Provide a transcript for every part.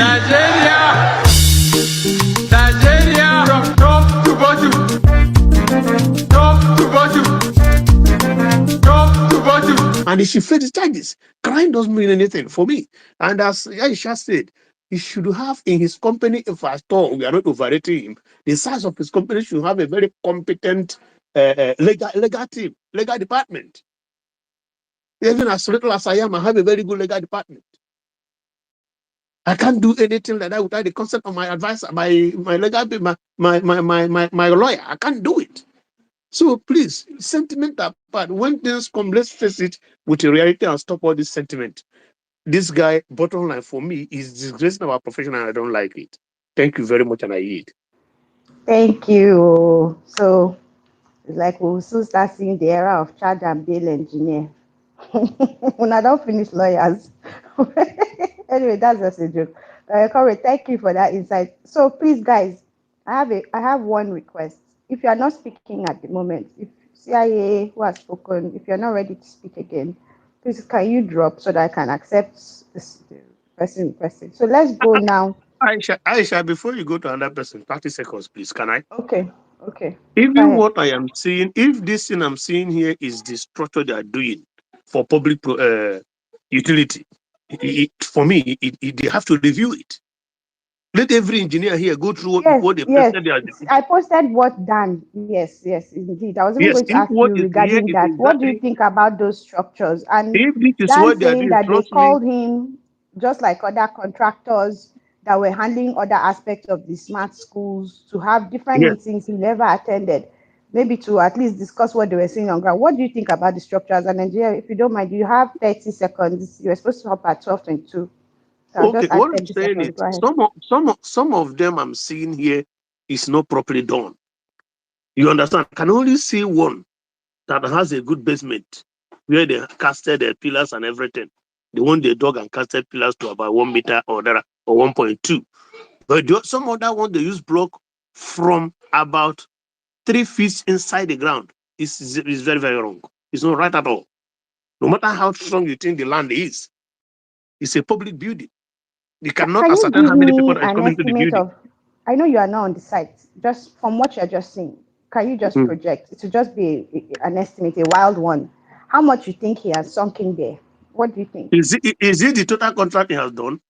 Nigeria! Nigeria! From top to bottom! Top to bottom! Top to bottom! And he should face the charges. Crime doesn't mean anything for me. And as Aisha said, he should have in his company, if at all we are not overrating him, the size of his company should have a very competent legal team, legal department. Even as little as I am, I have a very good legal department. I can't do anything like that without the consent of my advisor, my legal, my lawyer. I can't do it. So please, sentiment apart, when things come, let's face it with the reality and stop all this sentiment. This guy, bottom line for me, is disgracing our profession and I don't like it. Thank you very much and I yield. Thank you. So it's like we'll soon start seeing the era of charge and bail engineer. When I don't finish lawyers. Anyway, that's just a joke. Corey, thank you for that insight. So please, guys, I have one request. If you are not speaking at the moment, if CIA who has spoken, if you're not ready to speak again, please can you drop so that I can accept this person requested. So let's go now. Aisha, before you go to another person, 30 seconds, please. Can I? Okay. Even what I am seeing, if this thing I'm seeing here is the structure they are doing for public utility, for me, they have to review it. Let every engineer here go through what they posted. I posted what done. Yes, indeed. I was even going to ask you regarding that. What do you think about those structures? And if this is Dan what they are saying doing, that they called him just like other contractors that were handling other aspects of the smart schools to have different meetings he never attended, maybe to at least discuss what they were saying on ground. What do you think about the structures? And Nigeria, if you don't mind, you have 30 seconds. You were supposed to hop at 12:22. Okay, what I'm saying is some of them I'm seeing here is not properly done. You understand? I can only see one that has a good basement where they casted their pillars and everything. The one they dug and casted pillars to about 1 meter or 1.2. But some other one they use block from about 3 feet inside the ground. Is very, very wrong. It's not right at all. No matter how strong you think the land is, it's a public building. You cannot ascertain how many people are coming to the building. I know you are not on the site. Just from what you're just saying, can you just project? It should just be an estimate, a wild one. How much you think he has sunk in there? What do you think? Is it the total contract he has done?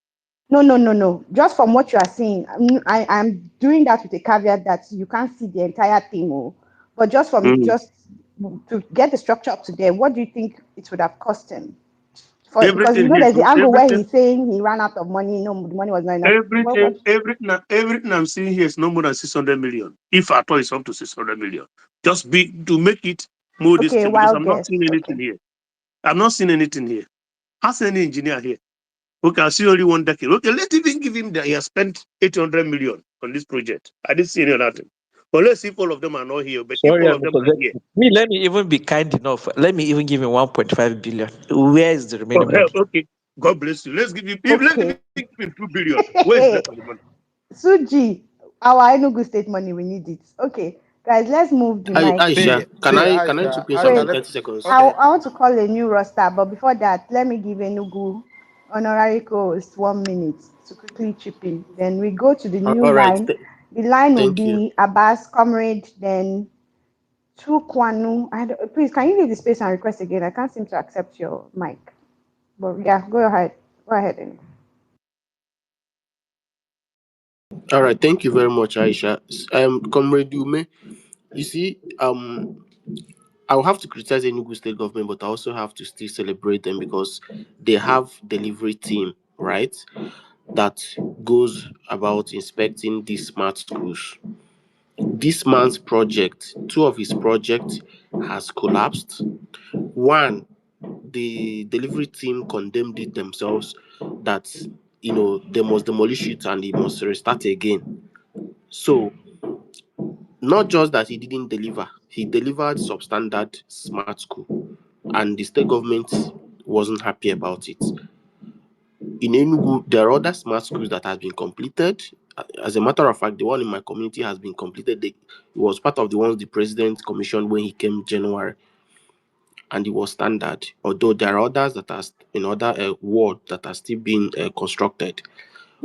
No. Just from what you are saying, I'm doing that with a caveat that you can't see the entire thing. But just from just to get the structure up to there, what do you think it would have cost him? Because there's the angle where he's saying he ran out of money. No, the money was not enough. Everything I'm seeing here is no more than 600 million. If at all, it's up to 600 million. Just to make it more distinct. Because I'm not seeing anything here. I'm not seeing anything here. Ask any engineer here. Okay, I see only one decade. Okay, let's even give him that he has spent 800 million on this project. I didn't see any of that. But let's see if all of them are not here. But if all of them are here. Let me even be kind enough. Let me even give him 1.5 billion. Where is the remaining money? Okay, God bless you. Let's give him 2 billion. Where's the money? Suji, our Enugu state money, we need it. Okay, guys, let's move the mic. Aisha, can I chip in some 30 seconds? I want to call a new roster, but before that, let me give Enugu honorary co-host 1 minute to quickly chip in. Then we go to the new line. The line will be Abbas, Comrade, then Chukwanu. Please, can you leave the space and request again? I can't seem to accept your mic. But yeah, go ahead. Go ahead. Anyway. All right, thank you very much, Aisha. Comrade Ume, you see, I'll have to criticize the Enugu state government, but I also have to still celebrate them because they have delivery team, right, that goes about inspecting these smart schools. This man's project, 2 of his projects has collapsed. 1, the delivery team condemned it themselves that they must demolish it and it must restart again. So not just that he didn't deliver, he delivered substandard smart school, and the state government wasn't happy about it. In Enugu, there are other smart schools that have been completed. As a matter of fact, the one in my community has been completed. It was part of the ones the president commissioned when he came January, and it was standard. Although there are others that are in other wards that are still being constructed.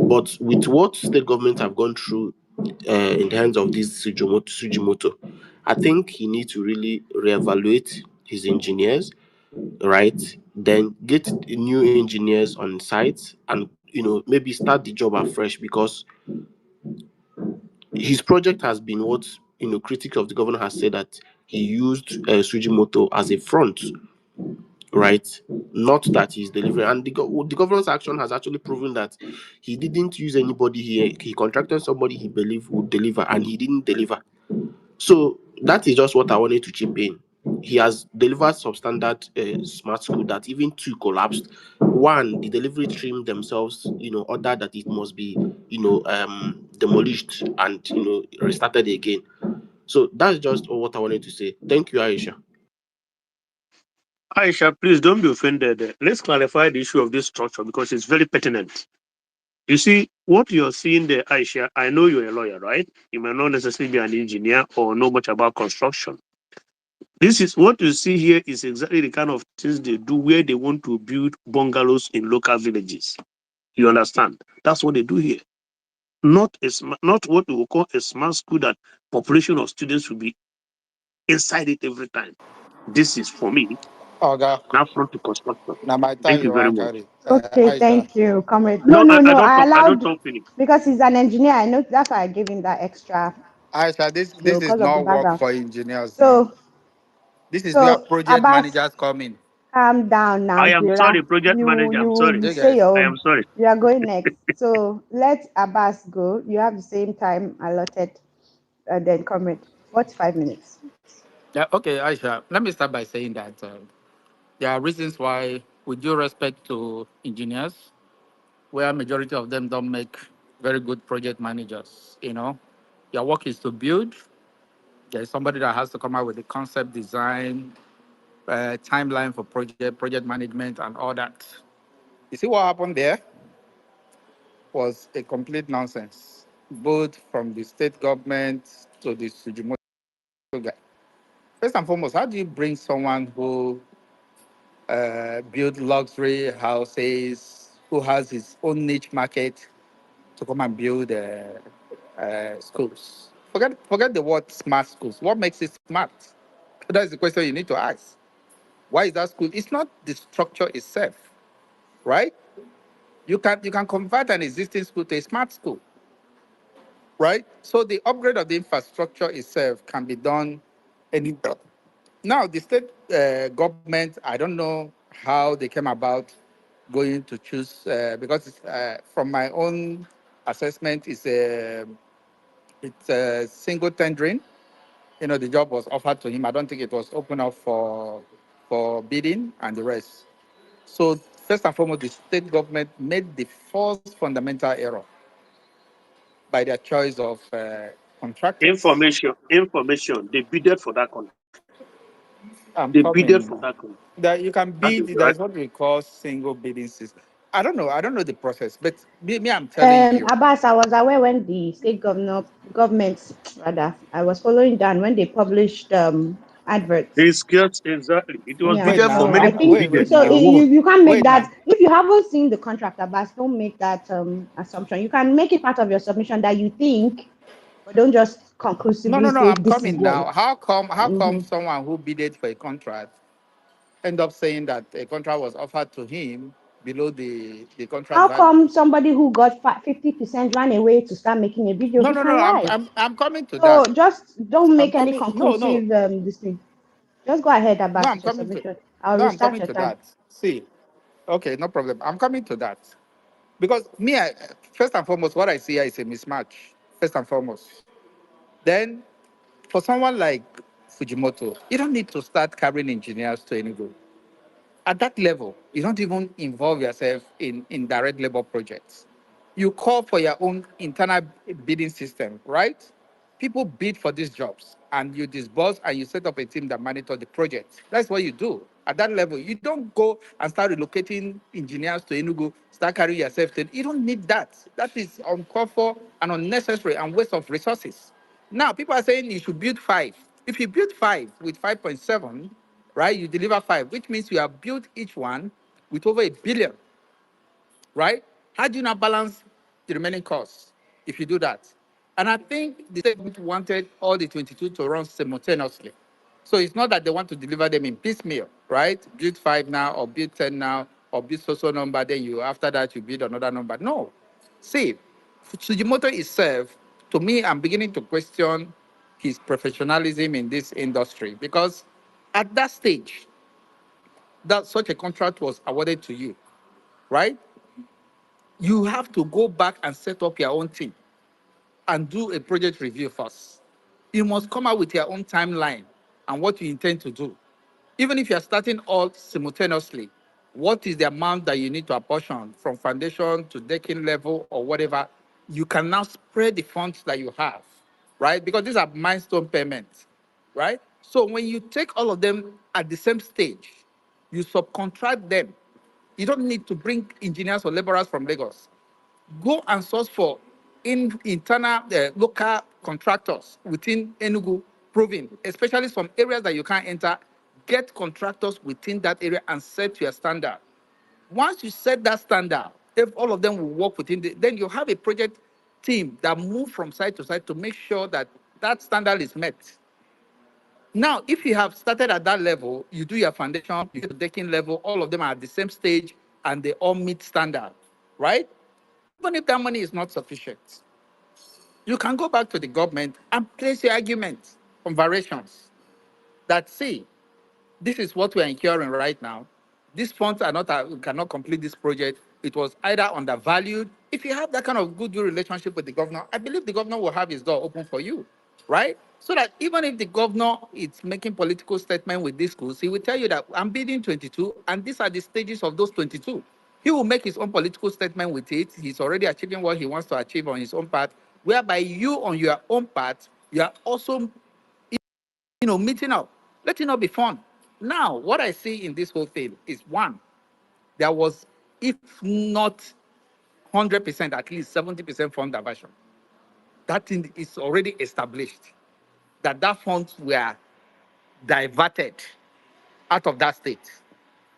But with what state government have gone through in the hands of this Sujimoto, I think he needs to really reevaluate his engineers, right? Then get new engineers on site and maybe start the job afresh, because his project has been what critics of the governor has said that he used Sujimoto as a front, right? Not that he's delivering. And the governor's action has actually proven that he didn't use anybody. He contracted somebody he believed would deliver, and he didn't deliver. So that is just what I wanted to chip in. He has delivered substandard smart school that even two collapsed. One, the delivery team themselves, ordered that it must be, demolished and restarted again. So that's just what I wanted to say. Thank you, Aisha. Aisha, please don't be offended. Let's clarify the issue of this structure because it's very pertinent. You see, what you're seeing there, Aisha, I know you're a lawyer, right? You may not necessarily be an engineer or know much about construction. This is what you see here is exactly the kind of things they do where they want to build bungalows in local villages. You understand? That's what they do here. Not what we will call a smart school that population of students will be inside it every time. This is for me, Oga, now front to construction. now my Thank time you you very want much. carry. Okay, Aisha, thank you, comrade. No, No, no, I no. don't I talk. I don't allowed talk finish. because he's an engineer. I know that's why I gave him that extra, Aisha, this is because of the not work background. for engineers now. So, This is where so project Abbas, managers come in. calm down now, I am sorry, Dira. project You manager. I'm you sorry. you You say guys. I your am sorry. you are going next. So let Abbas go. You have the same time allotted, and then comrade. 45 minutes. Yeah, okay, Aisha. Let me start by saying that there are reasons why, with due respect to engineers, where majority of them don't make very good project managers. Your work is to build. There's somebody that has to come out with the concept design, timeline for project management, and all that. You see what happened there was a complete nonsense, both from the state government to the Sujimoto guy. First and foremost, how do you bring someone who build luxury houses, who has his own niche market, to come and build schools? Forget the word smart schools. What makes it smart? That's the question you need to ask. Why is that school? It's not the structure itself, right? You can convert an existing school to a smart school, right? So the upgrade of the infrastructure itself can be done anytime. Now, the state government, I don't know how they came about going to choose, because from my own assessment, it's a single tendering. The job was offered to him. I don't think it was open up for bidding and the rest. So first and foremost, the state government made the first fundamental error by their choice of contractors. Information. They bidded for that contract. I'm They bidded coming. for that contract. That you can That bid. is right. There's what we call single bidding system. I don't know. I don't know the process, but me, I'm telling you. Abbas, I was aware when the state government rather, I was following down when they published adverts. It's just exactly. It was Me Wait as bidded for. now. well. Many I people think Wait, bidded. wait so. They now. You won. you can't make Wait that now. if you haven't seen the contract, Abbas. Don't make that assumption. You can make it part of your submission that you think, but don't just No, conclusively no, no. say I'm this is coming what. now. How come Mhm. someone who bidded for a contract end up saying that a contract was offered to him below the contract How value? come somebody who got 50% ran away to start making a video? No, He no, no. can I'm lie. I'm I'm coming to So that. just don't I'm make any coming. No, no, conclusive this thing. Just go ahead, no. Abbas, I'm with your coming to. submission. I'll No, I'm restart coming your to time. that. See, okay, no problem. I'm coming to that. Because me, first and foremost, what I see here is a mismatch. First and foremost. Then, for someone like Fujimoto, you don't need to start carrying engineers to Enugu. At that level, you don't even involve yourself in direct labor projects. You call for your own internal bidding system, right? People bid for these jobs and you disburse and you set up a team that monitor the project. That's what you do. At that level, you don't go and start relocating engineers to Enugu, start carrying yourself to. You don't need that. That is uncalled for and unnecessary and waste of resources. Now, people are saying you should build five. If you build five with 5.7, right, you deliver five, which means you have built each one with over 1 billion, right? How do you not balance the remaining costs if you do that. And I think the state government wanted all the 22 to run simultaneously. So it's not that they want to deliver them in piecemeal, right? Build 5 now, or build 10 now, or build so number, then you after that you build another number. No. See, Sujimoto itself, to me, I'm beginning to question his professionalism in this industry because at that stage, that such a contract was awarded to you, right? You have to go back and set up your own team and do a project review first. You must come out with your own timeline and what you intend to do. Even if you're starting all simultaneously, what is the amount that you need to apportion from foundation to decking level or whatever? You can now spread the funds that you have, right? Because these are milestone payments, right? So when you take all of them at the same stage, you subcontract them. You don't need to bring engineers or laborers from Lagos. Go and source for internal local contractors within Enugu, proving, especially some areas that you can't enter, get contractors within that area and set your standard. Once you set that standard, if all of them will work within then you have a project team that move from side to side to make sure that that standard is met. Now, if you have started at that level, you do your foundation, you get to decking level, all of them are at the same stage and they all meet standard, right? Even if that money is not sufficient, you can go back to the government and place your argument on variations that see, this is what we're incurring right now. These funds are not, we cannot complete this project. It was either undervalued. If you have that kind of goodwill relationship with the governor, I believe the governor will have his door open for you, right? So that even if the governor is making political statement with these schools, he will tell you that I'm bidding 22, and these are the stages of those 22. He will make his own political statement with it. He's already achieving what he wants to achieve on his own part, whereby you on your own part, you are also meeting up. Let it not be fun. Now, what I see in this whole thing is one, there was, if not 100%, at least 70% fund diversion. That thing is already established that funds were diverted out of that state.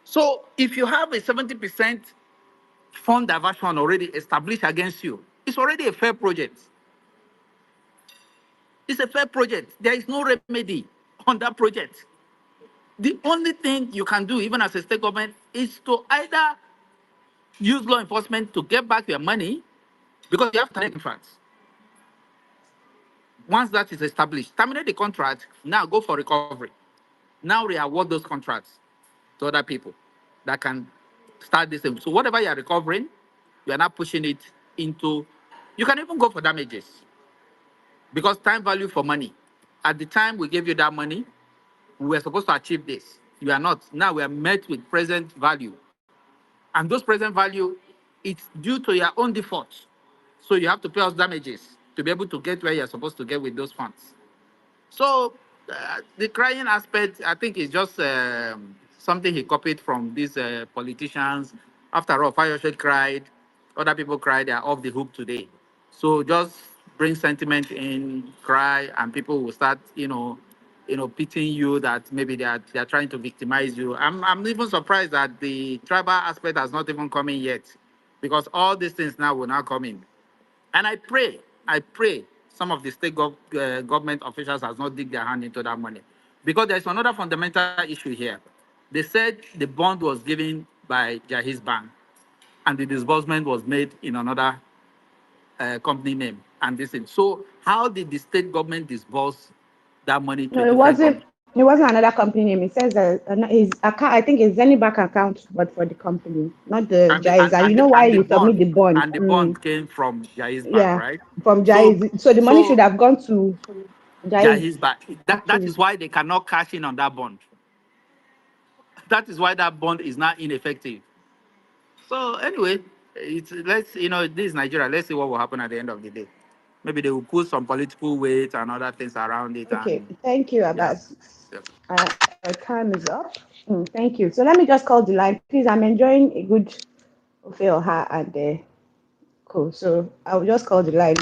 So if you have a 70% fund diversion already established against you, it's already a fair project. It's a fair project. There is no remedy on that project. The only thing you can do, even as a state government, is to either use law enforcement to get back your money, because you have to terminate contracts. Once that is established, terminate the contract, now go for recovery. Now re-award those contracts to other people that can start this thing. So whatever you are recovering, you are now pushing it into, you can even go for damages, because time value for money. At the time we gave you that money, we were supposed to achieve this. You are not. Now we are met with present value. And those present value, it's due to your own default. So you have to pay us damages to be able to get where you're supposed to get with those funds. So the crying aspect, I think, is just something he copied from these politicians. After all, Fayoshe cried, other people cried, they are off the hook today. So just bring sentiment in, cry, and people will start, pitying you that maybe they are trying to victimize you. I'm even surprised that the tribal aspect has not even come in yet, because all these things now will now come in. And I pray some of the state government officials has not dig their hand into that money. Because there's another fundamental issue here. They said the bond was given by Jahiz Bank and the disbursement was made in another company name and this thing. So how did the state government disburse that money to No, a it different wasn't. company? It wasn't another company name. It says that his account. I think it's Zenny Bank account, but for the company, not the And the, and, Jaiza. You and, know the, why and the you submit bond the bond? and the bond came from Jahiz Bank, Yeah, right? from So Jaiz. So the money should so have gone to Jaiz Jahiz Bank. That actually. is why they cannot cash in on that bond. That is why that bond is now ineffective. So anyway, it's let's this is Nigeria. Let's see what will happen at the end of the day. Maybe they will put some political weight and other things around it, Okay, and thank you, yeah, Abbas. yeah. Our time is up. Thank you. So let me just call the line, please. I'm enjoying a good Ofeoha and cool. So I'll just call the line,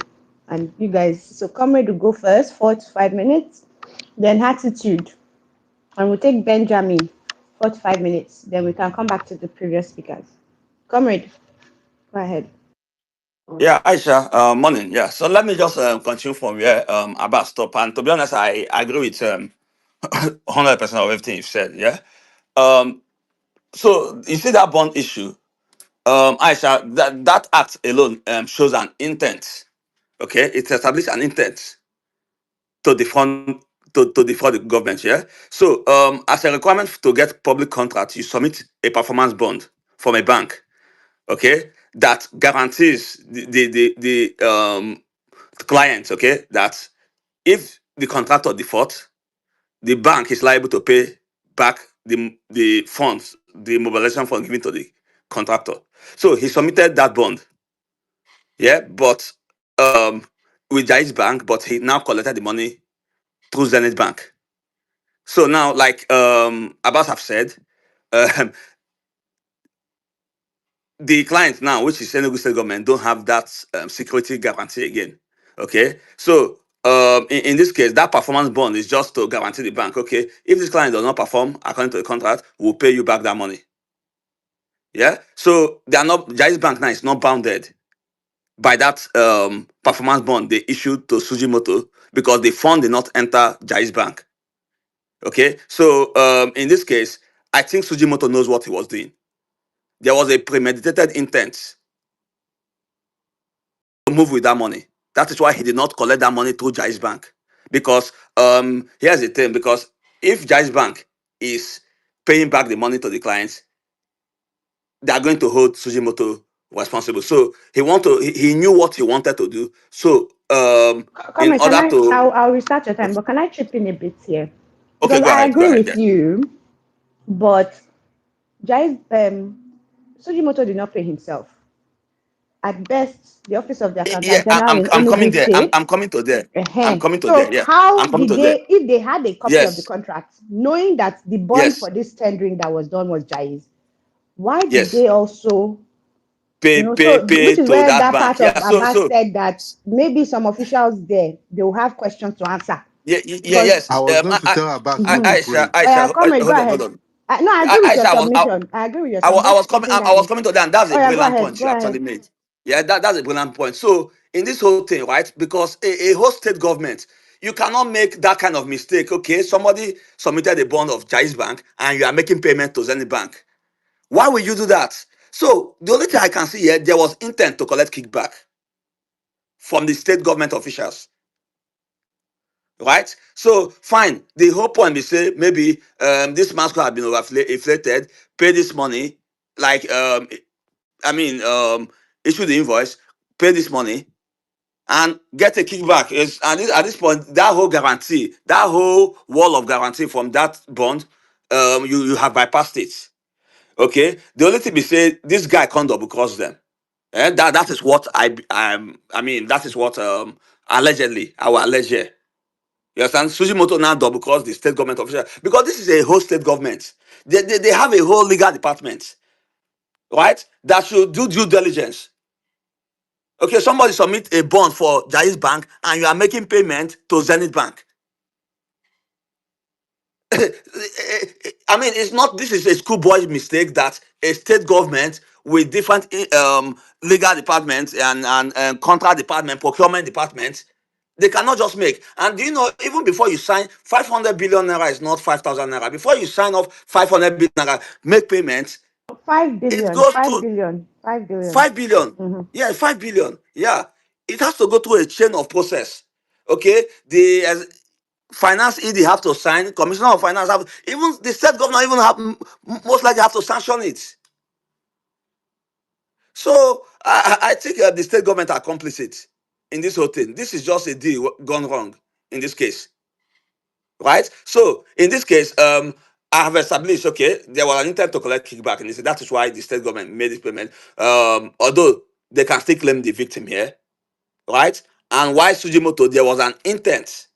and you guys. So comrade will go first, 4 to 5 minutes. Then attitude, and we'll take Benjamin, 4 to 5 minutes. Then we can come back to the previous speakers. Comrade, go ahead. Yeah, Aisha, morning. Yeah, so let me just continue from where about stop. And to be honest, I agree with 100% of everything you've said. Yeah. Um, so you see that bond issue, Aisha, that act alone shows an intent. Okay, it established an intent to defund to defraud the government. Yeah. So as a requirement to get public contract, you submit a performance bond from a bank. Okay, that guarantees the client, okay, that if the contractor defaults, the bank is liable to pay back the funds, the mobilization fund given to the contractor. So he submitted that bond, yeah, but with Jai's bank, but he now collected the money through Zenith Bank. So now, like Abbas have said, um, the client now, which is Enugu State government, don't have that security guarantee again. Okay, so in this case, that performance bond is just to guarantee the bank. Okay, if this client does not perform according to the contract, we'll pay you back that money. Yeah, so they are not Jai's bank now is not bounded by that performance bond they issued to Sujimoto because the fund did not enter Jai's bank. Okay, so in this case, I think Sujimoto knows what he was doing. There was a premeditated intent move with that money. That is why he did not collect that money through Jai's Bank. Because here's the thing, because if Jai's Bank is paying back the money to the clients, they are going to hold Sujimoto responsible. So he knew what he wanted to do. So in Comment, order to I'll restart your time, but can I chip in a bit here? okay, Because go I ahead, go agree ahead. with Yeah. you, but Jai, Sujimoto did not pay himself. At best, the Office of the Yeah, Accountant General in I'm coming Enugu there. State. I'm coming to there. I'm coming to there. So Yeah. how I'm coming did to there. they, if they had a copy of the Yes. contract, knowing that the bond Yes. for this tendering that was done was Jai's, why did Yes. they also, Pay which is to where that that bank. part of Yeah. So Abbas so said that maybe some officials there, they will have questions to answer. Because yes. I was going to tell Abbas to be Aisha, brief. yeah, come hold go on, hold ahead. on. No, I agree with your Aisha, submission. I agree with your submission. Just chipping I that was in. coming to that, and that's a Oh yeah, go brilliant ahead, point go you actually ahead. made. Yeah, that's a brilliant point. So in this whole thing, right? Because a whole state government, you cannot make that kind of mistake. Okay, somebody submitted a bond of Jai's Bank, and you are making payment to Zenith Bank. Why will you do that? So the only thing I can see here, there was intent to collect kickback from the state government officials. Right? So fine. The whole point is say maybe this mask have been inflated, pay this money, like issue the invoice, pay this money, and get a kickback. Is at this point, that whole guarantee, that whole wall of guarantee from that bond, you have bypassed it. Okay. The only thing we say this guy can't double cross them. And that is what that is what allegedly our allege here. You understand? Sujimoto now double cross the state government official because this is a whole state government. They have a whole legal department, right? That should do due diligence. Okay, somebody submit a bond for Jai's Bank and you are making payment to Zenith Bank. I mean, it's not. This is a schoolboy mistake that a state government with different legal departments and contract department, procurement department, they cannot just make. And do you know, even before you sign, 500 billion naira is not 5,000 naira. Before you sign off 500 billion naira, make payments. Five It billion, goes five to billion, 5 billion. 5 billion. Mm-hmm. Yeah, 5 billion. Yeah, it has to go through a chain of process. Okay, finance ED have to sign, commissioner of finance have, even the state governor even have most likely have to sanction it. So I think the state government are complicit in this whole thing. This is just a deal gone wrong in this case, right? So in this case, I have established, okay, there was an intent to collect kickback, and that is why the state government made this payment. Although they can still claim the victim here, right? And why Sujimoto, there was an intent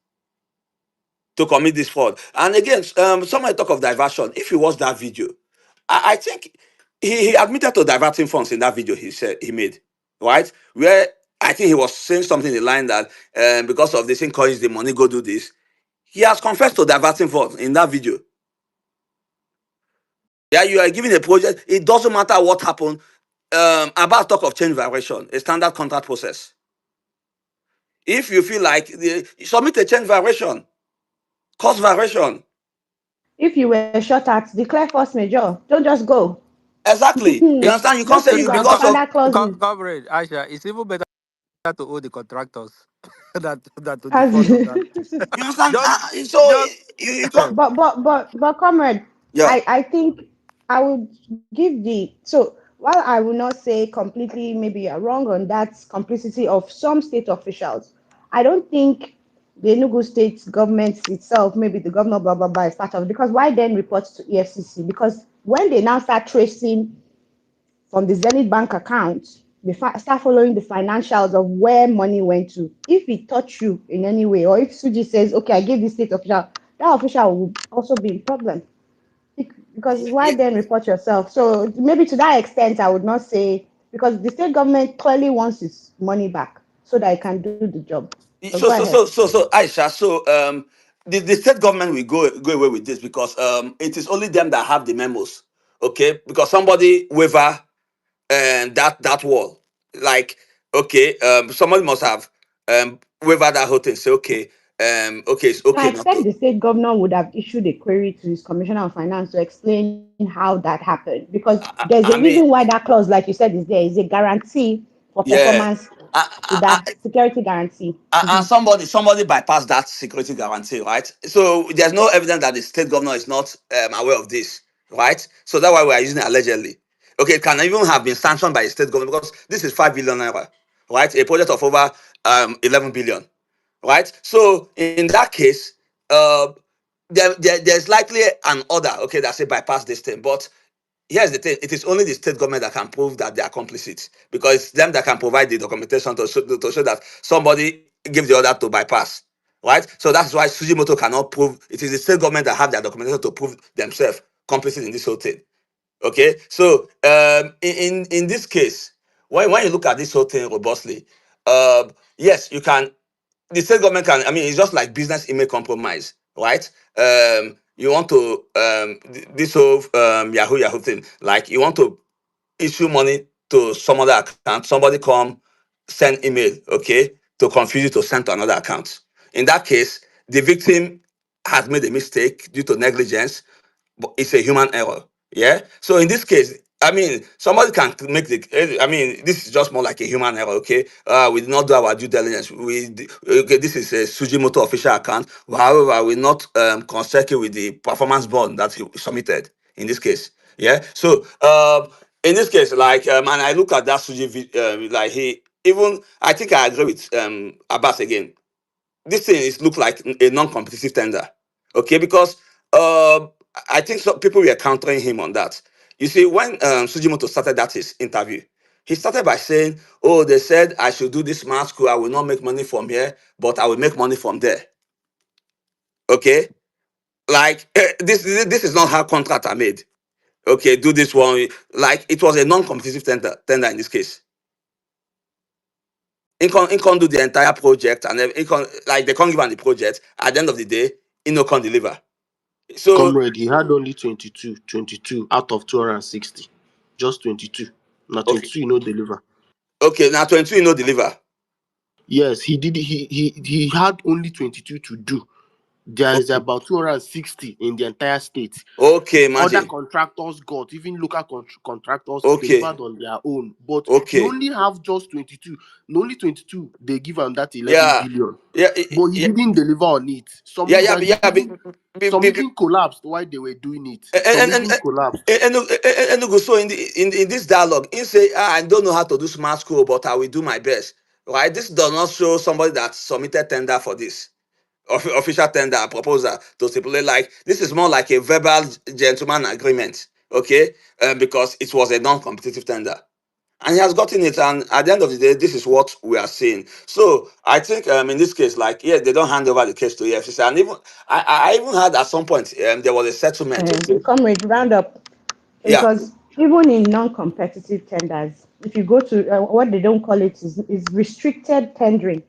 to commit this fraud. And again, somebody talk of diversion. If you watch that video, I think he admitted to diverting funds in that video he said he made, right? Where I think he was saying something in the line that because of this encourage the money, go do this. He has confessed to diverting funds in that video. Yeah, you are giving a project. It doesn't matter what happened. about talk of change variation, a standard contract process. If you feel like submit a change variation, cost variation. If you were short at, declare force majeure. Don't just go. Exactly. You Yeah, understand? You can't Those say things you are because of standard clauses. coverage, Aisha. It's even better to owe the contractors that to As default on that. you understand. just, So just. you can't. but comrade, Yeah. I think I would give the, so while I will not say completely maybe you're wrong on that complicity of some state officials, I don't think the Enugu state government itself, maybe the governor, blah blah blah, is part of it. Because why then report to EFCC? Because when they now start tracing from the Zenith Bank account, they start following the financials of where money went to. If it touch you in any way, or if Suji says, okay, I gave this state official, that official will also be in problem. Because why Yeah. then report yourself? So maybe to that extent, I would not say, because the state government clearly wants its money back so that it can do the job. So go ahead. Aisha, the state government will go away with this because it is only them that have the memos. Okay, because somebody waiver that wall. Like, okay, somebody must have waiver that whole thing. Say, okay, it's I okay not expect to. the state governor would have issued a query to his commissioner of finance to explain how that happened. Because there's a I reason why mean, that clause, like you said, is there. Is a guarantee for yeah. performance to that security guarantee. And somebody bypassed that security guarantee, right? So there's no evidence that the state governor is not aware of this, right? So that's why we are using it allegedly. Okay, it can even have been sanctioned by the state government because this is 5 billion naira, right? A project of over 11 billion, right? So in that case, uh, there's likely an order, okay, that say bypass this thing, but here's the thing: it is only the state government that can prove that they are complicit because it's them that can provide the documentation to show that somebody gave the order to bypass, right? So that's why Sujimoto cannot prove. It is the state government that have their documentation to prove themselves complicit in this whole thing. Okay, so in this case, when you look at this whole thing robustly, yes, you can, the state government can, I mean, it's just like business image compromise, right? You want to this whole Yahoo thing, like you want to issue money to some other account, somebody come send email, okay, to confuse you to send to another account. In that case, the victim has made a mistake due to negligence, but it's a human error. Yeah. So in this case, I mean, somebody can make the. I mean, this is just more like a human error. Okay. We did not do our due diligence. Okay. This is a Sujimoto official account. However, we not constructed with the performance bond that he submitted. In this case, yeah. So in this case, like, and I look at that like he even. I think I agree with Abbas again. This thing is look like a non-competitive tender, okay? Because I think some people were countering him on that. You see, when Sujimoto started that his interview, he started by saying, "Oh, they said I should do this math school. I will not make money from here, but I will make money from there." Okay, like this is not how contracts are made. Okay, do this one. Like it was a non-competitive tender in this case. He can't do the entire project, and then like they can't give him the project. At the end of the day, he no can deliver. So Comrade, he had only 22 out of 260. Just 22. Now okay, 22, you know, deliver. okay, now 22 he no deliver. Yes, he did. He had only 22 to do. There is Okay, about 260 in the entire state. okay, Other imagine. contractors got, even local contractors Okay, delivered on their own, but he okay, only have just 22. And only 22 they give him that 11 yeah, billion, yeah, but he yeah, didn't deliver on it. yeah, Some yeah, that yeah. even some even collapsed while they were doing it. Some even collapsed. And so in this dialogue, he say, I don't know how to do smart school, but I will do my best. Right? This does not show somebody that submitted tender for this. Official tender proposal to stipulate, like this is more like a verbal gentleman agreement, okay, because it was a non-competitive tender and he has gotten it, and at the end of the day this is what we are seeing. So I think in this case, like, yeah, they don't hand over the case to EFCC, and even I even heard at some point there was a settlement, okay. Comrade, round up. Yeah. Because even in non-competitive tenders, if you go to what they don't call it is restricted tendering.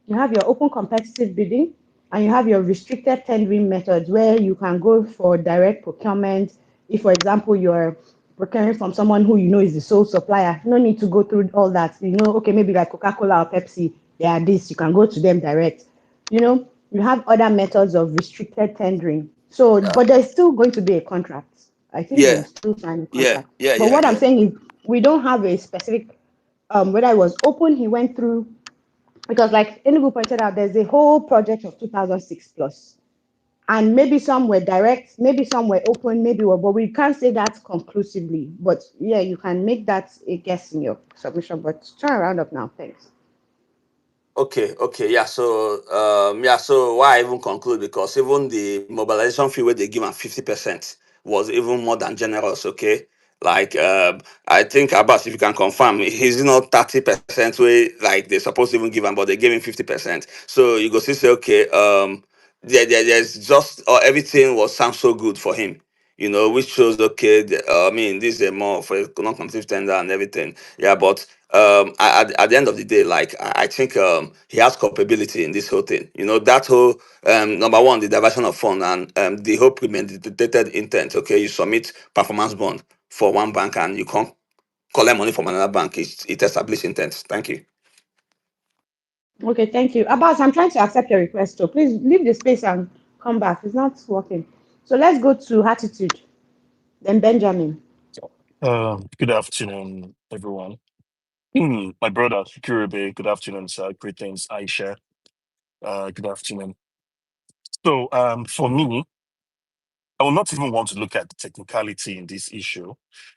You have your open competitive bidding and you have your restricted tendering methods where you can go for direct procurement. If, for example, you're procuring from someone who you know is the sole supplier. No need to go through all that. Okay, maybe like Coca-Cola or Pepsi, they are this, you can go to them direct. You have other methods of restricted tendering. So, Yeah. but there's still going to be a contract. I think they will Yeah. still sign a Yeah. contract. Yeah. But Yeah. what I'm Yeah. saying is we don't have a specific, whether it was open, he went through, because like Enugu pointed out, there's a whole project of 2006 plus. And maybe some were direct, maybe some were open, but we can't say that conclusively. But yeah, you can make that a guess in your submission. But turn around up now, thanks. Okay, yeah. So why I even conclude, because even the mobilization fee where they give am 50% was even more than generous. Okay, like I think Abbas, if you can confirm, he's not 30% way like they're supposed to even give him, but they gave him 50%. So you go see say okay, there's just everything was sound so good for him. Which shows okay. I mean, this is a more for a non-competitive tender and everything. Yeah, but at the end of the day, like I think he has culpability in this whole thing. That whole number one, the diversion of fund, and the whole premeditated intent. Okay, you submit performance bond for one bank and you can't collect money from another bank. It established intent. Thank you. Okay, thank you. Abbas, I'm trying to accept your request, so please leave the space and come back. It's not working. So let's go to attitude. Then Benjamin. Good afternoon, everyone. My brother, Kirebe, good afternoon, sir. Greetings, Aisha. Good afternoon. So, for me, I will not even want to look at the technicality in this issue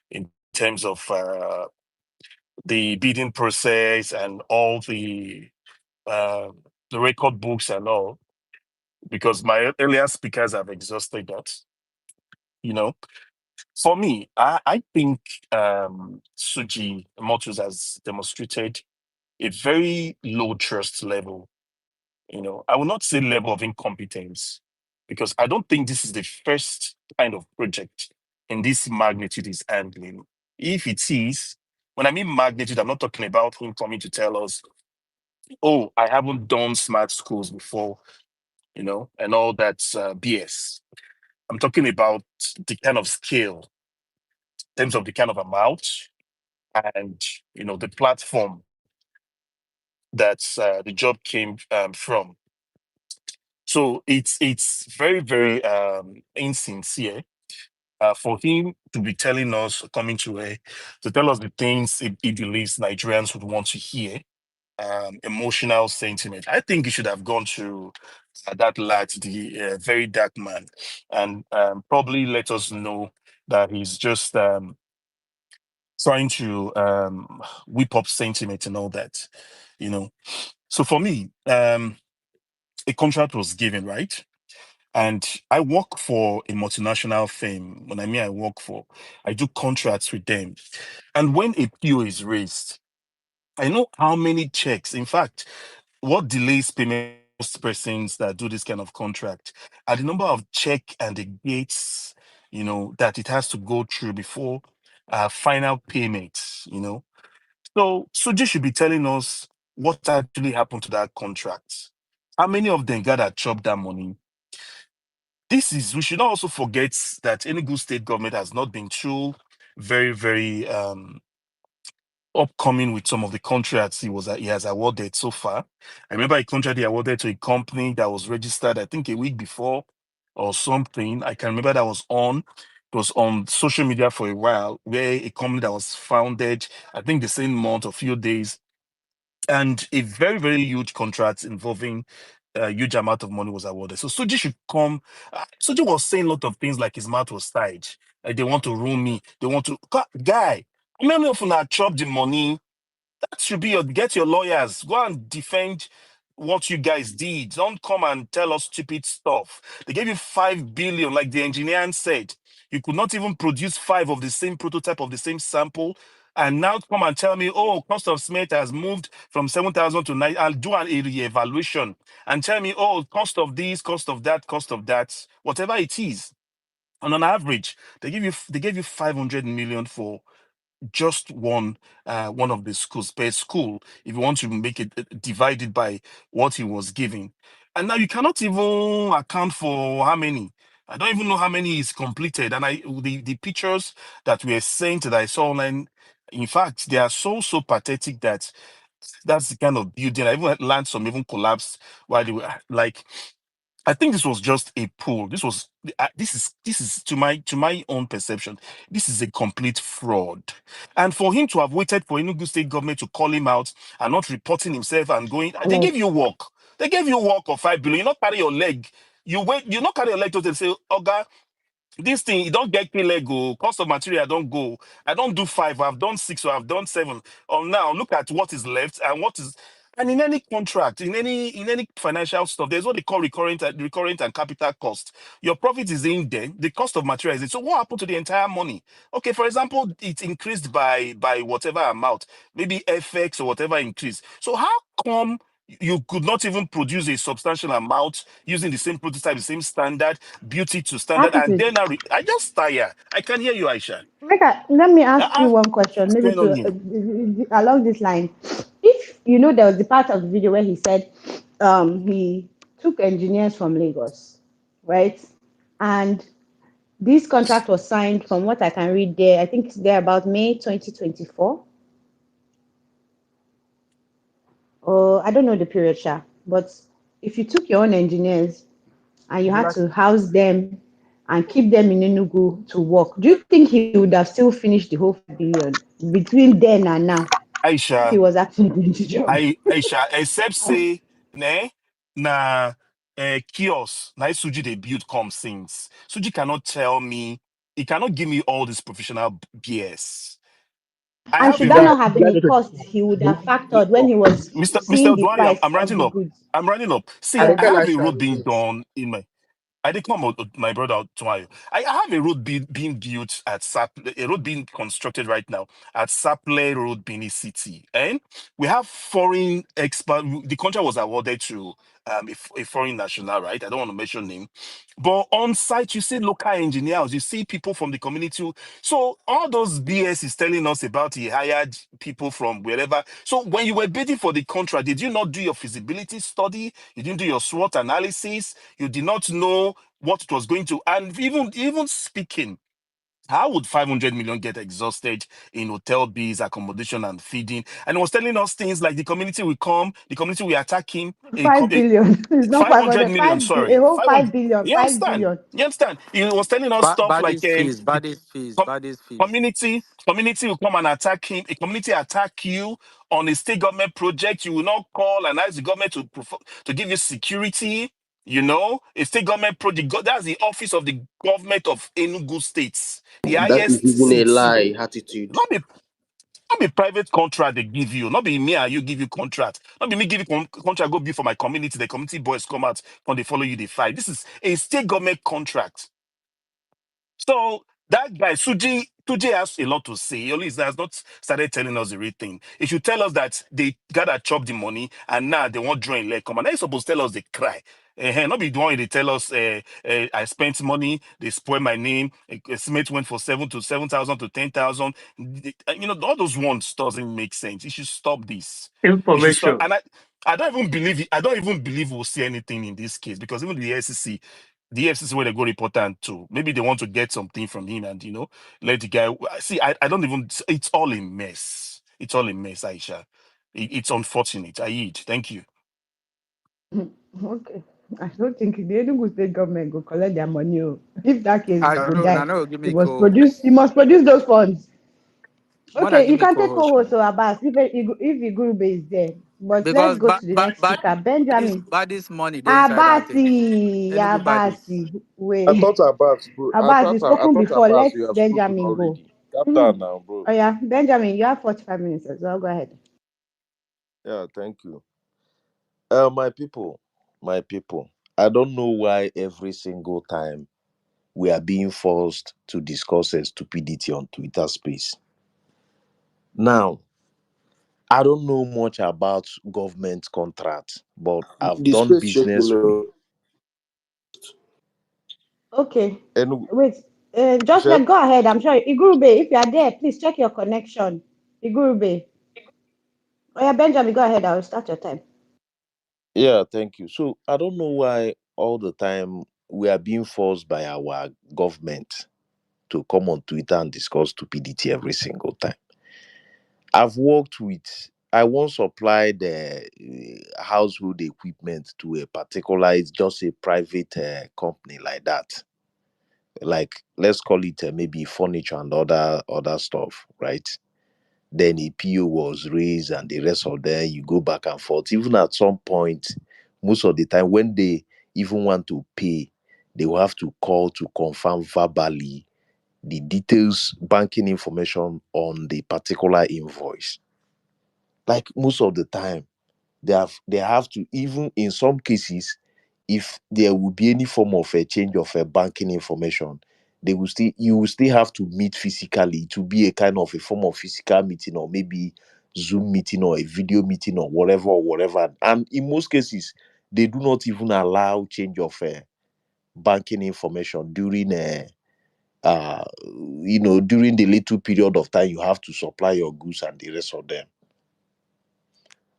in terms of the bidding process and all the record books and all, because my earlier speakers have exhausted that. You know, for me, I think Suji Motos has demonstrated a very low trust level. I will not say level of incompetence, because I don't think this is the first kind of project in this magnitude is handling. If it is, when I mean magnitude, I'm not talking about him coming to tell us, oh, I haven't done smart schools before, and all that's BS. I'm talking about the kind of scale, in terms of the kind of amount, and the platform that the job came from. So it's very, very insincere for him to be telling us, coming to tell us the things he believes Nigerians would want to hear. Emotional sentiment. I think he should have gone to that lad, the very dark man, and probably let us know that he's just trying to whip up sentiment and all that. So for me, a contract was given, right? And I work for a multinational firm. When I mean I do contracts with them. And when a PO is raised, I know how many checks. In fact, what delays payment for most persons that do this kind of contract are the number of check and the gates, that it has to go through before final payment. So Suji should be telling us what actually happened to that contract. How many of them got to chop that money? We should not also forget that Enugu state government has not been too very, very upcoming with some of the contracts he has awarded so far. I remember a contract he awarded to a company that was registered, I think, a week before or something. I can remember that it was on social media for a while, where a company that was founded, I think the same month or few days, and a very, very huge contract involving a huge amount of money was awarded. So Suji should come. Suji was saying a lot of things like his mouth was tied. Like they want to ruin me. They want to. Guy, I mean, if you chop the money, that should be get your lawyers. Go and defend what you guys did. Don't come and tell us stupid stuff. They gave you 5 billion, like the engineer said. You could not even produce 5 of the same prototype of the same sample. And now come and tell me, oh, cost of cement has moved from 7,000 to 9. I'll do an evaluation and tell me, oh, cost of this, cost of that, whatever it is. And on average, they gave you 500 million for just one of the schools per school, if you want to make it divided by what he was giving. And now you cannot even account for how many I don't even know how many is completed. And the pictures that were sent that I saw online, in fact, they are so pathetic that that's the kind of building. I even had land some even collapsed while they were like. I think this was just a pool. This is to my own perception. This is a complete fraud. And for him to have waited for Enugu state government to call him out and not reporting himself and going, they Yes. gave you work. They gave you work of 5 billion. You not carry your leg. You not carry your leg to say, Oga, this thing, you don't get me leg go. Cost of material, I don't go. I don't do 5. I've done 6 or I've done 7. Now look at what is left and what is. And in any contract, in any financial stuff, there's what they call recurrent and capital cost. Your profit is in there, the cost of material is in. So what happened to the entire money? Okay, for example, it increased by whatever amount, maybe FX or whatever increase. So how come you could not even produce a substantial amount using the same prototype, the same standard, beauty to standard, and Attitude. then I just tire. I can hear you, Aisha. Let me ask you Uh-uh. one question, What's maybe going on to here? along this line. If you know, there was the part of the video where he said he took engineers from Lagos, right? And this contract was signed, from what I can read there, I think it's there about May 2024. Or I don't know the period, Sha. But if you took your own engineers and you had to house them and keep them in Enugu to work, do you think he would have still finished the whole 5 billion between then and now if he Aisha, was actually doing the job? Aisha, except say, ne, na kiosk, na Suji they build come since. Suji cannot tell me, he cannot give me all this professional BS. I And have should a that road, not have been a cost he would have factored when he was Mr. seeing the Dwari, price I'm of running the up. goods? I'm running up. See, I Yeah. I tell have a Aisha road the being things. done in I did come out with my brother Tumayo. I have a road being built at a road being constructed right now at Saple Road, Benin City. And we have foreign expert. The contract was awarded to a foreign national, right? I don't want to mention name. But on site, you see local engineers, you see people from the community. So all those BS is telling us about he hired people from wherever. So when you were bidding for the contract, did you not do your feasibility study? You didn't do your SWOT analysis. You did not know what it was going to. And even speaking, how would 500 million get exhausted in hotel bills, accommodation, and feeding? And it was telling us things like the community will come, the community will attack him. 5 billion. It's not 500 500. million, A sorry. whole 500. 5 billion. You 5 understand? billion. You understand? He was telling us stuff like Bodies fees, the bodies fees, com- bodies fees. community will come and attack him. A community attack you on a state government project. You will not call and ask the government to give you security. You know, a state government project. That's the office of the government of Enugu states, the That is highest even a seat. lie attitude. Not be private contract they give you. Not be me and you give you contract. Not be me give you contract, go be for my community. The community boys come out and they follow you, they fight. This is a state government contract. So that guy, Suji has a lot to say. He only has not started telling us the real thing. He should tell us that they gotta chop the money and now they want drawing leg come. And they're supposed to tell us they cry. Not be the one they tell us I spent money, they spoil my name. Estimate went for 7,000 to 10,000. You know, all those ones doesn't make sense. You should stop this. You should stop. Information. And I don't even believe we'll see anything in this case because even the FCC where they go report and to maybe they want to get something from him and let the guy see. I don't even. It's all a mess. It's all a mess, Aisha. It's unfortunate. I eat. Thank you. Okay. I don't think the Enugu state government will collect their money. Oh. If that case I go know, die, no, give he me must co. produce. He must produce those funds. Mona, Okay, give you me can take co-host co-host now. so Abbas if Igurube is there. But let's Because go to the next speaker, Benjamin. bodies money they inside that thing. Abasi, Enugu bodies. Abasi. I Wait, thought Abbas, bro. Abbas, you've spoken I thought before. Abbas, Let you have spoken Benjamin go. already. Calm Hmm. down now, bro. Oh yeah, Benjamin, you have 45 minutes as well. Go ahead. Yeah, thank you. My people. I don't know why every single time we are being forced to discuss a stupidity on Twitter space. Now, I don't know much about government contracts, but I've The done space shaking. business with Okay. and Wait. Just Sure. let go ahead. I'm sure Igurube, if you are there, please check your connection. Igurube. Oh yeah, Benjamin, go ahead. I'll start your time. Yeah, thank you. So I don't know why all the time we are being forced by our government to come on Twitter and discuss stupidity every single time. I once supplied household equipment to a particular, it's just a private company like that. Like, let's call it maybe furniture and other stuff, right? Then a PO was raised and the rest of them, you go back and forth. Even at some point, most of the time, when they even want to pay, they will have to call to confirm verbally the details, banking information on the particular invoice. Like most of the time, they have to, even in some cases, if there will be any form of a change of a banking information, you will still have to meet physically to be a kind of a form of physical meeting, or maybe Zoom meeting or a video meeting or whatever. And in most cases, they do not even allow change of banking information during uh during the little period of time you have to supply your goods and the rest of them.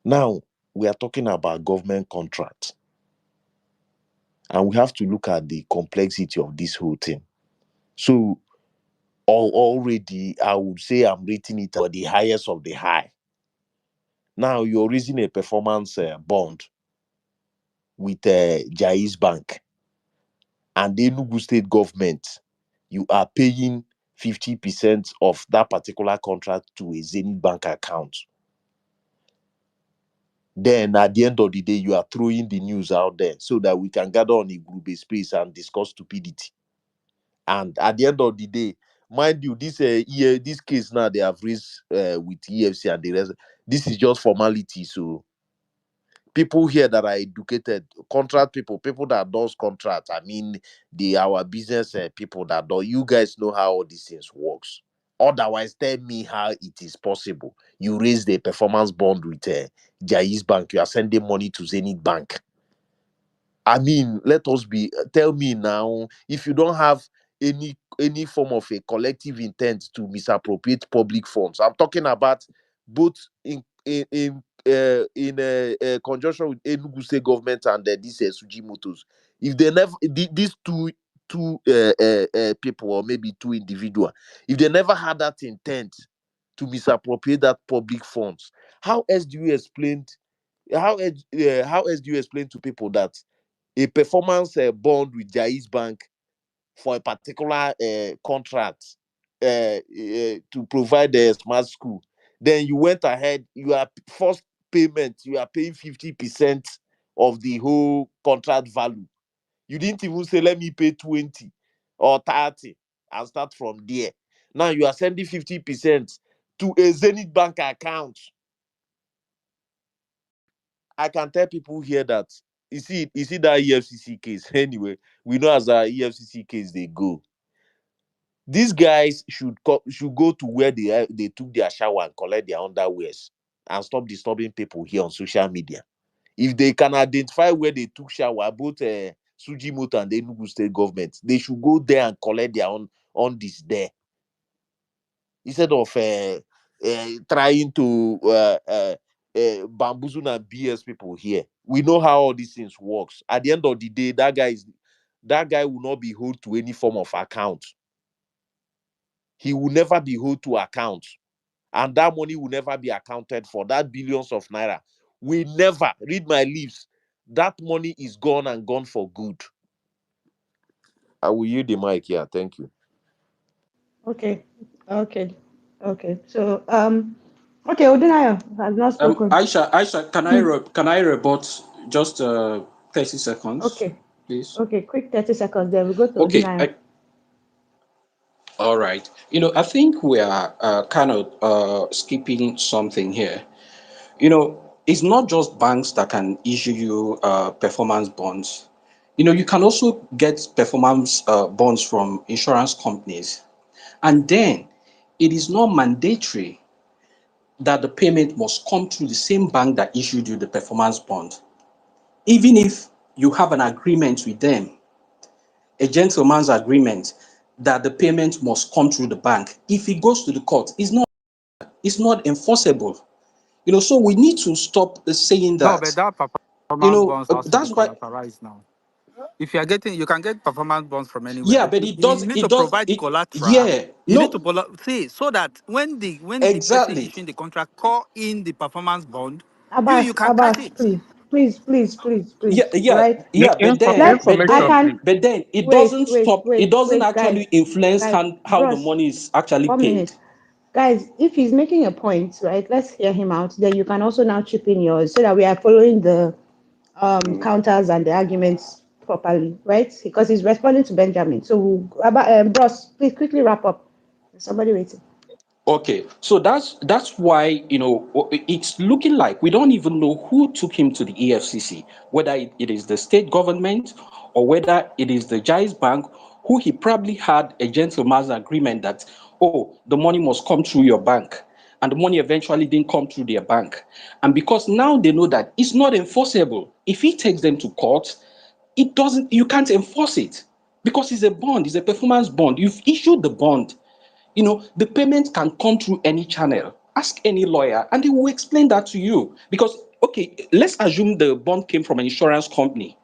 Now, we are talking about government contract, and we have to look at the complexity of this whole thing. So, already, I would say I'm rating it at the highest of the high. Now, you're raising a performance bond with Jais Bank and the Enugu state government. You are paying 50% of that particular contract to a Zenith Bank account. Then at the end of the day, you are throwing the news out there so that we can gather on a group space and discuss stupidity. And at the end of the day, mind you, this case now they have raised with EFC and the rest. This is just formality. So people here that are educated, contract people that does contract. I mean, our business people that do. You guys know how all these things works. Otherwise, tell me how it is possible. You raise the performance bond with Jais Bank. You are sending money to Zenith Bank. I mean, tell me now, if you don't have any form of a collective intent to misappropriate public funds. I'm talking about both in conjunction with Enugu State government and this Sujimotos. If they never these two people, or maybe two individuals, if they never had that intent to misappropriate that public funds, how else do you explain? How else do you explain to people that a performance bond with Bank for a particular contract to provide a smart school? Then you went ahead, you are first payment, you are paying 50% of the whole contract value. You didn't even say, let me pay 20 or 30 and start from there. Now you are sending 50% to a Zenith Bank account. I can tell people here that you see that EFCC case. Anyway, we know as our EFCC case they go. These guys should go to where they took their shower and collect their underwears and stop disturbing people here on social media. If they can identify where they took shower, both Sujimoto and the Enugu state government, they should go there and collect their own on this there, instead of trying to bamboozle and BS people here. We know how all these things works. At the end of the day, that guy will not be held to any form of account. He will never be held to account, and that money will never be accounted for. That billions of naira will never, read my lips, that money is gone and gone for good. I will yield the mic here. Thank you. Okay, okay, okay. So, okay, Odunayo has not spoken. Aisha, can I rebut just 30 seconds, Okay, please? okay, quick 30 seconds. Then we go to Okay, Odunayo. all right. I think we are kind of skipping something here. It's not just banks that can issue you performance bonds. You can also get performance bonds from insurance companies. And then it is not mandatory that the payment must come through the same bank that issued you the performance bond. Even if you have an agreement with them, a gentleman's agreement that the payment must come through the bank, if it goes to the court, it's not enforceable. So we need to stop saying No, that. but that performance bonds has to be That's why. collateralized now. If you are getting, you can get performance bonds from anywhere, Yeah, but but you need to provide the collateral. yeah, You need to no, see so that when the person exactly. issuing the contract call in the performance bond, you Abbas, can catch Abbas, it. please, please, please, please, Yeah, please, yeah, right? yeah, Let's, I Information, can, please. but then it wait, doesn't wait, stop, it wait, doesn't wait, actually influence how the bros, money is actually 1 minute. paid. Guys, if he's making a point, right, let's hear him out. Then you can also now chip in yours so that we are following the counters and the arguments properly, right? Because he's responding to Benjamin. So, bros, please quickly wrap up. There's somebody waiting. Okay, so that's why it's looking like we don't even know who took him to the EFCC, whether it is the state government or whether it is the Jais Bank, who he probably had a gentleman's agreement that, oh, the money must come through your bank, and the money eventually didn't come through their bank, and because now they know that it's not enforceable. If he takes them to court, it doesn't, you can't enforce it because it's a bond, it's a performance bond. You've issued the bond. The payment can come through any channel. Ask any lawyer, and they will explain that to you. Because, okay, let's assume the bond came from an insurance company.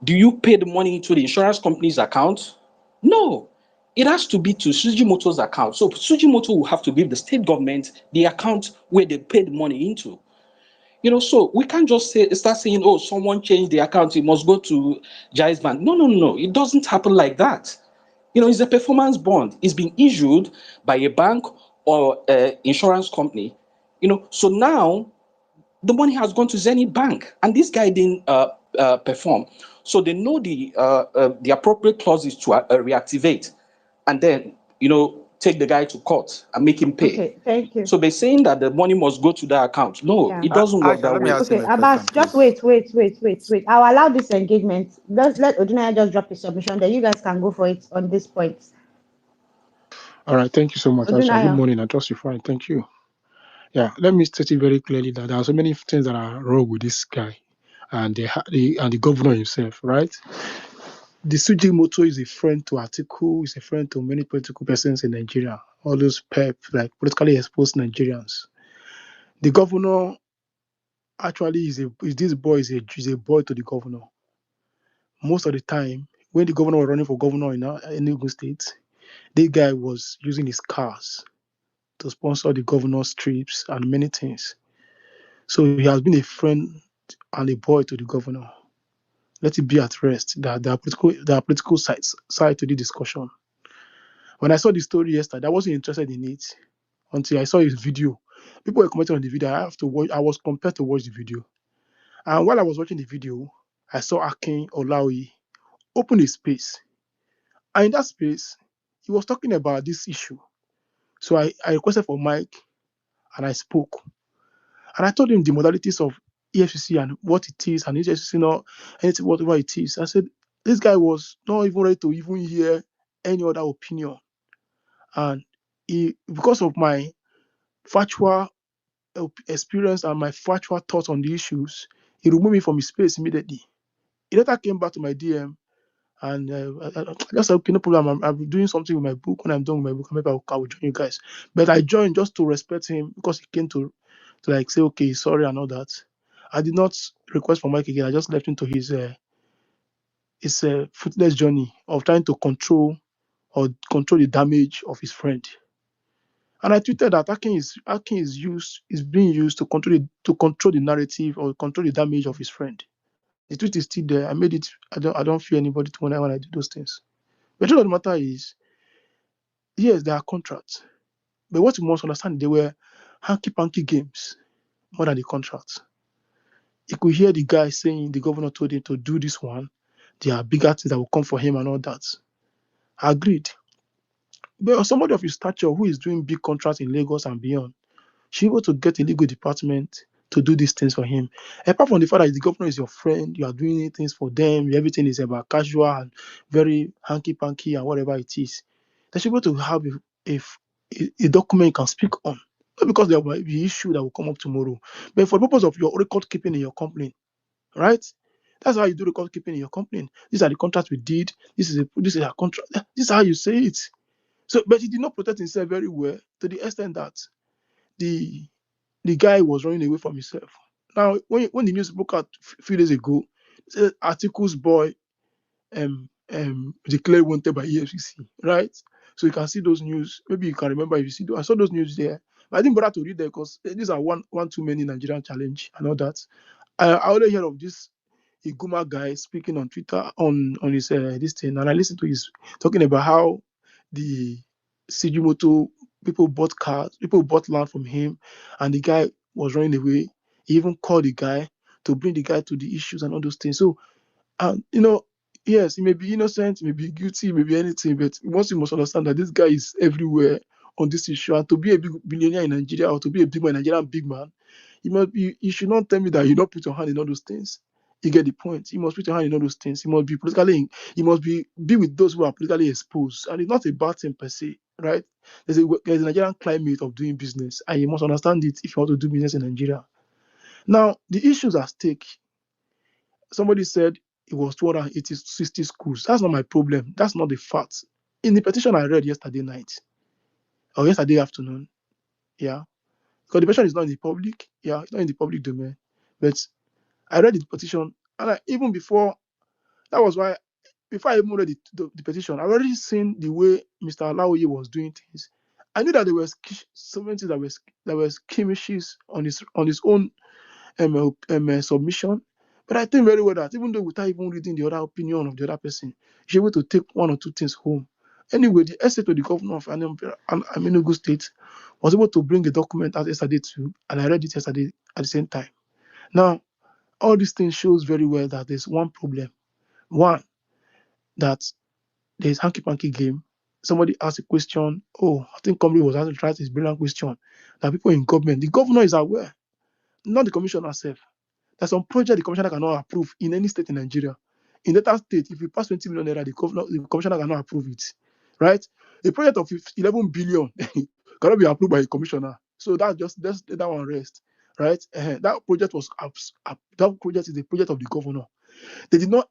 Do you pay the money into the insurance company's account? No. It has to be to Sujimoto's account. So Sujimoto will have to give the state government the account where they paid the money into. So we can't just start saying, oh, someone changed the account, it must go to Jais Bank. No, no, no. It doesn't happen like that. It's a performance bond. It's been issued by a bank or insurance company. So now the money has gone to Zenith Bank, and this guy didn't perform. So they know the appropriate clauses to reactivate, and then take the guy to court and make him pay. Okay, thank you. So they're saying that the money must go to that account. No, Yeah. it doesn't work Aisha, that let me way. ask him Okay, a question, Abbas, just please. wait. I'll allow this engagement. Just let Odunaya just drop his submission, then you guys can go for it on this point. All right, thank you so much, Aisha. Good Odunaya. morning. I trust you're fine. Thank you. Yeah, let me state it very clearly that there are so many things that are wrong with this guy and the governor himself, right? The Sujimoto is a friend to Atiku, is a friend to many political persons in Nigeria, all those like politically exposed Nigerians. The governor actually is a boy to the governor. Most of the time, when the governor was running for governor in Enugu State, the guy was using his cars to sponsor the governor's trips and many things. So he has been a friend and a boy to the governor. Let it be at rest that there are political side to the discussion. When I saw the story yesterday, I wasn't interested in it until I saw his video. People were commenting on the video. I was compelled to watch the video. And while I was watching the video, I saw Akin Olaoye open a space. And in that space, he was talking about this issue. So I requested for Mike and I spoke. And I told him the modalities of EFCC and what it is, and EFCC not anything, whatever it is. I said, this guy was not even ready to even hear any other opinion. And because of my factual experience and my factual thoughts on the issues, he removed me from his space immediately. He later came back to my DM and I just said, okay, no problem. I'm doing something with my book. When I'm done with my book, maybe I will join you guys. But I joined just to respect him because he came to like say, okay, sorry and all that. I did not request for Mike again. I just left him to his fruitless journey of trying to control the damage of his friend. And I tweeted that Akin is being used to control the narrative or control the damage of his friend. The tweet is still there. I made it. I don't fear anybody when I do those things. But the truth of the matter is, yes, there are contracts. But what you must understand, they were hanky-panky games more than the contracts. You could hear the guy saying the governor told him to do this one. There are bigger things that will come for him and all that. I agreed. But somebody of his stature who is doing big contracts in Lagos and beyond, should be able to get a legal department to do these things for him. Apart from the fact that the governor is your friend, you are doing things for them, everything is about casual and very hanky-panky and whatever it is. They should be able to have a document you can speak on. Not because there will be issue that will come up tomorrow, but for the purpose of your record keeping in your company, right? That's how you do record keeping in your company. These are the contracts we did. This is a contract. This is how you say it. So, but he did not protect himself very well to the extent that the guy was running away from himself. Now, when the news broke out a few days ago, Articles boy declared wanted by EFCC, right? So you can see those news. Maybe you can remember if you see. I saw those news there. But I didn't bother to read them because these are one too many Nigerian challenge and all that. I only heard of this Iguma guy speaking on Twitter on his this thing, and I listened to his talking about how the Sujimoto people bought cars, people bought land from him, and the guy was running away. He even called the guy to bring the guy to the issues and all those things. So, and yes, he may be innocent, he may be guilty, he may be anything, but once you must understand that this guy is everywhere on this issue, and to be a big billionaire in Nigeria or to be a big man, Nigerian big man, you should not tell me that you don't put your hand in all those things. You get the point. You must put your hand in all those things. You must be politically, you must be with those who are politically exposed. And it's not a bad thing per se, right? There's a Nigerian climate of doing business, and you must understand it if you want to do business in Nigeria. Now, the issues at stake, somebody said it was 260 schools. That's not my problem. That's not the fact. In the petition I read yesterday night, or yesterday afternoon, yeah, because the petition is not in the public, yeah, it's not in the public domain, but I read the petition, and even before, that was why, before I even read the petition, I already seen the way Mr. Alaoye was doing things. I knew that there was so many things that were skirmishes on his own submission. But I think very well that even though without even reading the other opinion of the other person, you're able to take one or two things home. Anyway, the essay to the governor of Enugu State was able to bring a document out yesterday too, and I read it yesterday at the same time. Now, all these things shows very well that there's one problem. One, that there's hanky-panky game. Somebody asked a question. Oh, I think Comrie was asking try this brilliant question. That people in government, the governor is aware, not the commissioner herself. There's some project the commissioner cannot approve in any state in Nigeria. In that state, if you pass 20 million naira, the commissioner cannot approve it. Right? A project of 11 billion cannot be approved by a commissioner. So that's that one rest. Right? That project that project is the project of the governor. They did not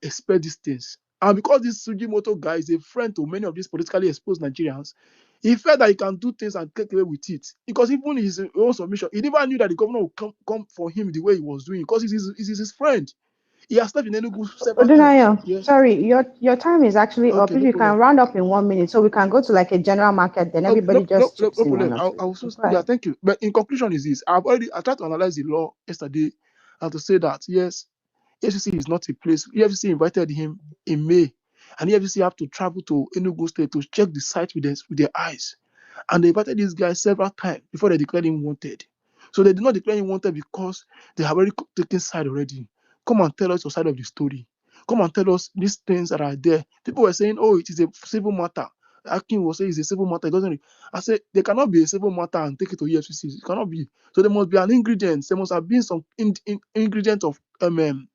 expect these things. And because this Sujimoto guy is a friend to many of these politically exposed Nigerians, he felt that he can do things and get away with it. Because even his own submission, he never knew that the governor would come for him the way he was doing, because he's his friend. He has stepped in Enugu several times. Odunayo, Yes. sorry, your time is actually up. Okay, If no you can problem. round up in 1 minute, so we can go to like a general market, then Okay, everybody just no chips in one problem. or two. Yeah, Right. thank you. But in conclusion, is this: I tried to analyze the law yesterday, and to say that yes, EFCC is not a place. EFCC invited him in May, and EFCC have to travel to Enugu State to check the site with their eyes. And they invited this guy several times before they declared him wanted. So they did not declare him wanted because they have already taken side already. Come and tell us your side of the story. Come and tell us these things that are there. People were saying, oh, it is a civil matter. Akin will say it's a civil matter. It doesn't. I said there cannot be a civil matter and take it to EFCC. It cannot be. So there must be an ingredient. There must have been some ingredient of criminality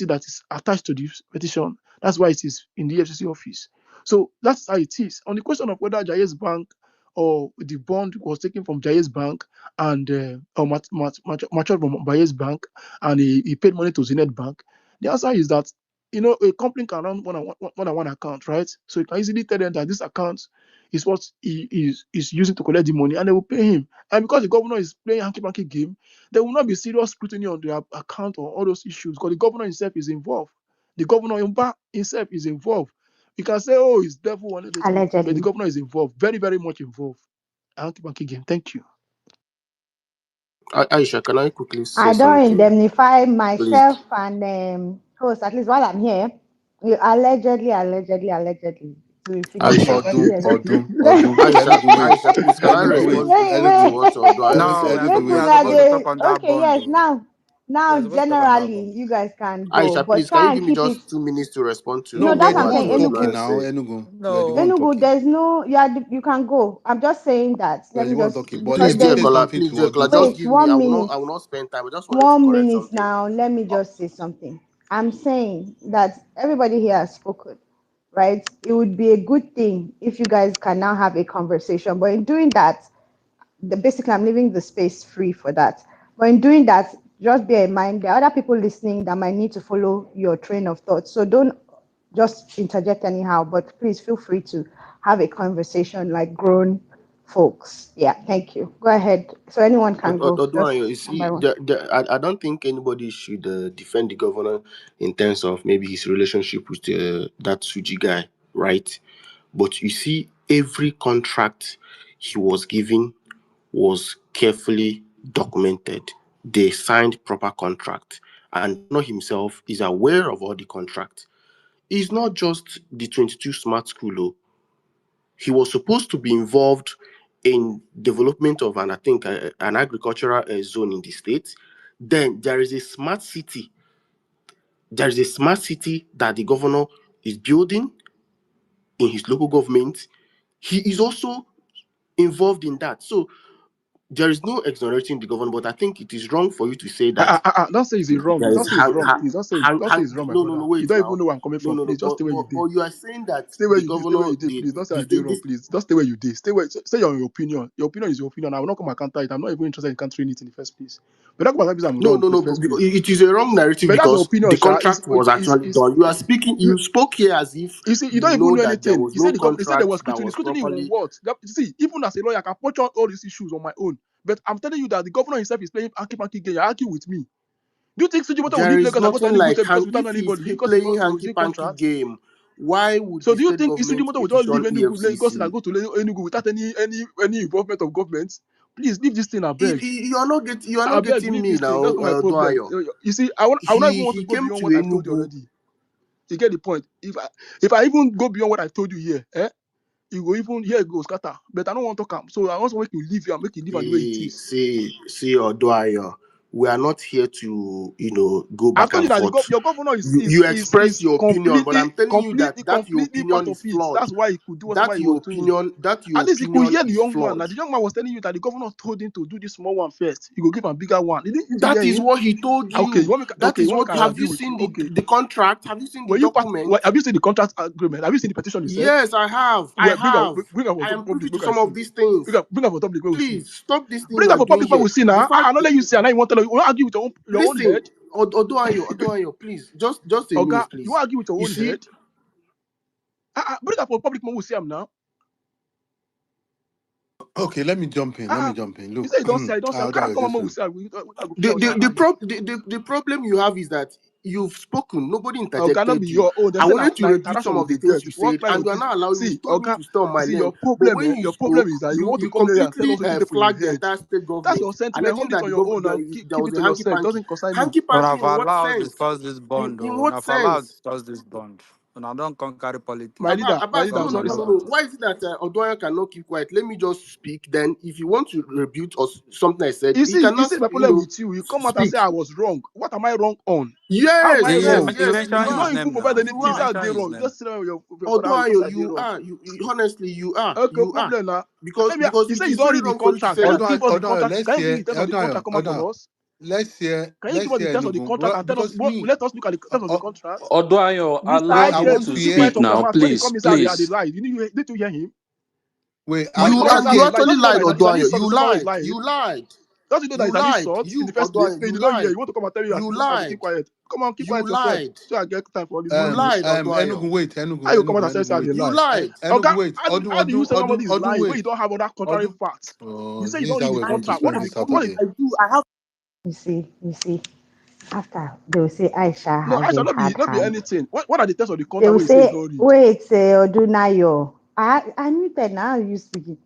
that is attached to this petition. That's why it is in the EFCC office. So that's how it is. On the question of whether Jai's Bank or the bond was taken from Jai's Bank and or matured from Jai's Bank, and he paid money to Zenith Bank, the answer is that a company can run more than one account, right? So you can easily tell them that this account is what he is using to collect the money, and they will pay him. And because the governor is playing hanky-panky game, there will not be serious scrutiny on their account or all those issues, because the governor himself is involved. The governor himself is involved. You can say, oh, it's devil wanted to do, but the Allegedly. governor is involved, very, very much involved. Hanky-panky game. Thank you. Aisha, can I quickly say I don't something, indemnify please? myself and host, at least while I'm here. You allegedly. To finish Aisha, everybody please. here. Aisha, Enugu, wait. Aisha, please, can I Enugu, wait. respond Enugu, to what Odo Enugu, said? No, Make Enugu, we wait. are una supposed to talk dey on that okay, bond. yes, Though. We now are supposed to talk on that generally bond. you guys can go, Aisha, but please, can try you and give me keep it. just 2 minutes to respond No, No, to we are that's the what I'm what saying. one talking Enugu, Odo now, said? Enugu. We are the one No. Enugu, talking. there's no, you can go. I'm just saying that. We are Let the me one just, talking. But because Please, let me there say is, something Please, to Dear Kola, Odun. just wait, give me. 1 minute. I will not spend time. I just wanted to One correct minute something. now, let me Uh, just say something. I'm saying that everybody here has spoken, right? It would be a good thing if you guys can now have a conversation. But in doing that, basically, I'm leaving the space free for that. But in doing that, just bear in mind there are other people listening that might need to follow your train of thought. So don't just interject anyhow, but please feel free to have a conversation like grown folks. Yeah, thank you. Go ahead. So anyone can go. Just Oduayo, you one by see, one. I don't think anybody should defend the governor in terms of maybe his relationship with that Suji guy, right? But you see, every contract he was given was carefully documented. They signed proper contract, and the governor himself is aware of all the contract. It's not just the 22 smart school. Oh. He was supposed to be involved in development of an, I think, an agricultural zone in the state. Then there is a smart city. There is a smart city that the governor is building in his local government. He is also involved in that. So there is no exonerating the governor, but I think it is wrong for you to say that Don't say it's wrong. there Don't is say it's wrong. Please don't say hang, it's wrong, my no, no, brother. no, You wait don't even now. know where I'm coming No, from. no, no, Please just stay where you did. but you are saying that Stay where the you did. Stay where governor, you did. Please don't say I did the, wrong. Please just stay where you did. Stay your opinion. Your opinion is your opinion. I will not come and counter it. I'm not even interested in countering it in the first place. But that come and say I'm no, wrong no, in the no, first because place. it is a wrong narrative But that's your because opinion, the Sha. contract was actually done. You are speaking, You, you spoke here as if you see, you don't you even know know that there anything. was You no said they said there was contract that scrutiny. was Scrutiny will properly. what? See, even as a lawyer, I can punch out all these issues on my own. But I'm telling you that the governor himself is playing hanky game. You argue with me. Do you think Sujimoto will There leave is Lagos and go to nothing Enugu like State because without if he's anybody because playing he was hanky in panky contract? game, why would So the do you state think government Sujimoto will just leave petition Enugu and EFCC? go to Enugu without any involvement of government? Please leave this thing, I beg. You are not I beg, getting leave me this thing. now, That's not my problem. Doayo. You see, I would not even want to He go came beyond to what I told you Enugu. already. You get the point. If I even go beyond what I told you here, you go even here it goes scatter. But I don't want to come. So I want to make you leave here and make you leave and the way it is. See, Odoayo, we are not here to, go I've back told you and that forth. your governor You express is your opinion, but completely I'm telling you that your completely opinion part is of it. flawed. That's why he could do whatever he was doing. That your At least he could opinion hear the is young man. flawed. Now the young man was telling you that the governor told him to do this small one first. He go give him a bigger one. Did you That hear is him? what he told Okay, you. That you is want what. me to Have agree you with you? seen Okay. the contract? Have you seen the Were you part? document? Have you seen the contract agreement? Have you seen the petition you said? Yes, I have. I Well, have. bring up for I am privy public. to Make I some of see. these things. Bring up for public. Where we see. Please stop this thing Bring you up are for doing public. Where here. we see The now. fact, I don't let you see. And now you want to tell you want to argue with your own listen, head. Odoayo, please, just a Okay, minute, you want please. to argue with your You own see, head. Bring up for public. Where we see him now. Okay, let me jump in. Let me jump in. You Look, say you don't say. I don't say. Aldo, Come on, just we wait. say. We go the fear us the and the, argue. the problem you have is that you've spoken. Nobody Cannot be interjected you. your own. They I say wanted to now rebuke interaction some we of the dey things get. you What said, kind and of you are this? not allowing me. You See, told me to stay on my see your lane, but problem. when you Your problem spoke, is that you want to you come here and tell completely us what they for your flagged the head. entire state That's government, your sentiment. alleging Hold it that on the your government own and there keep was it a to hanky yourself. It panky. doesn't concern me. Hanky But panky I've in what allowed sense? discuss this bond, In though. And what I've allowed sense? discuss this bond. And I don't come carry politics. My leader, God No, no, sorry, no, no, sir. Lord. no. Why is it that Odoya cannot keep quiet? Let me just speak. Then, if you want to rebut or something I said, he You cannot, see my problem with you. You come out and speak. say I was wrong. What am I wrong on? How am I Yes, He, yes, wrong? he yes. You mentioned You his don't are. even name provide now. You anything. He Say are. I did mentioned his wrong. You name. just sit down with your father because Odoayo, I did you wrong. are. Honestly, you are. Okay, You are. problem now. Because You say it you is don't very read the wrong for you to contract. say Can you that. give us the Aldo, contract? let's Can you bring hear the terms of the contract come out for us? let's hear Can you give us the terms of the Enugu. contract Well, and tell us because me, let us look at the terms of the uh, contract? Oduayo, Mr. wait, allow I him Agent, want to to keep hear. quiet speak of your now, mouth when they please, come inside they please. lie. You need to hear him. Wait, When he come out and say You they lie, actually don't you know lied, that it's an Odoayo. insult to You say someone is lied. lying? You lied. Don't you know that You it's an lied. insult in the You, first place? Odoayo, No, you you don't hear. lied. You want to come and tell me that You I have to keep lied. quiet. Come on, keep You quiet yourself. lied. So I get time for all the You nonsense. lied, Odoayo. Enugu, wait, Enugu, How you come out Enugu, and say Enugu, they wait. You lie? lied. Enugu, wait. How do you say somebody is lying when you Wait. don't have other contrary Odu. facts? You Oh, say you this is don't how read the we're going to contract. spend this What is Saturday. I do. I have. You see, after they will say Aisha no? has I a shall not hard be hand. anything. What are the terms of the They contract will where you say you say, don't read? wait, Odunayo. I muted now you speaking.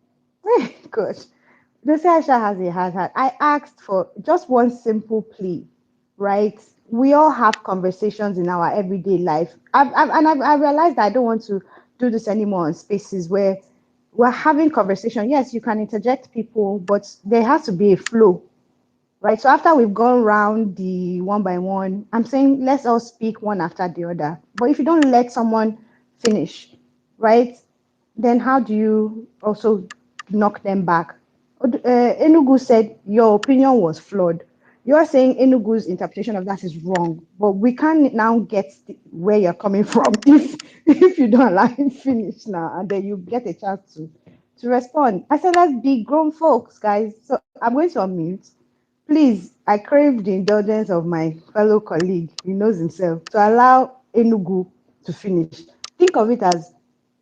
Good. They say Aisha has a hard hand. I asked for just one simple plea, right? We all have conversations in our everyday life. I realized that I don't want to do this anymore in spaces where we're having conversation. Yes, you can interject people, but there has to be a flow, right? So after we've gone round the one by one, I'm saying let's all speak one after the other. But if you don't let someone finish, right, then how do you also knock them back? Enugu said your opinion was flawed. You're saying Enugu's interpretation of that is wrong, but we can now get where you're coming from if you don't allow him finish now, and then you get a chance to respond. I said let's be grown folks, guys. So I'm going to unmute. Please, I crave the indulgence of my fellow colleague, he knows himself, to allow Enugu to finish. Think of it as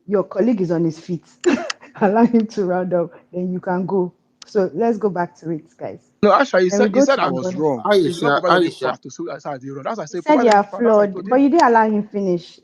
your colleague is on his feet. allow him to round up, then you can go. So let's go back to it, guys. No, actually, Then we he go said to I the was bonus. wrong. He did not Aisha, provide any Aisha, fact to say that's how they wrong. That's why I He said said provide you any are fact. That's why I flawed, told but him. you didn't allow him finish.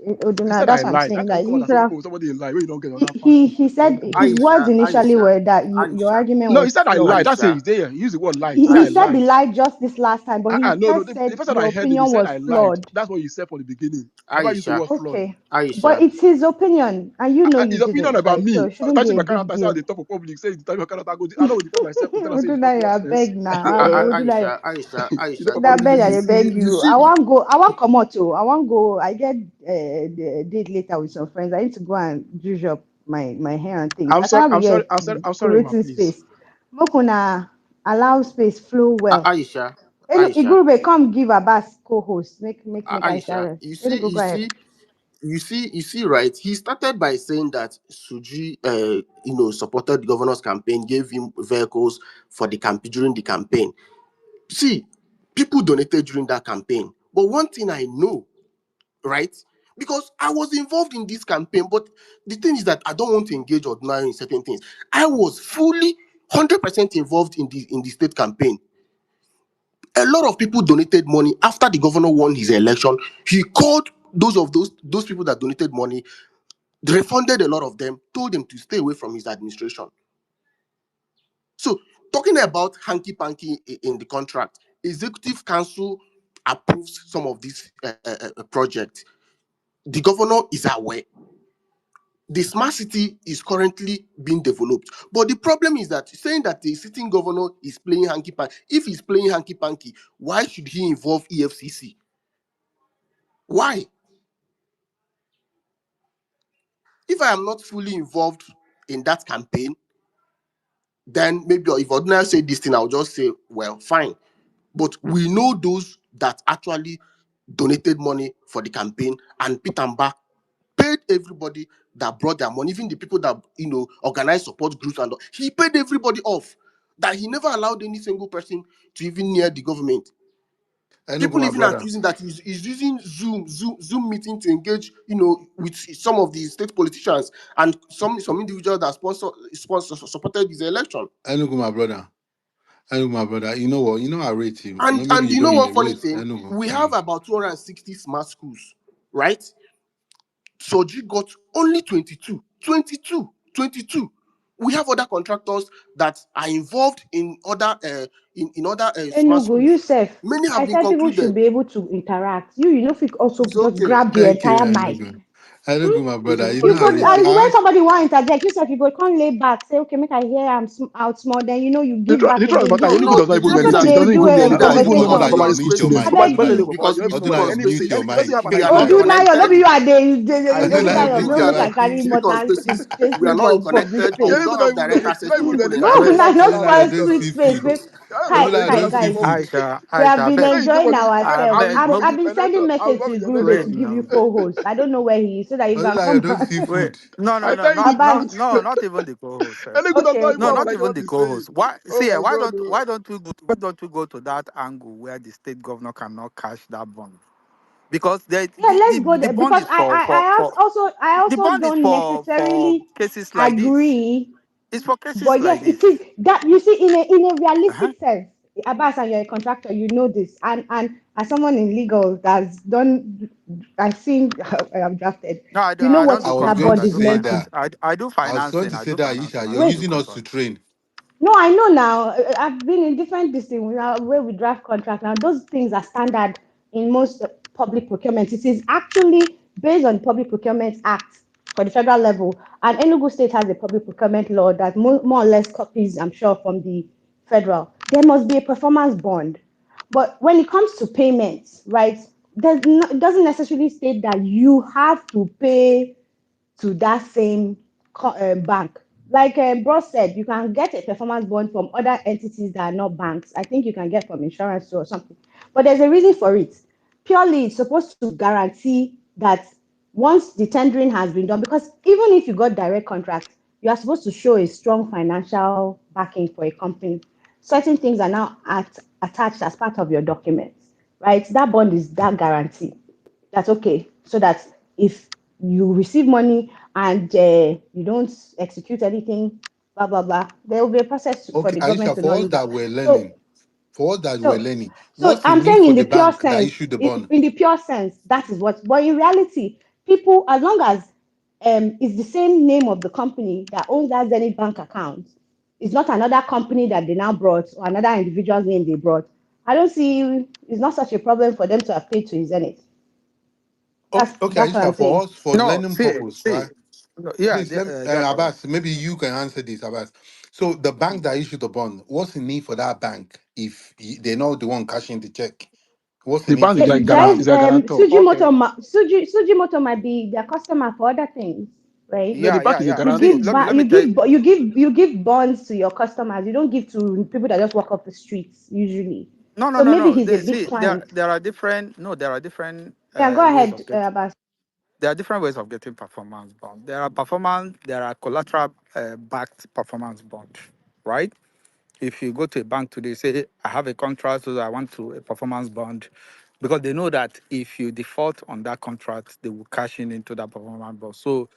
He Oduna, said I that's what I'm lied. How saying. can you That come out you and could say, have. oh, somebody lied when you don't get another fact? He said his words Aisha, initially Aisha, were that your Aisha, argument No, he was said I flawed. lied. That's it. Aisha, He's there. He used the word lied. He said I He said the lied. lie just this last time, but he No, no. first The said first time your I heard him, he opinion said was I lied. flawed. That's what he said from the beginning. He never used the Aisha, word flawed. Okay, but Aisha. it's his opinion, and you know you His opinion didn't, about right? So me, it shouldn't be touching a my big character, say at deal. the top of public, say the time your character go. I don't defend myself. Pretend I say you Oduna, talk you are nonsense. beg now. Hey, Oduna, Aisha, Aisha, You don't Aisha. come that public beg, You I again. see, beg you you. see. I want go. I want come out too. I want go. I get the date later with some friends. I need to go and juice up my hair and things. I'm I sorry. cannot be I'm sorry. here I'm sorry. I'm sorry, ma. creating Please. space. Mokuna allow space flow well. Aisha, Hello, Aisha, Igurube, come give Abbas co-host. Make Aisha Aisha. rest. Hello, go ahead. You see, right? He started by saying that Suji, supported the governor's campaign, gave him vehicles for the campaign during the campaign. See, people donated during that campaign. But one thing I know, right? Because I was involved in this campaign, but the thing is that I don't want to engage ordinary in certain things. I was fully 100% involved in the state campaign. A lot of people donated money after the governor won his election. He called those people that donated money, refunded a lot of them, told them to stay away from his administration. So, talking about hanky panky in the contract, executive council approves some of these projects. The governor is aware. The smart city is currently being developed. But the problem is that saying that the sitting governor is playing hanky panky, if he's playing hanky panky, why should he involve EFCC? Why? If I am not fully involved in that campaign, then maybe if Ordinary say this thing, I'll just say, well, fine. But we know those that actually donated money for the campaign, and Pitamba paid everybody that brought their money, even the people that organized support groups, and he paid everybody off. That he never allowed any single person to even near the government. Enugu, People my even brother. accusing that he's using Zoom meeting to engage, with some of the state politicians and some individuals that supported his election. Enugu, my brother. Enugu, my brother. You know what? You know I rate you. Maybe And you you know don't know what it. funny Wait, thing? Enugu. We have Enugu. about 260 smart schools, right? Soji got only 22. 22. 22. We have other contractors that are involved in other smart Enugu, you schools. said Many I have been said people should concluded. be able to interact. You know, if you also It's just okay. grab the Thank you, entire mic. Enugu. Enugu, my brother. You know You I go It's rate okay. you. and when somebody want to interject, you said you go can't lay back, say okay, make I hear I'm out small. Then you give back The truth again. about that, No, Enugu no. does not The even thing That's know is what anything. that He the they do thing is doesn't that even know because more than Oduna, conversation. you primary because school mute your wait, students. I mic, Nobody beg doesn't Oduna. know you. about you. Everybody Oduna, knows wait. mute anything. your He doesn't have mic. an We are idea Oh, what not you're do now talking you no about. be connected. you are I the know. style of Oduna, mute no your make Please, I mic. carry speak on mortal spaces. We are space not ball for this connected. We space. Enugu don't don't have even know. direct He's access not to even people in learning. No, He's not Nigeria. even now have no personal Oduna, I spoil knowledge of don't sweet it. see space. food. Don't Oduna, say I you Kai, have don't to see guys. involve food. me. We have Aisha, been beg. When you enjoying I ourselves. beg. say I've public been sending financial, I will message not to be your Gurube to network. Wait give you now. co-host. I don't know where he is so that you can Oduna, I come don't back. see Wait. food. No, no, I no. tell you, About Not even the co-host. Sef. Enugu does okay, not even No, have okay. an not idea even what the he's saying. co-host. Why? Oh See, my God, oh. why don't we go to that angle where the state governor cannot cash that bond? Because Yeah, let's go the there bond because is I also I the also bond is don't for necessarily cases like this. agree. It's for cases But yes, like it this. is that you see in a Uh-huh. realistic sense, Abbas, and you're a contractor, you know this, and as someone in legal that's done, I've seen I'm drafted. No, You know I don't what I do was that going contract. bond to is say meant to. that. I do I was going financing. to I say do that, financing. Isha, I you're don't do Wait, using us to contract. train. no, I know now. I've been in different districts where we draft contracts. Now, those things are standard in most public procurement. It is actually based on Public Procurement Act for the federal level. And Enugu State has a public procurement law that more or less copies, I'm sure, from the federal. There must be a performance bond. But when it comes to payments, right, it doesn't necessarily state that you have to pay to that same bank. Like Bros said, you can get a performance bond from other entities that are not banks. I think you can get from insurance or something. But there's a reason for it. Purely, it's supposed to guarantee that once the tendering has been done, because even if you got direct contract, you are supposed to show a strong financial backing for a company. Certain things are now attached as part of your documents, right? That bond is that guarantee. That's okay. So that if you receive money and you don't execute anything, blah blah blah. There will be a process for Okay, the government Aisha, to not for us look at. that we're So learning, for us that we're so learning, so what's the I'm need saying for in the the pure bank that sense, issued the bond? in the pure sense, that is what. But in reality, people, as long as it's the same name of the company that owns that Zenith bank account, it's not another company that they now brought or another individual's name they brought. I don't see it's not such a problem for them to have paid to Zenith. Okay, okay, That's what I'm Aisha, for saying. us, for No, learning see, purpose, see. right? No, yeah, Please, let Jacob. Abbas, maybe you can answer this, Abbas. So the bank that issued the bond, what's the need for that bank if they're not the one cashing the check? What's the The need bank to is issue like the guarantee, Just is bond? a guarantor. Okay. Sujimoto might be their customer for other things, right? No, the Yeah, bank yeah, is a yeah. You See, guarantor. give let me tell you. you give bonds to your customers. You don't give to people that just walk off the streets usually. No, no, So no, maybe no. he's a big See, client. there are different. No, there are different Yeah, go ways ahead, of getting. Abbas. There are different ways of getting performance bond. There are collateral backed performance bond, right? If you go to a bank today, say, I have a contract, so I want to a performance bond, because they know that if you default on that contract, they will cash in into that performance bond. So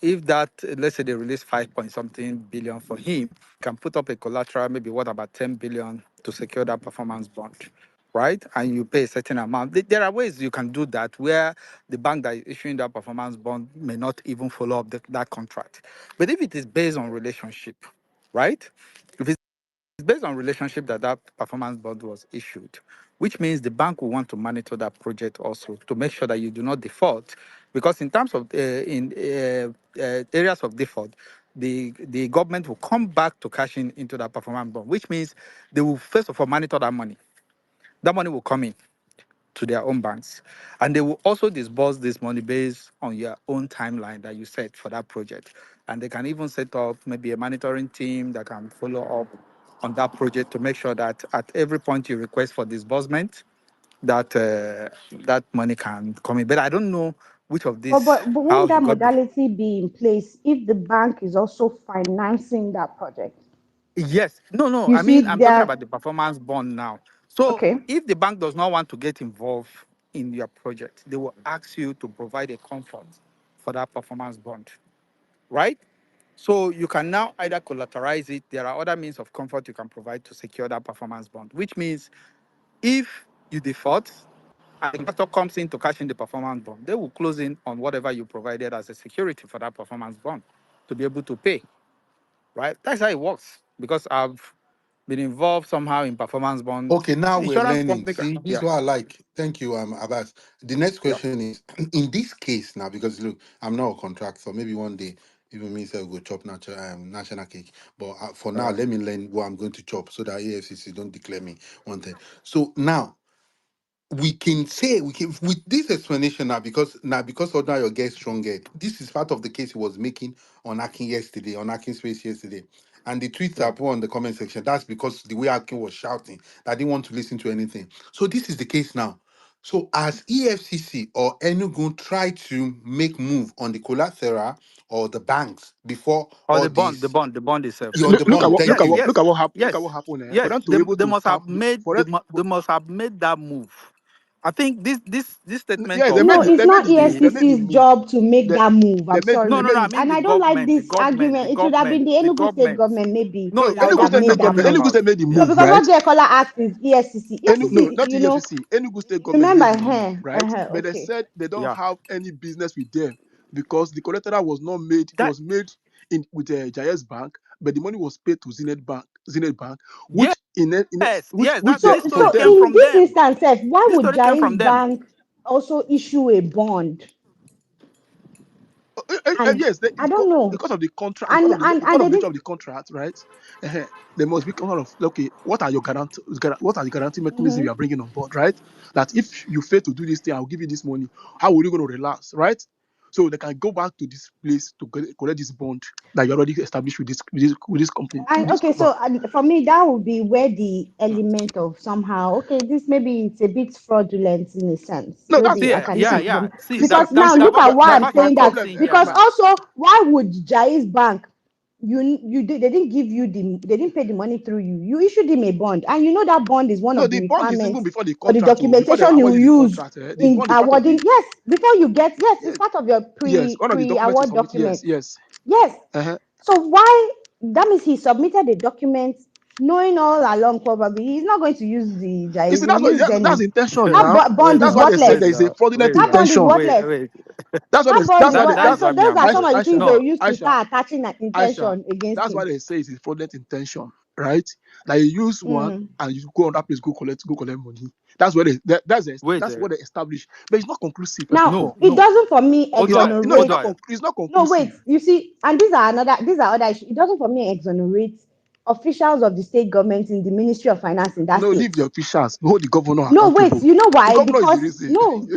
if that, let's say they release 5 point something billion for him, can put up a collateral, maybe what about 10 billion to secure that performance bond, right? And you pay a certain amount. There are ways you can do that where the bank that is issuing that performance bond may not even follow up that contract. But if it is based on relationship, right? If it's based on relationship that that performance bond was issued, which means the bank will want to monitor that project also to make sure that you do not default. Because in terms of in areas of default, the government will come back to cash in into that performance bond, which means they will first of all monitor that money. That money will come in to their own banks. And they will also disburse this money based on your own timeline that you set for that project. And they can even set up maybe a monitoring team that can follow up on that project to make sure that at every point you request for disbursement, that that money can come in. But I don't know which of these, But how won't he that got the. modality be in place if the bank is also financing that project? Yes. No, no. You I mean, see, I'm talking there. about the performance bond now. So Okay. if the bank does not want to get involved in your project, they will ask you to provide a comfort for that performance bond, right? So you can now either collateralize it. There are other means of comfort you can provide to secure that performance bond, which means if you default and the investor comes in to cash in the performance bond, they will close in on whatever you provided as a security for that performance bond to be able to pay, right? That's how it works because I've been involved somehow in performance bond. Okay, now we're Insurance learning. company, See, this yeah, is what I like. Thank you, Abbas. The next yeah. question is in this case now, because look, I'm not a contractor. Maybe one day, even me say go chop national cake. But for now, let me learn what I'm going to chop so that AFCC don't declare me wanted. So now we can say we can with this explanation now because of now your get stronger. This is part of the case he was making on Akin yesterday, on Akin space yesterday. And the tweets I put on the comment section, that's because the way Akin was shouting, that I didn't want to listen to anything. So this is the case now. So as EFCC or Enugu try to make move on the collateral or the banks before Or all the this, bond, the bond itself. you're on the bond. Thank Yes, you. yes, Look at what yes, happened. For yes. them to be able They to must tap, have made for them, they must have made that move. I think this statement yeah, of No, it's they made not the move. the They made the ESCC's move. job to make They, that move. I'm no, they no, made no. I sorry. mean And the I don't like government, this argument. It should have been the the Enugu State government. government, maybe, no No, that the would Enugu have State government made I'm that government. talking move. Enugu about. State made the So, move, because what right? they call act is ESCC. No, ESCC, not the FCC. Enugu State government remember, made the move, right? But they okay. said they don't Yeah, have any business with them because the collateral was not made. It that was made in with Jai's bank, but the money was paid to Zenith Bank, yes, yes. which That they, So, this for story so came them. in from this them. instance, why This would story came Jai's from them. Bank also issue a bond? And Yes, I don't know. because of the contract, because And of they the nature did. of the contract, right? There must be kind of okay. What are the guarantee mechanisms you are bringing on board, right? That if you fail to do this thing, I'll give you this money. How are you going to relax, right? So they can go back to this place to collect this bond that you already established with this company, with And this okay, so bank. for me, that would be where the element of somehow, okay, this maybe it's a bit fraudulent in a sense. No, that's Maybe See, I can yeah, even yeah. See, because that now that see that look what at I'm why that, I'm my that's my saying point that. I'm problem. saying here Because now. also, why would Jai's Bank they didn't give you they didn't pay the money through you. You issued him a bond, and you know that bond is one No, of the the bond is even requirements before the or the contract, before they documentation you award you the use contract. The in bond is part of awarding. the Yes, before you get, yes, it's yes, part of your yes, one of the documents you pre-award submit. Yes, document. yes. Yes. Uh-huh. So why, that means he submitted the document knowing all along probably he's not going to use the You see, Jaiz, he that's will what use that's Zenith. intention That now. bond That's is why they say worthless. there is a fraudulent That bond is intention. worthless. That's what That bond is what, That and is so what me those I'm are some saying. of the things No, they used to Aisha, start attaching an Aisha, intention against that's why him. they say it's a fraudulent intention, right? That you use one Mm. and you go on that place, go collect money. That's what Wait, that's what they established. But it's not conclusive, first of Now, no, all. it no. doesn't for me Odua, exonerate. Odua. It's not No, wait, conclusive. you see, and these are other issues. It doesn't for me exonerate officials of the state government in the Ministry of Finance in that No, state. leave the officials, hold the governor No, wait, accountable. you know The why? governor is the Because reason. no,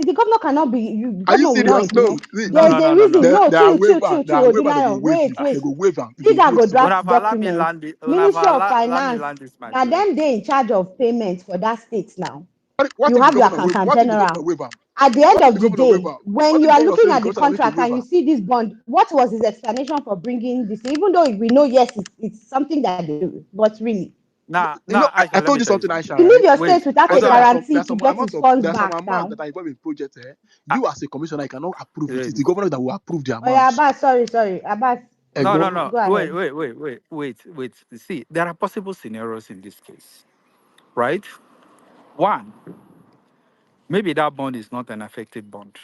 the governor cannot be. The Are you governor will not serious? No, implement. see, No, There is no, a no, no, reason. no. No, chill, chill, chill, there chill. are waiver they go Odunaya, waive you. wait, They wait. go waive am. If See you that break go small. draft Unava, documents. unava, Ministry of let me Finance. land this my Now plane. them they in charge of payments for that state now. What You if the have your governor waive? accountant What if the governor general. waive am? At the end What if the of the governor waive day, am? when What if you the are governor looking say the at the commissioner are going to contract waive and you am? see this bond, what was his explanation for bringing this? Even though we know, yes, it's something that they do, but really, You know, Aisha, I let told me you tell you something, something. Aisha, you leave right? your Wait, state without I a said Odua, guarantee to get his funds there's some back amount now. that are involved in project. uh, You as a commissioner, you cannot approve it. wait. It's the governor that will approve the Oh yeah, amount. Abbas, sorry, Abbas, No, Ego. no, no. go Wait, ahead. wait, wait, wait, wait, wait. See, there are possible scenarios in this case, right? One, maybe that bond is not an effective bond.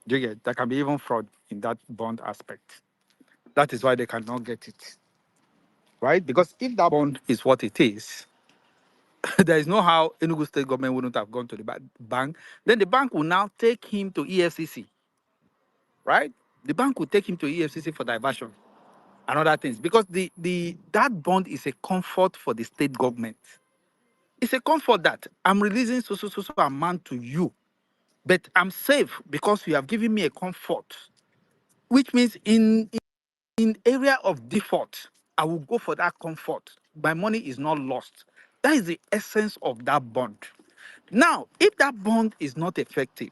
Do you get? There can be even fraud in that bond aspect. That is why they cannot get it, right? Because if that bond is what it is, there is no how Enugu state government wouldn't have gone to the bank. Then the bank will now take him to EFCC, right? The bank will take him to EFCC for diversion and other things because the that bond is a comfort for the state government. It's a comfort that I'm releasing so amount to you, but I'm safe because you have given me a comfort, which means in area of default, I will go for that comfort. My money is not lost. That is the essence of that bond. Now, if that bond is not effective,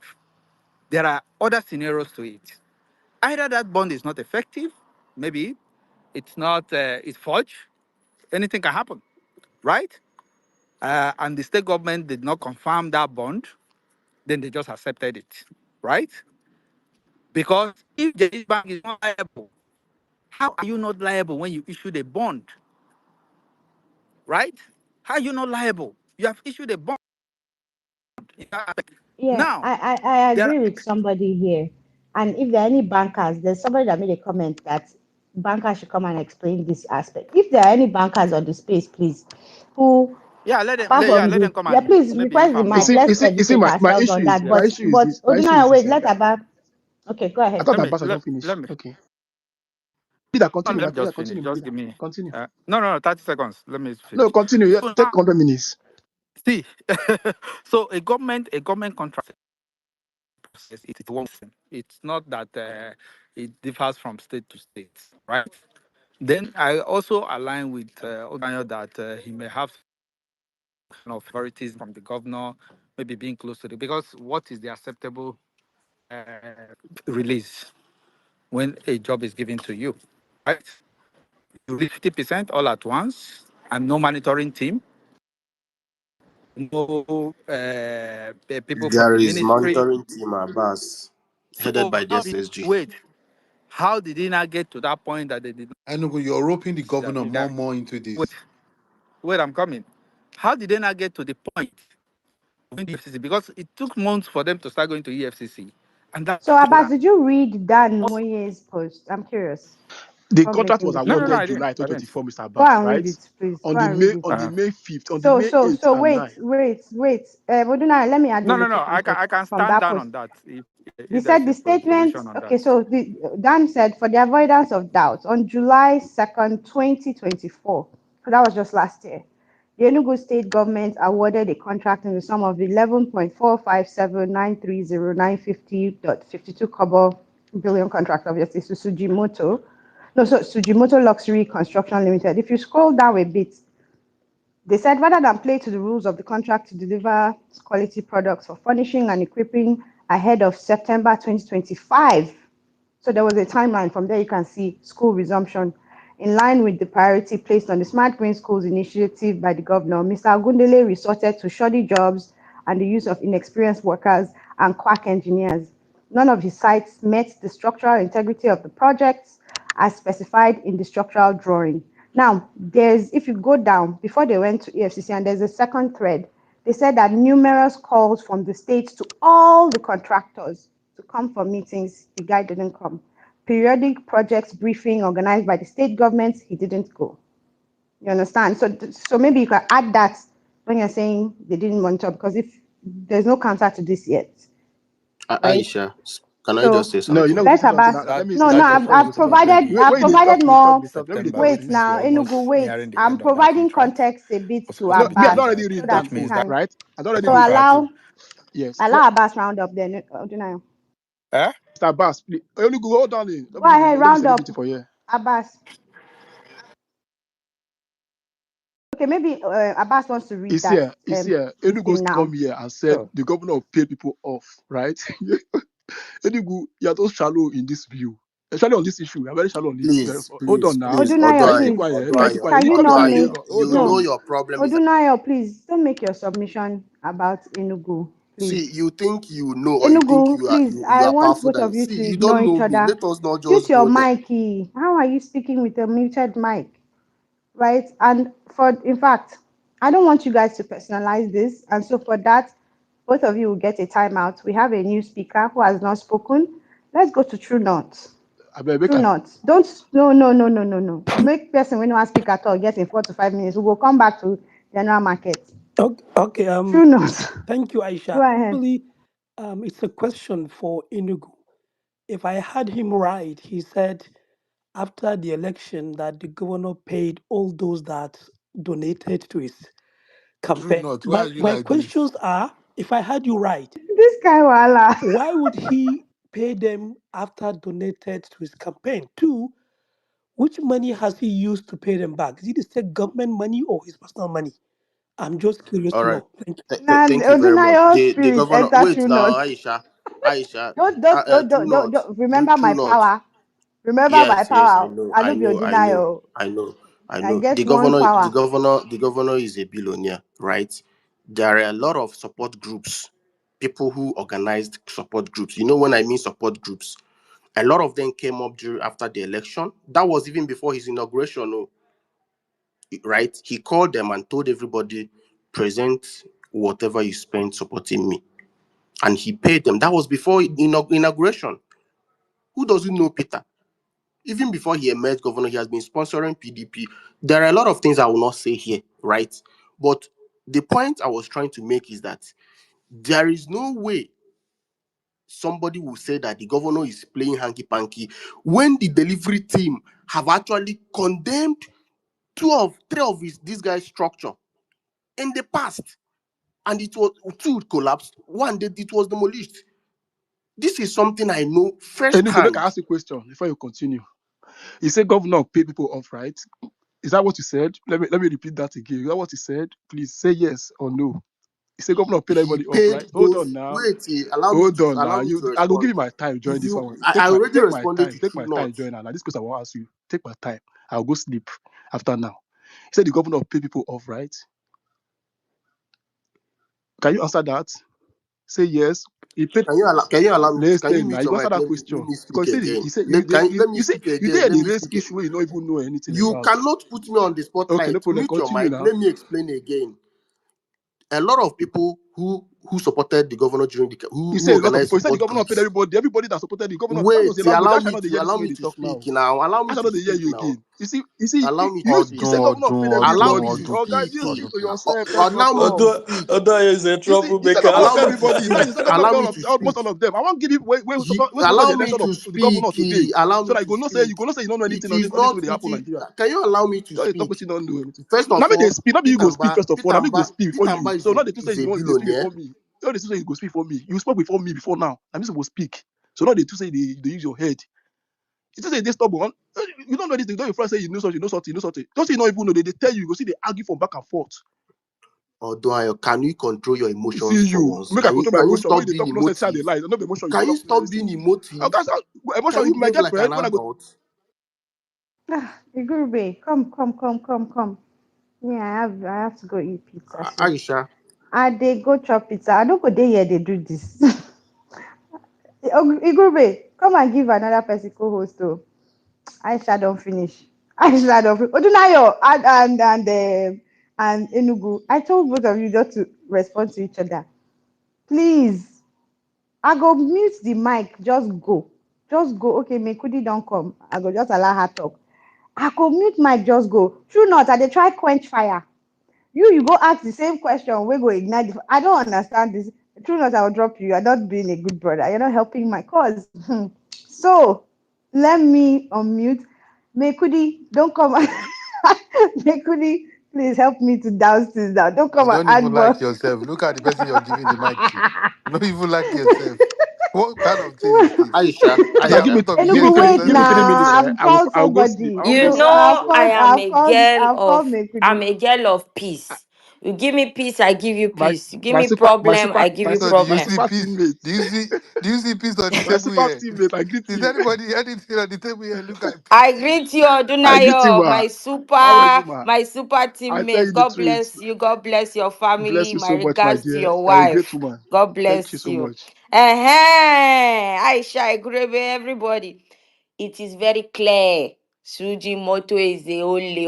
there are other scenarios to it. Either that bond is not effective, maybe it's not, it's forged, anything can happen, right? And the state government did not confirm that bond, then they just accepted it, right? Because if the bank is not liable, how are you not liable when you issued a bond, right? How are you not liable? You have issued a bond. Yeah, Now, I there are agree with somebody here. And if there are any bankers, there's somebody that made a comment that bankers should come and explain this aspect. If there are any bankers on the space, please, who yeah, apart from let them the come yeah, and please maybe if request the I'm You mic. wrong, see, Let's educate my ourselves on issue is that. yeah. my issue is Odunaya, this. wait, let Abba. Okay, go I ahead. thought Abbas had not finished. Let me Okay. Leader, continue. let me just finish. Continue, Just leader. give me Continue. no 30 seconds. Let me No, finish. continue. Yeah, So take now 100 minutes. see, so a government contract process it works. It's not that it differs from state to state, right? Then I also align with Oganyo that he may have kind of authorities from the governor, maybe being close to the because what is the acceptable uh, release when a job is given to you, right? You release 50% all at once and no monitoring team, no people from There the is ministry. monitoring team Abbas, headed So by the how did SSG. wait? How did it not get to that point that they did not Enugu, you're roping the that governor the more into wait, this. wait, I'm coming. How did they not get to the point of going to EFCC? Because it took months for them to start going to EFCC, and that So took Abbas, that. did you read Dan Moye's post? I'm curious. The Before contract breaking was the No, closing. awarded I didn't. July I didn't. 2024, Mr. Go Abbas, and read right? it, please. Go and read it. On the May 5th, on the So May so 8th so and wait, 9th. wait. Odunaya, let me add a No. little I context can from stand that down post. on that They if there said is the a statement, provision on okay, that. so Dan said, for the avoidance of doubt, on July 2nd, 2024, so that was just last year, the Enugu state government awarded a contract in the sum of 11.457,930,950.52 kobo billion contract, obviously, to Sujimoto. No, so Sujimoto Luxury Construction Limited. If you scroll down a bit, they said rather than play to the rules of the contract to deliver quality products for furnishing and equipping ahead of September 2025. So So there was a timeline. From there, you can see school resumption. In line with the priority placed on the Smart Green Schools initiative by the governor, Mr. Agundele resorted to shoddy jobs and the use of inexperienced workers and quack engineers. None of his sites met the structural integrity of the projects as specified in the structural drawing. Now, if you go down, before they went to EFCC, and there's a second thread, they said that numerous calls from the state to all the contractors to come for meetings, the guy didn't come. Periodic projects briefing organized by the state government, he didn't go. You understand? So maybe you can add that when you're saying they didn't monitor, because if there's no counter to this yet, right? Aisha, can I just So say No, you're not something? going to let's say something. Abbas. Let That me say No, no, that something I've, before you defraud go I've say something. provided Enugu I've Wait, they provided talk, they talk, more. they talk. Let me dey September talk Wait finish. means we're now, Enugu, almost wait. nearing the I'm end of that providing contract. context a bit Was to supposed to No, be me, I don't Abbas already delivered, so read that that which he means post, that can. right? I don't already So read that contract. allow post. Yes. allow Abbas round up then. Odunayo. Mr. Abbas, please. Only go hold on. Go ahead, Let me round say up, anything for you. Abbas. Okay, maybe Abbas wants to read that It's here. this Enugu thing come now. here and said Oh, the governor paid people off, right? Enugu, you are so shallow in this view. Shallow on this issue. I'm very shallow on it. Please, Hold please, on now. please, Odunayo, Keep please, Odoayo, quiet. please, Keep Odoayo, quiet. can Leave you am. Leave not am. make Odoayo. You Hold know no? on. your problem is that, Odunayo, please don't make your submission about Enugu, please. see, you think you know, or you think Enugu, you are please, you I are want powerful both than. of you See, to you ignore don't each know me. other. Let us not Mute just your go there. mic. How are you speaking with a muted mic? Right? And in fact, I don't want you guys to personalize this. And so for that, both of you will get a timeout. We have a new speaker who has not spoken. Let's go to True North. I beg, True North. Don't, no, no, no, no, no, no. Make person when you want to speak at all, get in 4 to 5 minutes. We will come back to general market. Okay, okay. True North. Thank you, Go Aisha. ahead. Actually, it's a question for Inugu. If I heard him right, he said after the election that the governor paid all those that donated to his True campaign. not. Why My are you my like this? questions are: if I heard you right, This guy, voila. why would he pay them after donated to his campaign? Two, which money has he used to pay them back? Is it the state government money or his personal money? I'm just curious All to right. know. Thank you. Now, Thank you very much. Odunayo The spirit, governor. enter Wait True now, North. Aisha. Aisha. Don't, True North. remember my True North. power. Remember my Yes, yes, I power. know, I I no be know, I know, Odunayo. I know, I I know. get one power. The governor is a billionaire, right? There are a lot of support groups, people who organized support groups. You know, when I mean support groups, a lot of them came up during after the election. That was even before his inauguration, oh, right? He called them and told everybody, present whatever you spent supporting me, and he paid them. That was before inauguration. Who doesn't know Peter? Even before he emerged governor, he has been sponsoring PDP. There are a lot of things I will not say here, right? But the point I was trying to make is that there is no way somebody will say that the governor is playing hanky panky when the delivery team have actually condemned three of this guy's structure in the past, and it was two collapsed, it was demolished. This is something I know Enugu, make I firsthand. ask you a question before you continue. You said governor pay people off, right? Is that what you said? Let me repeat that again. Is that what you said? Please say yes or no. You say governor paid He everybody off, paid right? Hold those. on now. Wait, Hold on allow now. me to I will give respond. you my time. Join If this you, one. I already Take my responded time. to Take True my time. North. Join now. This question I want to ask you. Take my time. I'll go sleep after now. He said the governor pay people off, right? Can you answer that? Say yes. He paid. Can you allow me? Can you Listen now. mute You your answer mic? that Let question me because speak he said again. he said you Let me you say speak you again. did Let the me race speak. issue where you don't even know anything You about. cannot put me on the Okay, no spotlight. problem. Mute your Continue mic. now. Let me explain again. A lot of people who supported the governor during You who say a lot of organized people. You said the support governor paid groups. everybody. Everybody that supported the governor. That was Wait, the language. I shall allow not hear this me way they to talk speak now. now. Allow I me shall to not hear speak you now. again. Allow me to You speak. say governor paid Allow everybody. me to Okay, speak. you to O- yourself. That's your Allow me to fault. speak. Odo is a You say troublemaker. governor Allow paid me to everybody. Now speak. you say governor Allow paid me to almost speak. all of them. I want give you wait about the Allow me election to of the governor speak. today. Allow So me that to you speak. go say you don't know It anything on is this not. way they It happen in is. Nigeria. Can you allow me to Just talk speak? what you don't know anything. First Now of me they all, speak. Now me you go speak first of all. Now me go speak before you. Pitamba So now the two say is you a want they speak billionaire. before me. Now the two say you go speak before me. You spoke before me before now. I mean to go speak. So now the two say they use your head. It say they stubborn. You don't know this. You don't your friend say you know something, you know something, you know something. Don't say you not even know. They tell you. You go see they argue from back and forth. Although, can you control your emotions See for you. once? Make I Can you control my can you emotion. When stop they being talk nonsense, say they emotive? lie. No be emotion you Can you talk. stop being emotive? Emotion Can you you might behave get like for an head when I go. adult? Igurube, come. Yeah, I have to go eat pizza. So Aisha, they go chop pizza. I don't go there here. They do this. Igurube, come and give another person co-host too. Aisha don't finish. Aisha don't finish. Odunayo and Enugu. I told both of you just to respond to each other. Please. I go mute the mic. Just go. Just go. Okay, Mekudi don't come. I go just allow her talk. I go mute mic. Just go. True not. I dey try quench fire. You go ask the same question. We go ignite. I don't understand this. True not. I will drop you. You're not being a good brother. You're not helping my cause. So let me unmute. Mekudi, don't come. Mekudi, please help me to downstairs now. Don't You come and don't add even like more. yourself. Look at the person you're giving the mic to. You don't even like yourself. What kind of thing is this? Aisha, Me, Now I'm Aisha. out of the give game me Enugu, for wait give me 3 minutes. now. yourself. I've I called will go sleep. somebody. I will You go No, sleep. I've know I called. am I've a called. girl I've called of I'm Mekudi. a girl of peace. You give me peace, I give you My peace. You give me problem, I give you So do you problem. see super peace? teammate. Do you see peace on the My table super here? teammate. I greet Is you. anybody anything on the table here? Look at I peace. greet you, I greet you, Odunayo, ma. How are you, ma? my super I tell teammate. you the God truth. bless you. God bless your Bless family. you My so much, my regards to dear. your You're a great wife. woman. God Thank you bless so you. much. Aisha Igrebe, everybody. It is very clear. Sujimoto is the only.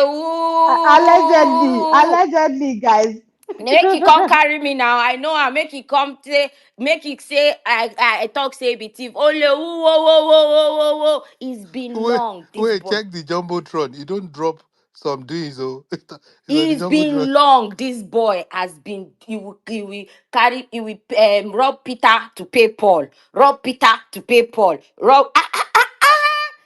Ooh. Allegedly, guys. Make he come carry me now. I know I make he come say, make he say I talk say be thief. Ole whoa. It's been Wait, long, this wait, boy. check the jumbotron. You don't drop some doings, oh. It's on the It's jumbotron. been long. This boy has been. He will carry. He will rob Peter to pay Paul. Rob Peter to pay Paul. Rob.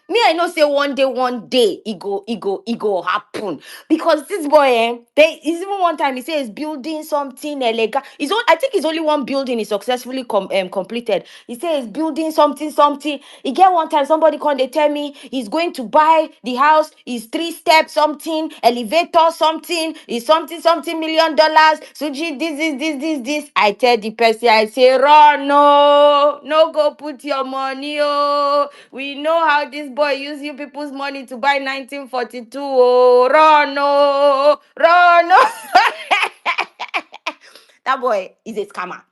Me, I know say one day, it go happen. Because this boy, there is even one time he says he's building something illegal. I think it's only one building he successfully completed. He says he's building something. He get one time somebody come they tell me he's going to buy the house. Is 3 steps something elevator something is something $1 million. Suji, this. I tell the person, I say run, no go put your money, oh. We know how this boy use you people's money to buy 1942. Oh, run, oh, run, oh. That boy is a scammer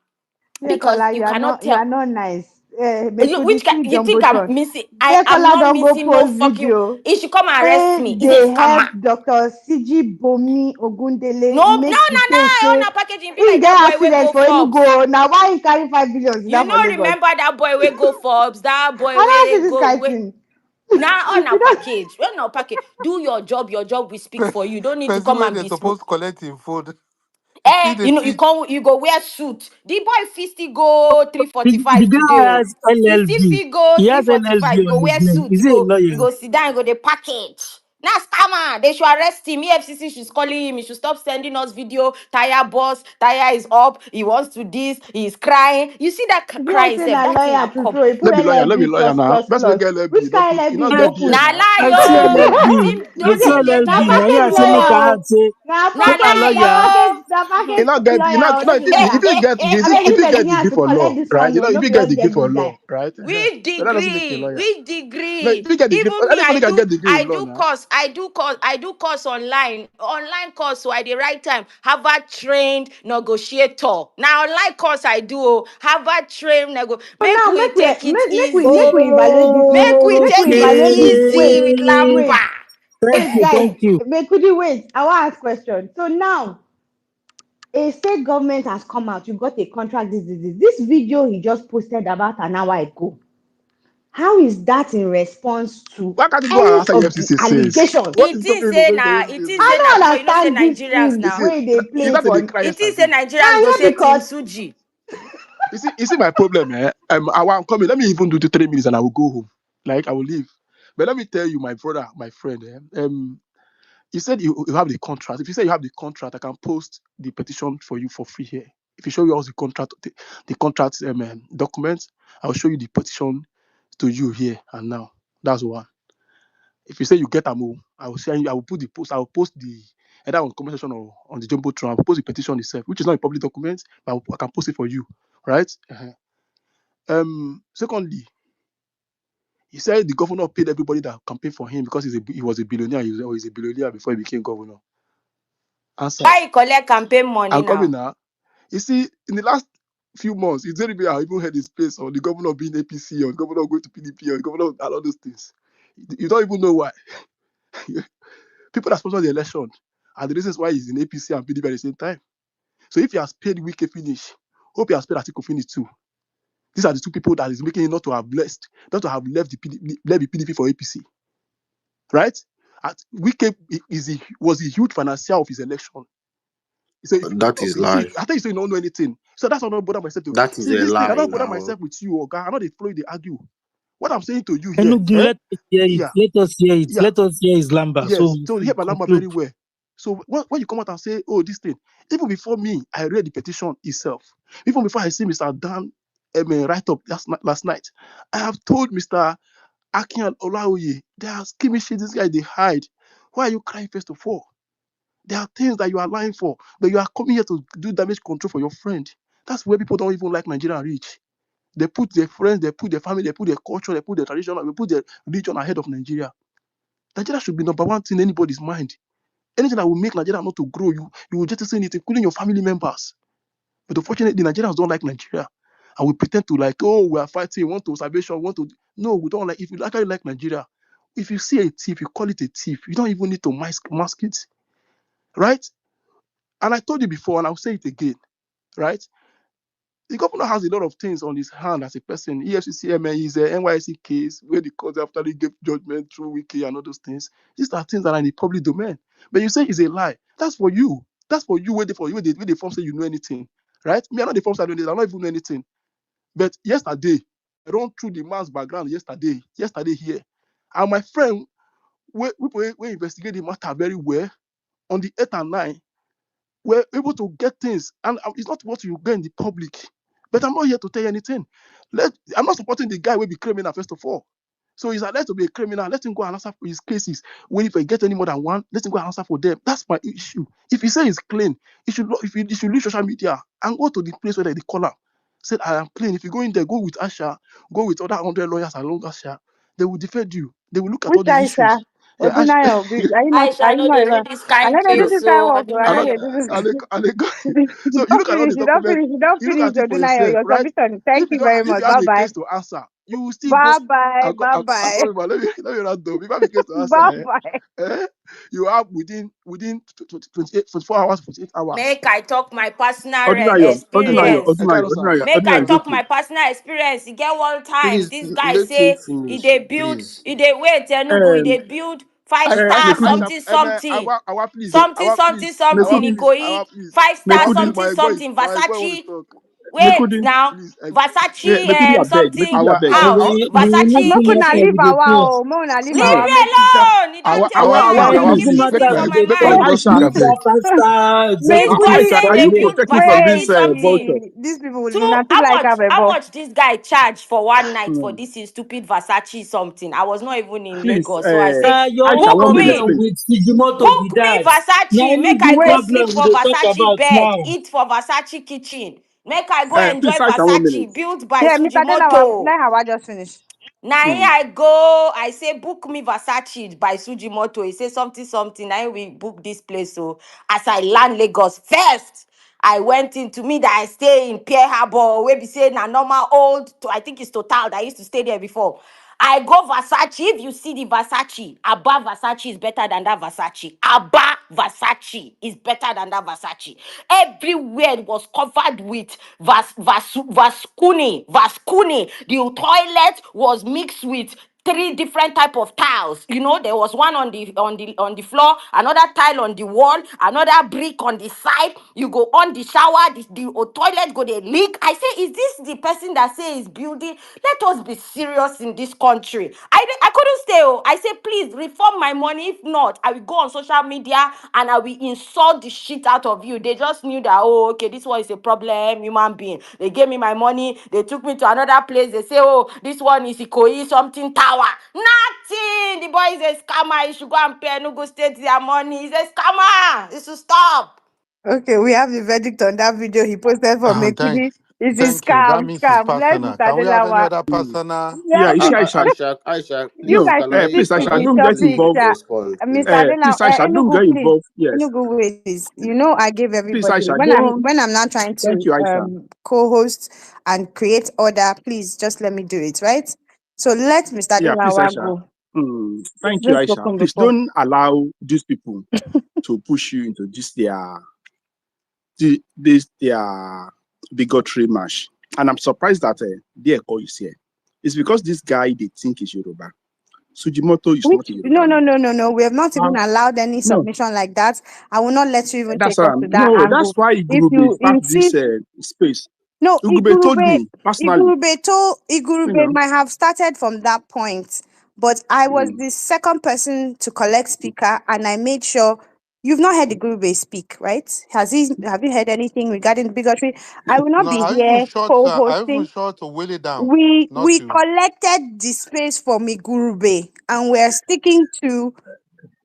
because Dekola, you you are cannot not. You tell. are not nice. Mekudi see You think I'm jumbotron. missing? I'm Dekola not don't go missing no post fucking. video. He should come arrest Where me. He's a they help scammer. Dr. CG Bomi Ogundele No, make the case on say a packaging be in like that get boy we accident go for Forbes. Enugu. Now why he carry 5 billion You down for know, Lagos? remember that boy we go Forbes, that boy I don't we see this go guy we. thing. Now on a You don't. package, when a package, do your job will speak for you. You don't need to Person come where and they're be smooth. supposed to collect in food. You see the You know, teach. you go wear suit. The boy fisty go The 345 today. guy Oh. has Fisty LLB. fit go He has 345. LLB You on go his wear name. suit. Is he a You lawyer? go sit down, you go the package. Now scammer, they should arrest him. EFCC should calling him. He should stop sending us video. Tire boss, tire is up. He wants to this. He's crying. You see that Be like crying saying self. a That thing lawyer now true come. true. He put Let me LLB lawyer plus now. plus Best make plus. LLB. Which kind You not LLB Eh, they get BS put? Na now. I see lion. LLB. You I see see, They na LLB. do. Now package yeah, say make lawyer. I Oh. add say Na Na make a package, na lawyer. package, lion. na You package not get lawyer. Oh. No be if lawyer. you get I beg if you, you get engineer degree to for collect law, this right? one. Oh. No If you be get just degree get for this law, guy. right? With But that doesn't make you a degree, lawyer. with No, degree. if you get degree, Even me, anybody can get degree I in law do now. course, I do course online course. So at the right time, Harvard trained negotiator. Now online course I do. Harvard trained So Make now we take it make we easy. evaluate this one. Make we Make take we it evaluate this. easy with Lamba. Guys. Thank you. Could you wait? I want to ask question. So now a state government has come out. You got a contract. This video he just posted about an hour ago. How is that in response to Why can't you go and any answer of the FCC says? allegations? What is stopping you from going to It FCC is says? say I now don't because you know say understand this Nigerians thing You now. see, where they is play that the for. cry It is say yesterday? Nigerians Now go say yeah, Team because Suji. You see my problem, eh? I'm coming. Let me even do the 3 minutes and I will go home. Like I will leave. But let me tell you, my brother, my friend, you said you have the contract. If you say you have the contract, I can post the petition for you for free here. If you show you all the contract documents, I will show you the petition to you here and now. That's one. If you say you get a move, I will put the post. I will post the either on comment section or on the Jumbotron. I'll post the petition itself, which is not a public document, but I can post it for you, right? Secondly, he said the governor paid everybody that campaigned for him because he was a billionaire. He's a billionaire before he became governor. Answer. Why you collect campaign money I'm coming now? now. You see, in the last few months, it's very I even heard his place on the governor being APC or the governor going to PDP or the governor and all those things. You don't even know why. People that sponsor the election are the reasons why he's in APC and PDP at the same time. So if he has paid Wike finish, hope he has paid Atiku finish too. These are the two people that is making it not to have left the PDP for APC, right? Wike was a huge financier of his election. So That is lie. I think you say you don't know anything. So that's why I don't bother myself to That is see a this thing. I lie don't bother now. myself with you, or guy. I know they follow, they argue. What I'm saying to you here, Enugu, let us hear it. yeah, Let us hear it. yeah, Let us hear his lamba. So yes. So you we hear my number conclude. very well. So when you come out and say, oh, this thing, even before me, I read the petition itself. Even before I see Mr. Dan write up last night, I have told Mr. Akian Olaoye, there are skirmishes this guy they hide. Why are you crying first of all? There are things that you are lying for, but you are coming here to do damage control for your friend. That's where people don't even like Nigeria reach. They put their friends, they put their family, they put their culture, they put their tradition, they put their religion ahead of Nigeria. Nigeria should be number one thing in anybody's mind. Anything that will make Nigeria not to grow, you will just say it, including your family members. But unfortunately, Nigerians don't like Nigeria. And we pretend to like, oh, we are fighting, want to salvation, want to. No, we don't like. If you actually like Nigeria, if you see a thief, you call it a thief. You don't even need to mask it, right? And I told you before, and I'll say it again, right? The governor has a lot of things on his hand as a person. EFCC, is a NYC case where the court actually gave judgment through Wiki and all those things. These are things that are in the public domain. But you say it's a lie. That's for you. That's for you. Waiting for you. Where the form say you know anything, right? Me, I'm not the form say I know anything. I don't even know anything. But yesterday, I ran through the man's background yesterday here. And my friend, we investigate the matter very well on the 8th and 9th. We're able to get things, and it's not what you get in the public. But I'm not here to tell you anything. I'm not supporting the guy who will be criminal, first of all. So he's allowed to be a criminal. Let him go and answer for his cases. When if I get any more than one, let him go and answer for them. That's my issue. If he say he's clean, he should leave social media and go to the place where they call him. Say, I am clean. If you go in there, go with Asha, go with other 100 lawyers along Asha. They will defend you. They will look at Which all the Aisha? issues. Yeah, Asha. Odunayo, are Aisha you no not dey do around? this I kind don't know No, this case, is kind so I of no work. I and don't they, know. hear this and is they, and they go. you So you don't look at all finish, the documents, you don't you look finish, at it for Odunayo, yourself, your right? submission. Thank you very If much. you Bye have a bye. case to answer, you will still go. Bye bye. Bye I'm bye. coming back. Let me not do. If you have a case to answer, Bye bye. you have within 28, 24 hours, 48 hours. Make I talk my personal experience. I kind of answer. Make I talk my personal experience. E get one time Please this guy let him say he finish, dey build, please. he dey wait Enugu, he dey build five star Aisha, something something. please, Something, something, something, our Ikoyi, please, five star, something, voice, something, my voice want to Versace. talk. Wait now, Please, Versace, something our house, please, Versace Make una kitchen. leave our make una leave Leave our me make it talk. alone. You don't take our time. please, Keep this thing for my make una mind. just speak, I beg. Make This boy we saying they build Versace something. these people will Two, not like have a how ball. much this guy charge for one night for this his stupid Versace something? I was not even in Lagos, so I say, Your own book problem me. with Sujimoto be Book me that. Now Versace. only Make the I go Wait. sleep problem we for dey talk Versace about bed. now. Eat for Versace kitchen. Make I go enjoy Versace. Built by Yeah, Mr. Sujimoto. Let her just finish. Now here I go. I say book me Versace by Sujimoto. He say something something. Now we book this place. So as I land Lagos first, I went into me that I stay in Pier Harbor. Where we say na normal old. I think it's Total that I used to stay there before. I go Versace. If you see the Versace, Abba Versace is better than that Versace. Abba Versace is better than that Versace. Everywhere it was covered with Vascuni. The toilet was mixed with three different type of tiles. You know, there was one on the floor, another tile on the wall, another brick on the side. You go on the shower, the toilet go dey leak. I say, is this the person that say is building? Let us be serious in this country. I couldn't stay. Oh, I say, please reform my money. If not, I will go on social media and I will insult the shit out of you. They just knew that, oh, okay, this one is a problem, human being. They gave me my money. They took me to another place. They say, oh, this one is Ikoyi something town. power. Nothing. The boy is a scammer. He should go and pay Enugu State their money. He's a scammer. He should stop. Okay, we have the verdict on that video he posted for Thank, Mekudi. It is thank you. That scam, means it's scam. Let personal. Mr. Can we have any Delawa. other personal? Yeah, you Yes, see, Aisha, Aisha, you please, guys can should I stick please, to Aisha, the can don't get topic, Enugu involved. sir. respond, Mr. please? Please, Delawa, Aisha, don't Enugu, get please. involved. Yes, Enugu, wait, please. You know, I gave please, everybody Aisha, when I'm don't. not trying Thank to you, Aisha. co-host and create order. Please just let me do it, right? So let Mr. Yeah, please, Delawa Aisha. go. Thank you, Just Aisha. spoken Please before. don't allow these people to push you into their bigotry mash. And I'm surprised that Dieko is here. It's because this guy they think is Yoruba. Sujimoto is Which not a Yoruba man. no. We have not even allowed any No, submission like that. I will not let you even that's take us to that no. That's angle. why If Igurube you start this insist, space. no, Igurube told me personally. You Igurube know. might have started from that point, but I was Mm. the second person to collect speaker, and I made sure you've not heard Igurube speak, right? Have you heard anything regarding bigotry? I will not No, be I even here short, sir. I even co-hosting. short to will it down, We not we to. collected the space from Igurube, and we're sticking to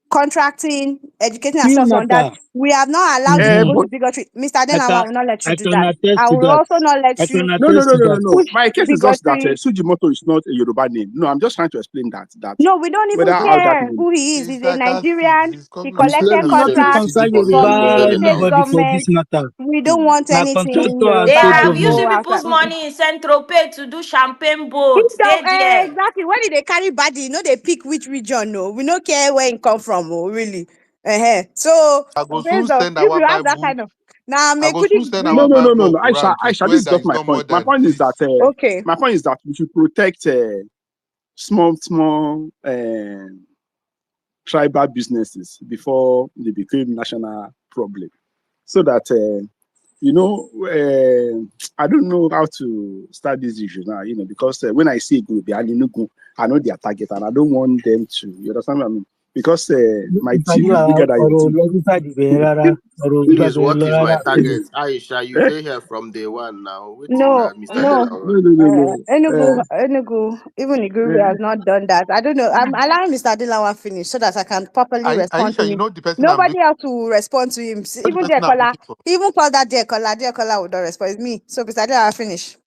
contracting, educating Still ourselves on that. matter. We have not allowed it to Mm-hmm. go But to bigotry. Mr. I Denama, I can will not let you I do can that. attest I to will that. also not I let can you attest to that. no. push My case is just that bigotry. Sujimoto is not a Yoruba name. No, I'm just trying to explain that No, we don't whether even how that care name. who he is. It's He's a like a seat. Nigerian. It's He coming. Please let collected me And I say no this. contracts concern This from is the Yoruba state irrelevant. anybody for this government. matter. We don't Mm. want Now anything contractor and They Yoruba state have to government. using go after. people's money in Saint Tropez to do champagne boats. They there. Exactly. When did they carry body? No, they pick which region. No, we don't care where it come from. Oh, really? So I go soon based on send if our you have that Bible. kind of now, I me go could soon it send bring our No. Bible or Aisha, Quran to this swear is that just it's my not more point. My than point is that this. okay? we should protect small tribal businesses before they became national problem. So that I don't know how to start this issue now. Because when I see a group, I know their target, and I don't want them to. You understand what I mean? Because my team is Ìpàdé bigger than your ọ̀rọ̀ team. lọ sí side ibẹ̀ rárá. Ọ̀rọ̀ Please, gbàgbé what lọ is my rárá. target? Aisha, you dey here from day one now. Waiting No, now, Mr. no. Delawa. No. Enugu, even Iguru Uh, has not done that. I don't know. I'm allowing Mr. Dilawa finish so that I can properly respond to Aisha, you him. know the person I'm looking Nobody else will respond to him. for. The Even person I'm Dekola, looking for. he even call that Dekola would not respond. It's me. So Mr. Dilawa finish.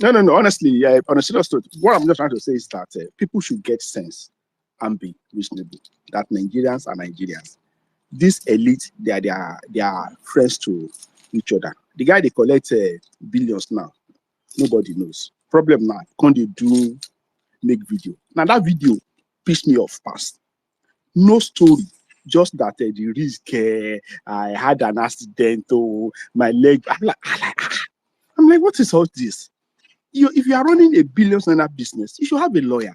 no. Honestly, on a serious note, what I'm just trying to say is that people should get sense and be reasonable. That Nigerians are Nigerians. This elite, they are friends to each other. The guy they collect billions now, nobody knows. Problem now, can they do make video? Now that video pissed me off fast. No story, just that the risk. I had an accident. Oh, my leg. I'm like, what is all this? If you are running a billion naira business, you should have a lawyer.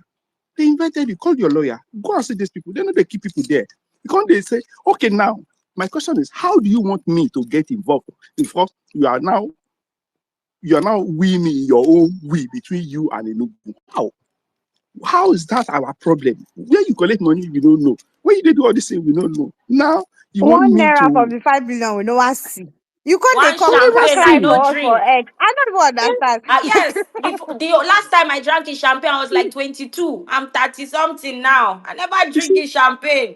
They invited you, call your lawyer, go and see these people. They know they keep people there. Because they say, okay, now my question is, how do you want me to get involved? Because you are now we me your own we between you and Enugu. How is that our problem? Where you collect money, we don't know. Where you do all this thing, we don't know. Now you want One me naira from to the 5 billion we no one see. You can't they One come we never show champagne life and see. no for us for drink. X. I don't even understand. Yes, before the last time I drank in champagne, I was like 22. I'm 30 something now. I never You drink see, in champagne.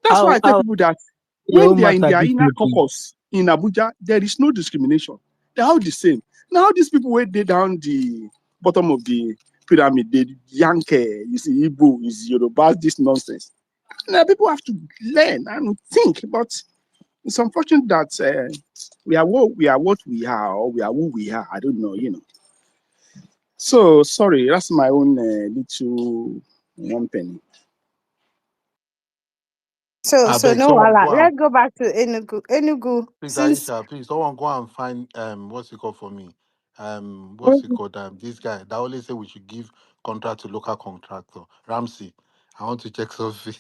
that's why I tell How people that your when own they are in matter their inner differently. caucus in Abuja, there is no discrimination. They're all the same. Now these people where they down the bottom of the pyramid, they yank, you see, Igbo, is Yoruba, this nonsense. Now people have to learn and think. But it's unfortunate that we are what we are, or we are who we are. I don't know. So sorry, that's my own little one penny. I So beg no someone wala. go and Let's go back to Enugu. Enugu, please, since Aisha, please someone go and find what's it called for me? What's it called? This guy that always say we should give contract to local contractor. Ramsey. I want to check something.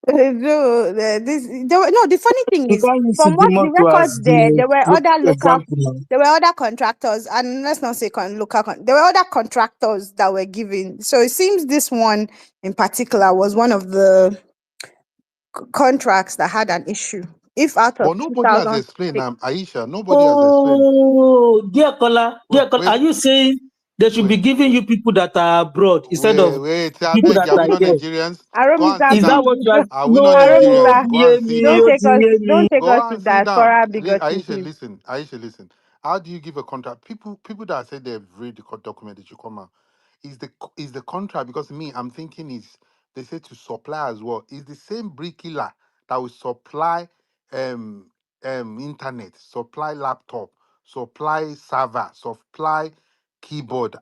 no, no. The funny thing You is, can't use from what the Sujimoto records as there, the example now. there were other contractors, and let's not say there were other contractors that were given. So it seems this one in particular was one of the contracts that had an issue. If out of But nobody has explained. 2006, Aisha, nobody has explained. Oh, dear Wait, Kola, are wait. you saying? They should be Wait, giving you people that are abroad instead of I people beg that you, are we are not here. Nigerians? Go and Aromisa, sit Is that down. what please, you are? Are we not No, Nigerians? Aromisa, Go and hear sit me, don't down. take us, don't me. take Go us to and sit down. diaspora bigotry, Aisha, please. listen. Aisha, listen. How do you give a contract? People that say they've read the document that you come out. Is the contract, because me, I'm thinking is they say to supply as well. Is the same bricklayer that will supply um internet, supply laptop, supply server, supply keyboard.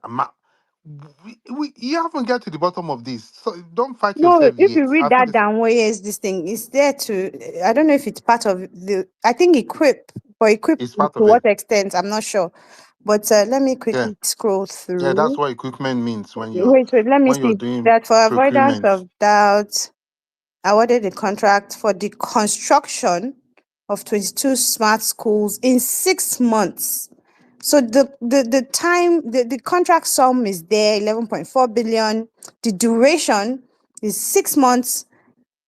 You haven't get to the bottom of this. So don't fight No, yourself if yet. you read I feel that this down where is this thing, it's there to, I don't know if it's part of the, I think equip, but equip is to part of it. what extent, I'm not sure. But let me Yeah. quickly scroll Yeah, that's through. what equipment means Wait, let me when you're see. doing That for avoidance procurement. of doubt, awarded the contract for the construction of 22 smart schools in 6 months. So the time, the contract sum is there, 11.4 billion. The duration is 6 months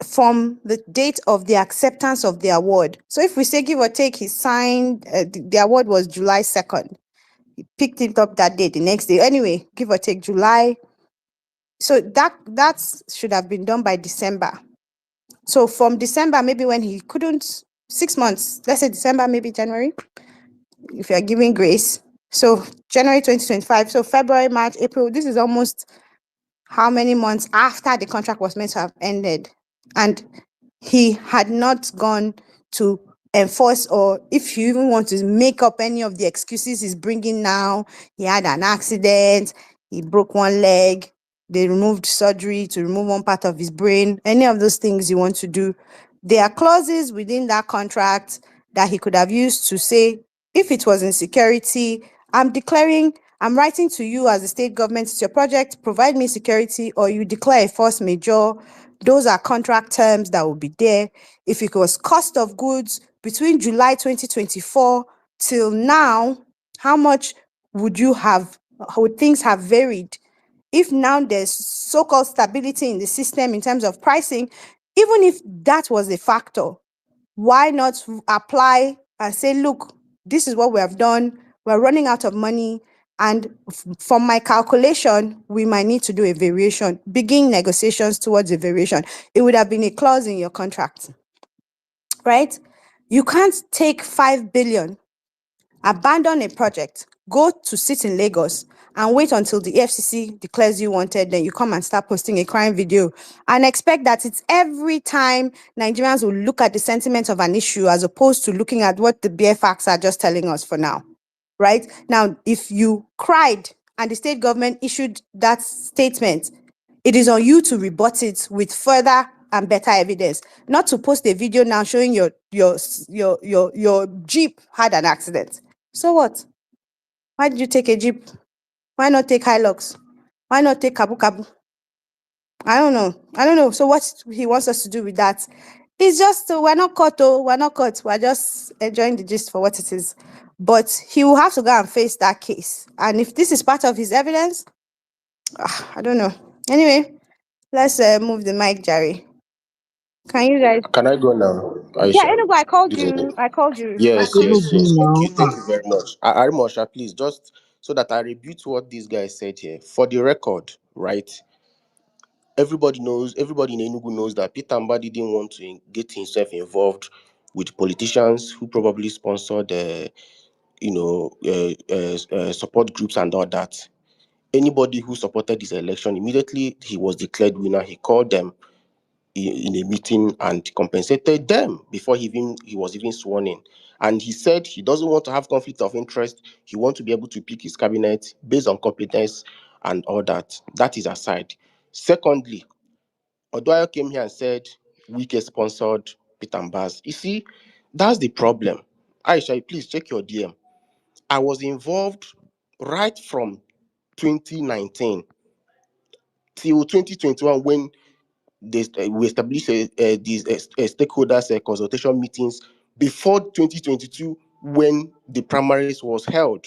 from the date of the acceptance of the award. So if we say give or take, he signed, the award was July 2nd. He picked it up that day, the next day. Anyway, give or take July. So that should have been done by December. So from December, maybe when he couldn't, 6 months, let's say December, maybe January, if you're giving grace. So January 2025, so February, March, April, this is almost how many months after the contract was meant to have ended. And he had not gone to enforce, or if you even want to make up any of the excuses he's bringing now, he had an accident, he broke one leg, they removed surgery to remove one part of his brain, any of those things you want to do, there are clauses within that contract that he could have used to say, if it was insecurity, I'm writing to you as a state government, it's your project, provide me security, or you declare a force majeure. Those are contract terms that will be there. If it was cost of goods between July 2024 till now, how much would things have varied? If now there's so-called stability in the system in terms of pricing, even if that was a factor, why not apply and say, look, this is what we have done. We're running out of money. And from my calculation, we might need to do a variation, begin negotiations towards a variation. It would have been a clause in your contract, right? You can't take 5 billion, abandon a project, go to sit in Lagos and wait until the FCC declares you wanted, then you come and start posting a crime video and expect that it's every time Nigerians will look at the sentiment of an issue as opposed to looking at what the bare facts are just telling us for now, right? Now, if you cried and the state government issued that statement, it is on you to rebut it with further and better evidence, not to post a video now showing your Jeep had an accident. So what? Why did you take a Jeep? Why not take Hilux? Why not take Kabu Kabu? I don't know. So what he wants us to do with that is just, we're not caught, we're not caught. We're just enjoying the gist for what it is. But he will have to go and face that case. And if this is part of his evidence, I don't know. Anyway, let's move the mic, Jerry. Can you guys? Can I go now, Yeah, Aisha? anyway, I called This is you. I called you. Like, yes, Follow yes, me yes. Thank now. you, thank you very much. Arimosha, please, just so that I rebuke what this guy said here. For the record, right? Everybody in Enugu knows that Peter Mbadi didn't want to get himself involved with politicians who probably sponsored, support groups and all that. Anybody who supported this election, immediately he was declared winner, he called them in a meeting and compensated them before he was even sworn in. And he said he doesn't want to have conflict of interest. He wants to be able to pick his cabinet based on competence and all that. That is aside. Secondly, Odoyo came here and said Wike sponsored Peter Mbaz. You see, that's the problem. Aisha, please check your DM. I was involved right from 2019 till 2021 when we established these stakeholders consultation meetings before 2022 when the primaries was held.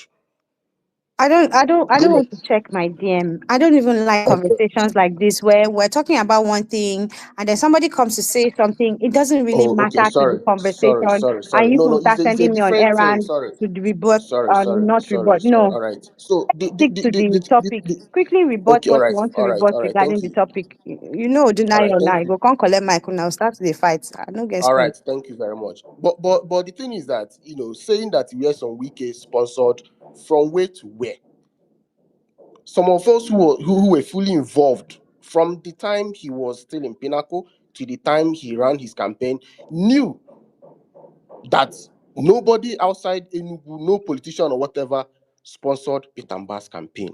I don't Go want to check my DM. I don't even like on. conversations like this where we're talking about one thing and then somebody comes to say something. It doesn't really Oh, okay. matter to the conversation, and you No, no, can start it's a sending me on different thing. errands Sorry, to rebut not rebut. All No, right. So stick to the topic. Quickly rebut okay. what you want to rebut All right. regarding Thank the you. topic. All right. Denial now. Thank You you. go can't collect mic now. Start the fight. I don't get All strong. right. Thank you very much. But the thing is that saying that we are some wiki sponsored from where to where. Some of us who were fully involved from the time he was still in Pinnacle to the time he ran his campaign knew that nobody outside Enugu, no politician or whatever, sponsored Peter Mbah's campaign.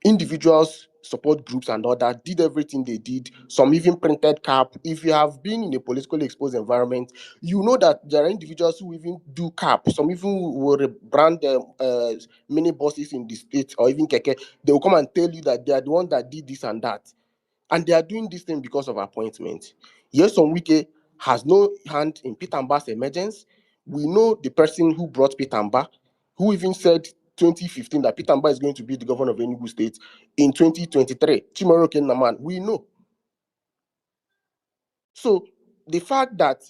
Individuals, support groups, and all that did everything they did. Some even printed cap. If you have been in a politically exposed environment, you know that there are individuals who even do cap. Some even will brand mini buses in the state or even keke. They will come and tell you that they are the one that did this and that. And they are doing this thing because of appointment. Yes, Wike has no hand in Peter Mbah's emergence. We know the person who brought Peter Mbah, who even said 2015 that Peter Mbah is going to be the governor of Enugu State in 2023. Chimoro Naman, we know. So the fact that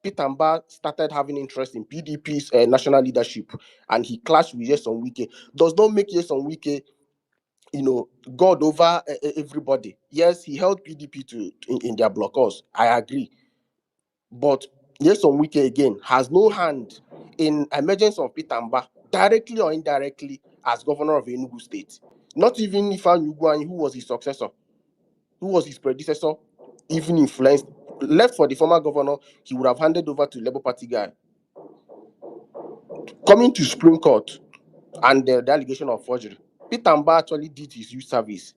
Peter Mbah started having interest in PDP's national leadership and he clashed with Yeson Wike does not make Yeson Wike God over everybody. Yes, he held PDP in their blockers. I agree. But Nyesom Wike again has no hand in emergence of Peter Mbah, directly or indirectly, as governor of Enugu State. Not even Ifeanyi Ugwuanyi, who was his successor, who was his predecessor, even influenced. Left for the former governor, he would have handed over to Labour Party guy. Coming to Supreme Court and the allegation of forgery, Peter Mbah actually did his youth service.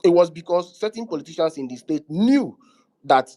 It was because certain politicians in the state knew that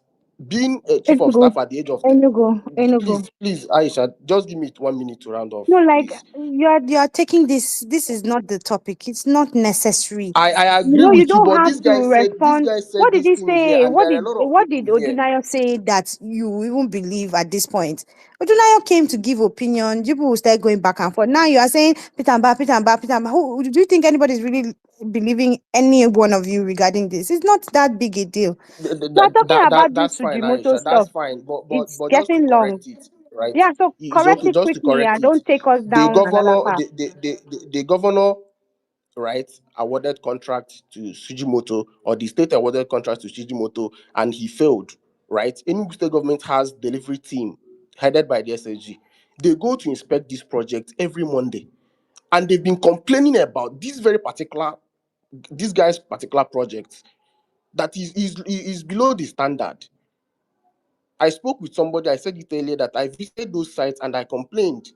being a chief of Enugu, staff at the age of Enugu. please, Aisha, just give me 1 minute to round off, No, like please. you are taking this. This is not the topic. It's not necessary. I You agree know, you with you, don't but have to this respond. guy said What did this he thing here, say? and there are a lot of What did people here. Odunayo say that you even believe at this point? Odunayo came to give opinion. People will start going back and forth. Now you are saying Peter Mbah, Peter Mbah, Peter Mbah. Who do you think anybody is really believing any one of you regarding this? It's not that big a deal. We are talking about this That's fine, Sujimoto Aisha. That's stuff. fine. It's But just to getting long. correct it, right? Yeah, so It's correct okay it just to quickly correct and it. don't take us The down another governor, path. the governor, right, awarded contract to Sujimoto, or the state awarded contract to Sujimoto, and he failed, right? Enugu state government has delivery team headed by the SSG. They go to inspect this project every Monday, and they've been complaining about this guy's particular project that is below the standard. I spoke with somebody, I said it earlier that I visited those sites and I complained.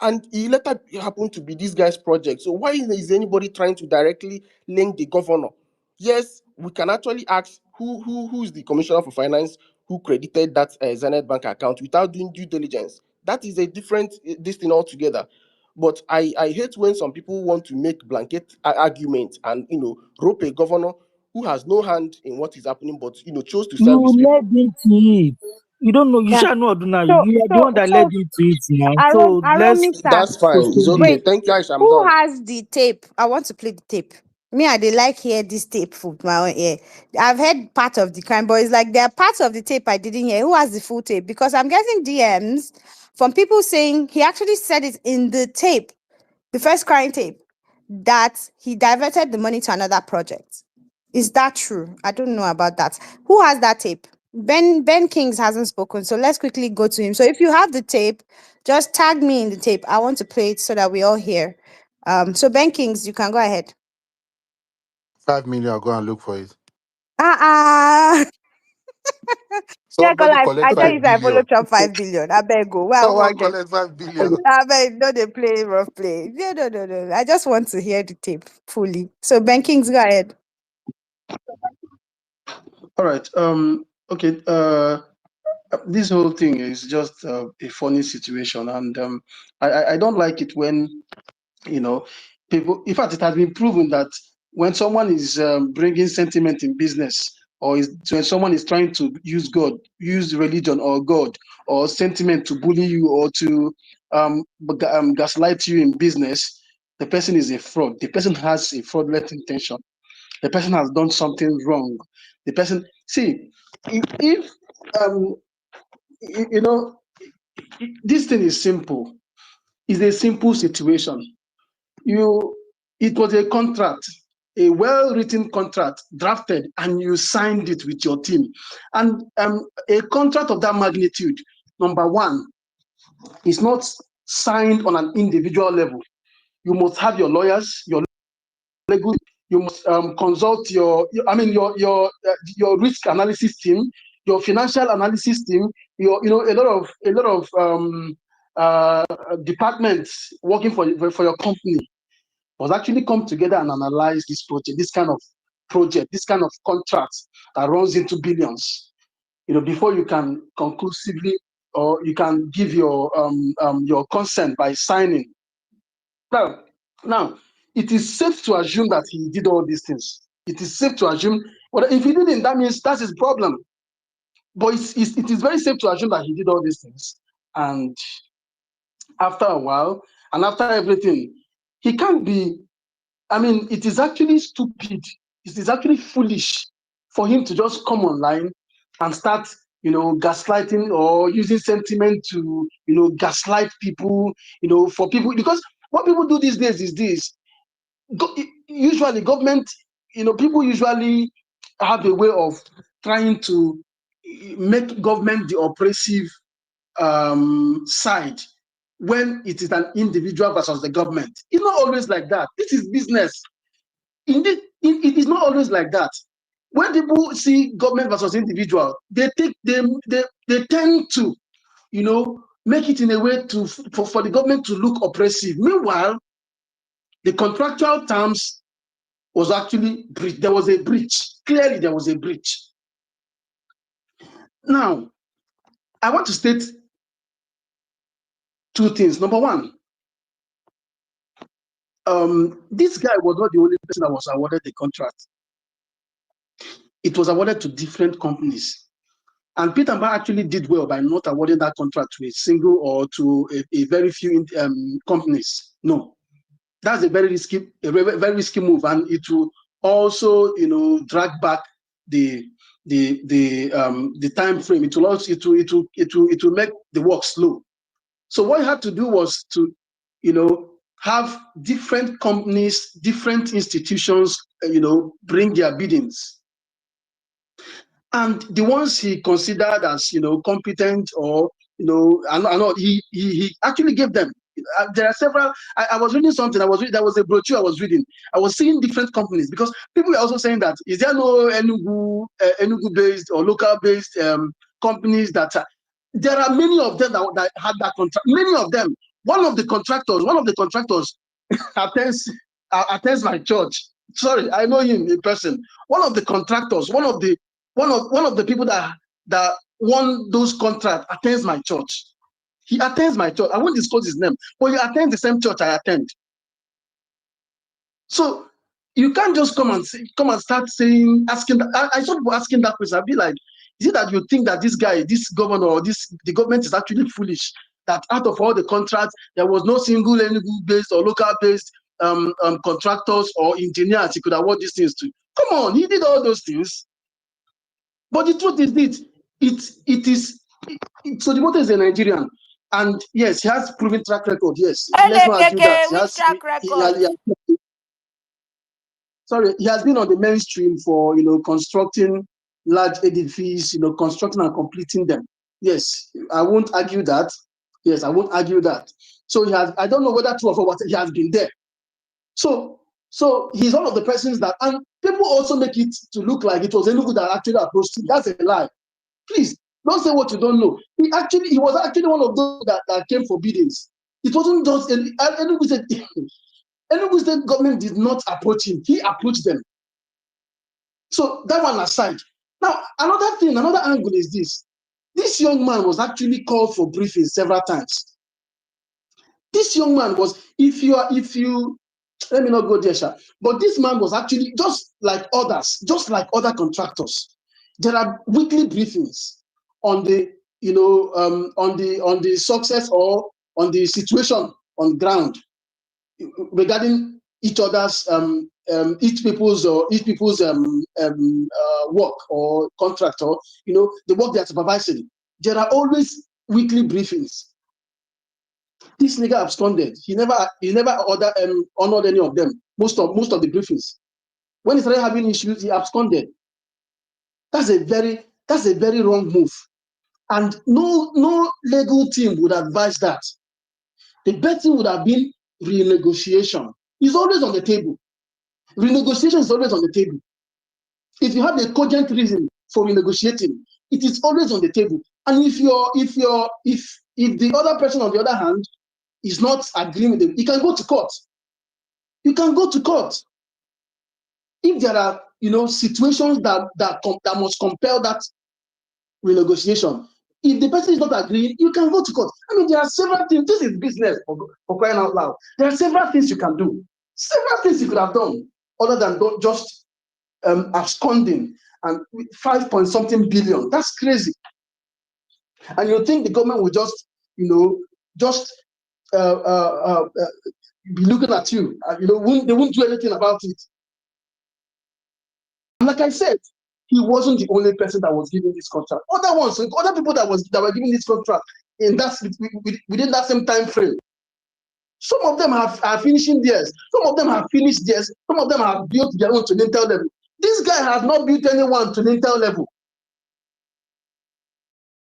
And he later happened to be this guy's project. So why is anybody trying to directly link the governor? Yes, we can actually ask who's the commissioner for finance who credited that Zenith Bank account without doing due diligence. That is a different this thing altogether. But I hate when some people want to make blanket arguments and rope a governor who has no hand in what is happening, but chose to serve You his people. led into it. You don't know. You Yeah. shall know Aduna. So You are the one so that led so into it now. So let's Aromisa, That's fine. It's proceed. okay. wait, Thank you, Aisha. I'm who done. has the tape? I want to play the tape. Me, I dey like hear this tape for my own ear. I've heard part of the crime, but it's like there are parts of the tape I didn't hear. Who has the full tape? Because I'm getting DMs from people saying he actually said it in the tape, the first crime tape, that he diverted the money to another project. Is that true? I don't know about that. Who has that tape? Ben Kings hasn't spoken, so let's quickly go to him. So if you have the tape, just tag me in the tape. I want to play it so that we all hear. So Ben Kings, you can go ahead. 5 million, I'll go and look for it. Ah, yeah, cause Somebody I collect tell Okay. you, five say I follow billion. chop 5 billion. I beg go. Where I Someone want get. collect 5 billion. I beg no they play rough play. Yeah, no. I just want to hear the tape fully. So Ben Kings, go ahead. All right. Okay. This whole thing is just a funny situation, and I don't like it when you know people. In fact, it has been proven that when someone is bringing sentiment in business, or when someone is trying to use religion or God or sentiment to bully you or to gaslight you in business, the person is a fraud. The person has a fraudulent intention. The person has done something wrong. The person, see, if you know, this thing is simple. It's a simple situation. It was a contract, a well-written contract, drafted, and you signed it with your team. And a contract of that magnitude, number one, is not signed on an individual level. You must have your lawyers, your legal. You must consult your risk analysis team, your financial analysis team, a lot of departments working for your company must actually come together and analyze this kind of contract that runs into billions, before you can conclusively, or you can give your consent by signing. Now, it is safe to assume that he did all these things. It is safe to assume, well, if he didn't, that means that's his problem. But it is very safe to assume that he did all these things. And after a while, and after everything, he can't be, it is actually stupid. It is actually foolish for him to just come online and start, gaslighting or using sentiment to, gaslight people, for people. Because what people do these days is this. Usually government, people usually have a way of trying to make government the oppressive side when it is an individual versus the government. It's not always like that. This is business. Indeed, it is not always like that. When people see government versus individual, they tend to, make it in a way for the government to look oppressive. Meanwhile, the contractual terms was actually breached. There was a breach. Clearly, there was a breach. Now, I want to state two things. Number one, this guy was not the only person that was awarded the contract. It was awarded to different companies. And Peter Mba actually did well by not awarding that contract to a single or to a very few companies. No, that's a very risky move, and it will also, drag back the time frame. It will also it will make the work slow. So what he had to do was to, have different companies, different institutions, bring their biddings. And the ones he considered as, competent or, I know he actually gave them. There are several. I was reading something. There was a brochure I was reading. I was seeing different companies, because people were also saying that, is there no Enugu-based or local-based companies that there are many of them that had that contract. Many of them. One of the contractors attends my church. Sorry, I know him in person. One of the contractors, one of the people that won those contracts attends my church. He attends my church. I won't disclose his name, but he attends the same church I attend. So you can't just come and start asking. I saw people asking that question. I'd be like, is it that you think that this guy, this governor, or the government is actually foolish? That out of all the contracts, there was no single Enugu-based or local-based contractors or engineers he could award these things to. Come on, he did all those things. But the truth is this: Sujimoto is a Nigerian, and yes, he has proven track record. Yes, let's not argue that. Which track record? He has been on the mainstream for, constructing large edifices, constructing and completing them. Yes, I won't argue that. Yes, I won't argue that. So he has. I don't know whether true or false, but he has been there. So he's one of the persons that, and people also make it to look like it was Enugu that actually approached him. That's a lie. Please don't say what you don't know. He was actually one of those that came for biddings. It wasn't just Enugu State. Enugu State government did not approach him. He approached them. So that one aside. Now, another angle is this. This young man was actually called for briefing several times. This young man was, if you let me not go there, Sha, but this man was actually just like other contractors. There are weekly briefings on the, on the success or the situation on ground regarding each other's each people's work or contract, or the work they are supervising. There are always weekly briefings. This nigga absconded. He never honored any of them. Most of the briefings. When he started having issues, he absconded. That's a very wrong move. And no legal team would advise that. The best thing would have been renegotiation. It's always on the table. Renegotiation is always on the table. If you have a cogent reason for renegotiating, it is always on the table. And if the other person, on the other hand, is not agreeing with it, you can go to court. You can go to court. If there are situations that must compel that renegotiation, if the person is not agreeing, you can go to court. I mean, there are several things. This is business, for crying out loud. There are several things you can do. Several things you could have done other than just absconding and 5 point something billion. That's crazy. And you think the government will just be looking at you? They won't do anything about it. And like I said, he wasn't the only person that was given this contract. Other people that were given this contract within that same time frame. Some of them are finishing theirs. Some of them have finished theirs. Some of them have built their own to Intel level. This guy has not built anyone to Intel level.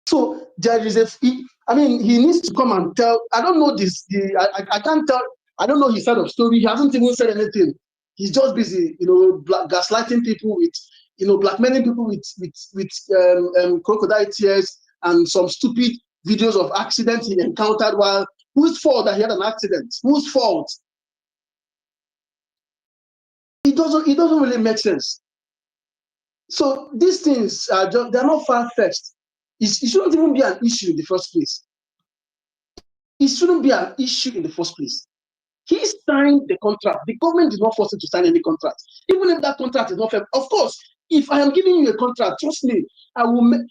So there is he needs to come and tell. I don't know this. I can't tell. I don't know his side of story. He hasn't even said anything. He's just busy, gaslighting people with, blackmailing people with crocodile tears and some stupid videos of accidents he encountered while. Whose fault that he had an accident? Whose fault? It doesn't really make sense. So these things they're not far-fetched. It shouldn't even be an issue in the first place. It shouldn't be an issue in the first place. He signed the contract. The government did not force him to sign any contract. Even if that contract is not fair. Of course, if I am giving you a contract, trust me, I will make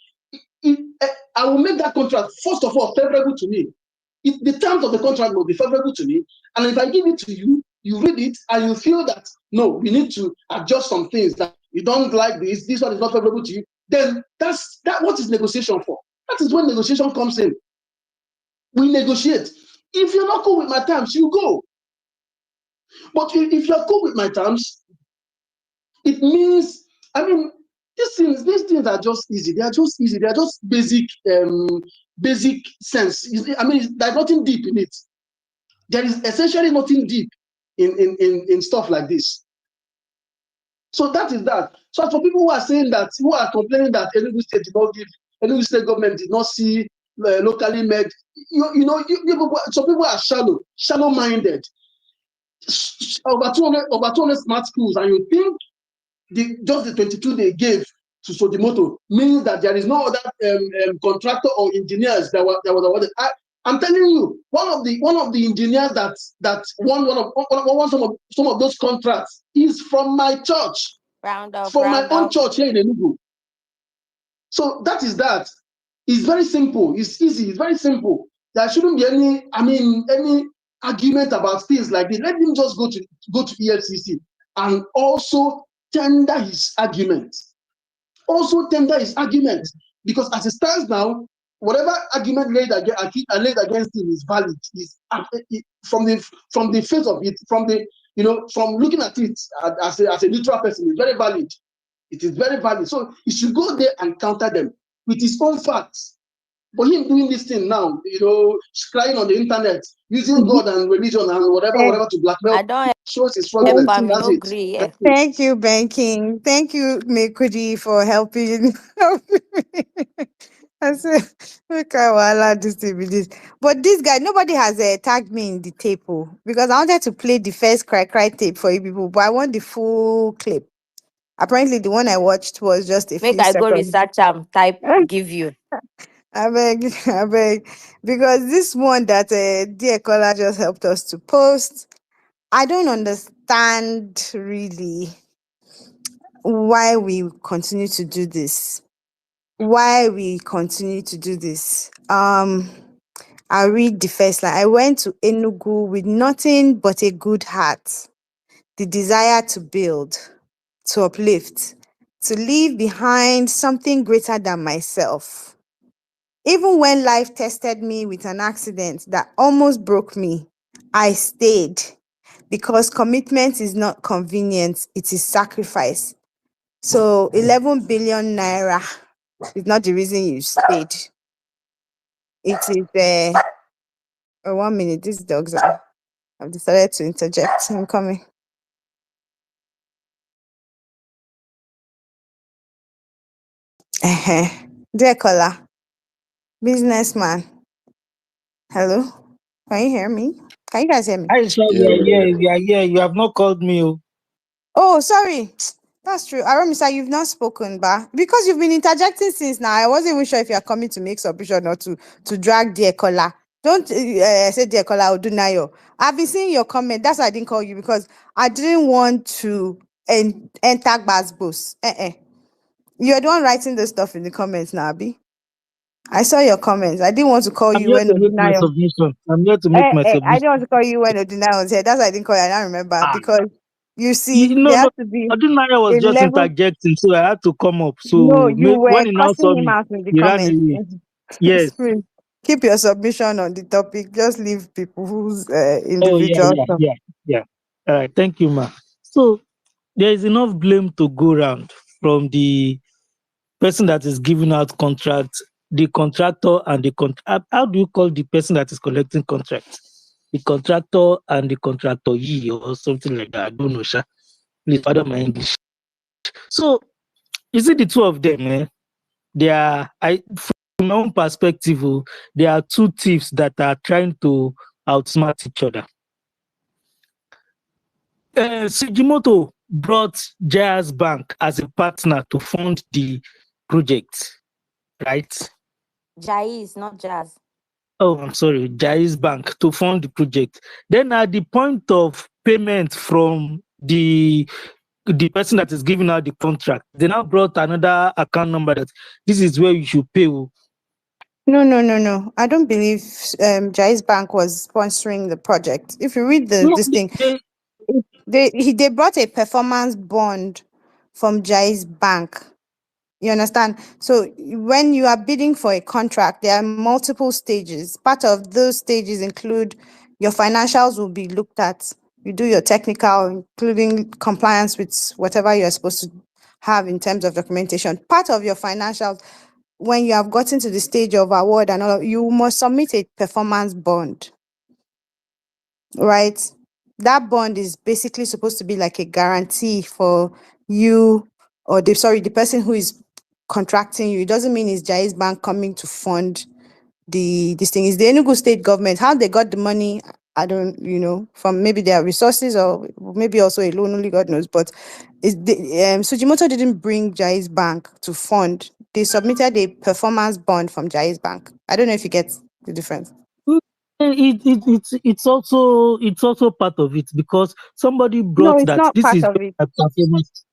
that contract, first of all, favorable to me. If the terms of the contract will be favorable to me, and if I give it to you, you read it, and you feel that, no, we need to adjust some things, that you don't like this one is not favorable to you, then that's what is negotiation for? That is when negotiation comes in. We negotiate. If you're not cool with my terms, you go. But if you're cool with my terms, it means, these things are just easy. They are just easy. They are just basic sense. There's nothing deep in it. There is essentially nothing deep in stuff like this. So that is that. So as for people who are saying that, who are complaining that Enugu State government did not see locally made, some people are shallow-minded. Over 200 smart schools, and you think just the 22 they gave to Sujimoto means that there is no other contractor or engineers that was awarded. I'm telling you, one of the engineers that won some of those contracts is from my church, from my own church here in Enugu. So that is that. It's very simple. It's easy. It's very simple. There shouldn't be any argument about things like this. Let him just go to EFCC and also tender his argument. Because as it stands now, whatever argument laid against him is valid. From the face of it, from looking at it as a neutral person, it's very valid. It is very valid. So he should go there and counter them with his own facts. But him doing this thing now, crying on the internet, using God and religion and whatever to blackmail, shows his fraudulent. That's it. Thank you, Banking. Thank you, Mekudi, for helping. I said, look how I allowed this to be this. But this guy, nobody has tagged me in the tape, because I wanted to play the first cry tape for you people, but I want the full clip. Apparently, the one I watched was just a few Make I go seconds. research type give you. I beg, because this one that dear caller just helped us to post, I don't understand really why we continue to do this. I'll read the first line. I went to Enugu with nothing but a good heart, the desire to build, to uplift, to leave behind something greater than myself. Even when life tested me with an accident that almost broke me, I stayed because commitment is not convenience, it is sacrifice. So 11 billion naira is not the reason you stayed. It is, 1 minute, these dogs I've decided to interject. I'm coming. Dear caller, businessman. Hello, can you hear me? Can you guys hear me? Aisha, Yeah, we hear we are here. You have not called me. Oh. Oh, sorry. That's true. Aromisa, you've not spoken, but because you've been interjecting since now, I wasn't even sure if you're coming to make submission or to drag dear caller. Don't say dear caller Odunayo. I've been seeing your comment. That's why I didn't call you because I didn't want to enter Basbos. You're the one writing the stuff in the comments now, Abi. I saw your comments. I didn't want to call I'm you here when to make my Odunayo. submission. I'm here to make my I didn't submission. want to call you when Odunayo was here. That's why I didn't call you. I don't remember Ah, because you see, no, there no. has to be Ordinary was a just level. interjecting, so I had to come up. No, So you when were he now cussing saw him me, out in the he ran comments. away. Yes. Please keep your submission on the topic. Just leave people who's Oh, yeah, individual yeah, stuff. yeah, yeah. All right. Thank you, ma. So there is enough blame to go around from the person that is giving out contracts, the contractor and the how do you call the person that is collecting contracts? The contractor and the contractor or something like that. I don't know, sha. Please pardon my English. So you see the two of them, they are from my own perspective, they are two thieves that are trying to outsmart each other. Sujimoto brought Jazz Bank as a partner to fund the project, right? Jais, not jazz. Oh, I'm sorry, Jais Bank to fund the project. Then at the point of payment from the person that is giving out the contract, they now brought another account number that this is where you should pay. No. I don't believe Jais Bank was sponsoring the project. If you read No, this thing, they, they brought a performance bond from Jais Bank. You understand? So when you are bidding for a contract, there are multiple stages. Part of those stages include your financials will be looked at. You do your technical, including compliance with whatever you're supposed to have in terms of documentation. Part of your financials, when you have gotten to the stage of award and all, you must submit a performance bond, right? That bond is basically supposed to be like a guarantee for you or the person who is contracting you. It doesn't mean it's Jais Bank coming to fund this thing. It's the Enugu state government. How they got the money, I don't, from maybe their resources or maybe also a loan, only God knows. But Sujimoto didn't bring Jais Bank to fund. They submitted a performance bond from Jais Bank. I don't know if you get the difference. it's also part of it because somebody No, brought it's that not this part is of it. a performance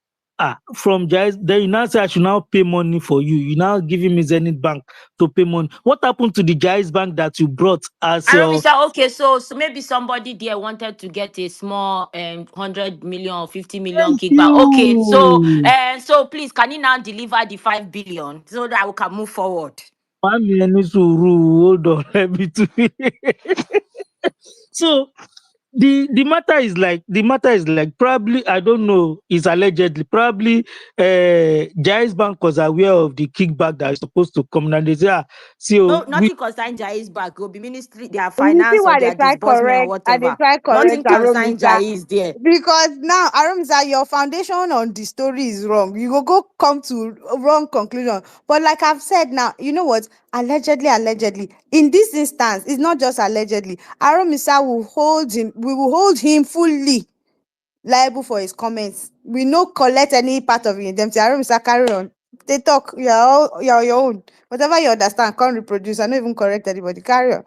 from Jais. Then you now say I should now pay money for you. You now giving me Zenith Bank to pay money. What happened to the Jais Bank that you brought as your Aromisa, okay, so maybe somebody there wanted to get a small 100 million or 50 million thank kickback. Okay, you? so please, can you now deliver the 5 billion so that we can move forward? Hold on, let me do it. So the matter is like probably I don't know, it's allegedly probably Jais Bank was aware of the kickback that is supposed to come and they say see No, we nothing concern Jais back. It will be ministry, their You see finance or why they their try disbursement or correct and they whatever. try correct Nothing concern Aromisa. Jais there. Because now Aromisa, your foundation on the story is wrong. You go come to a wrong conclusion. But like I've said now, you know what? Allegedly. In this instance, it's not just allegedly. Aromisa we will hold him fully liable for his comments. We no collect any part of it. Them say Aromisa carry on. They talk, you're your own. Whatever you understand, can't reproduce. I don't even correct anybody. Carry on.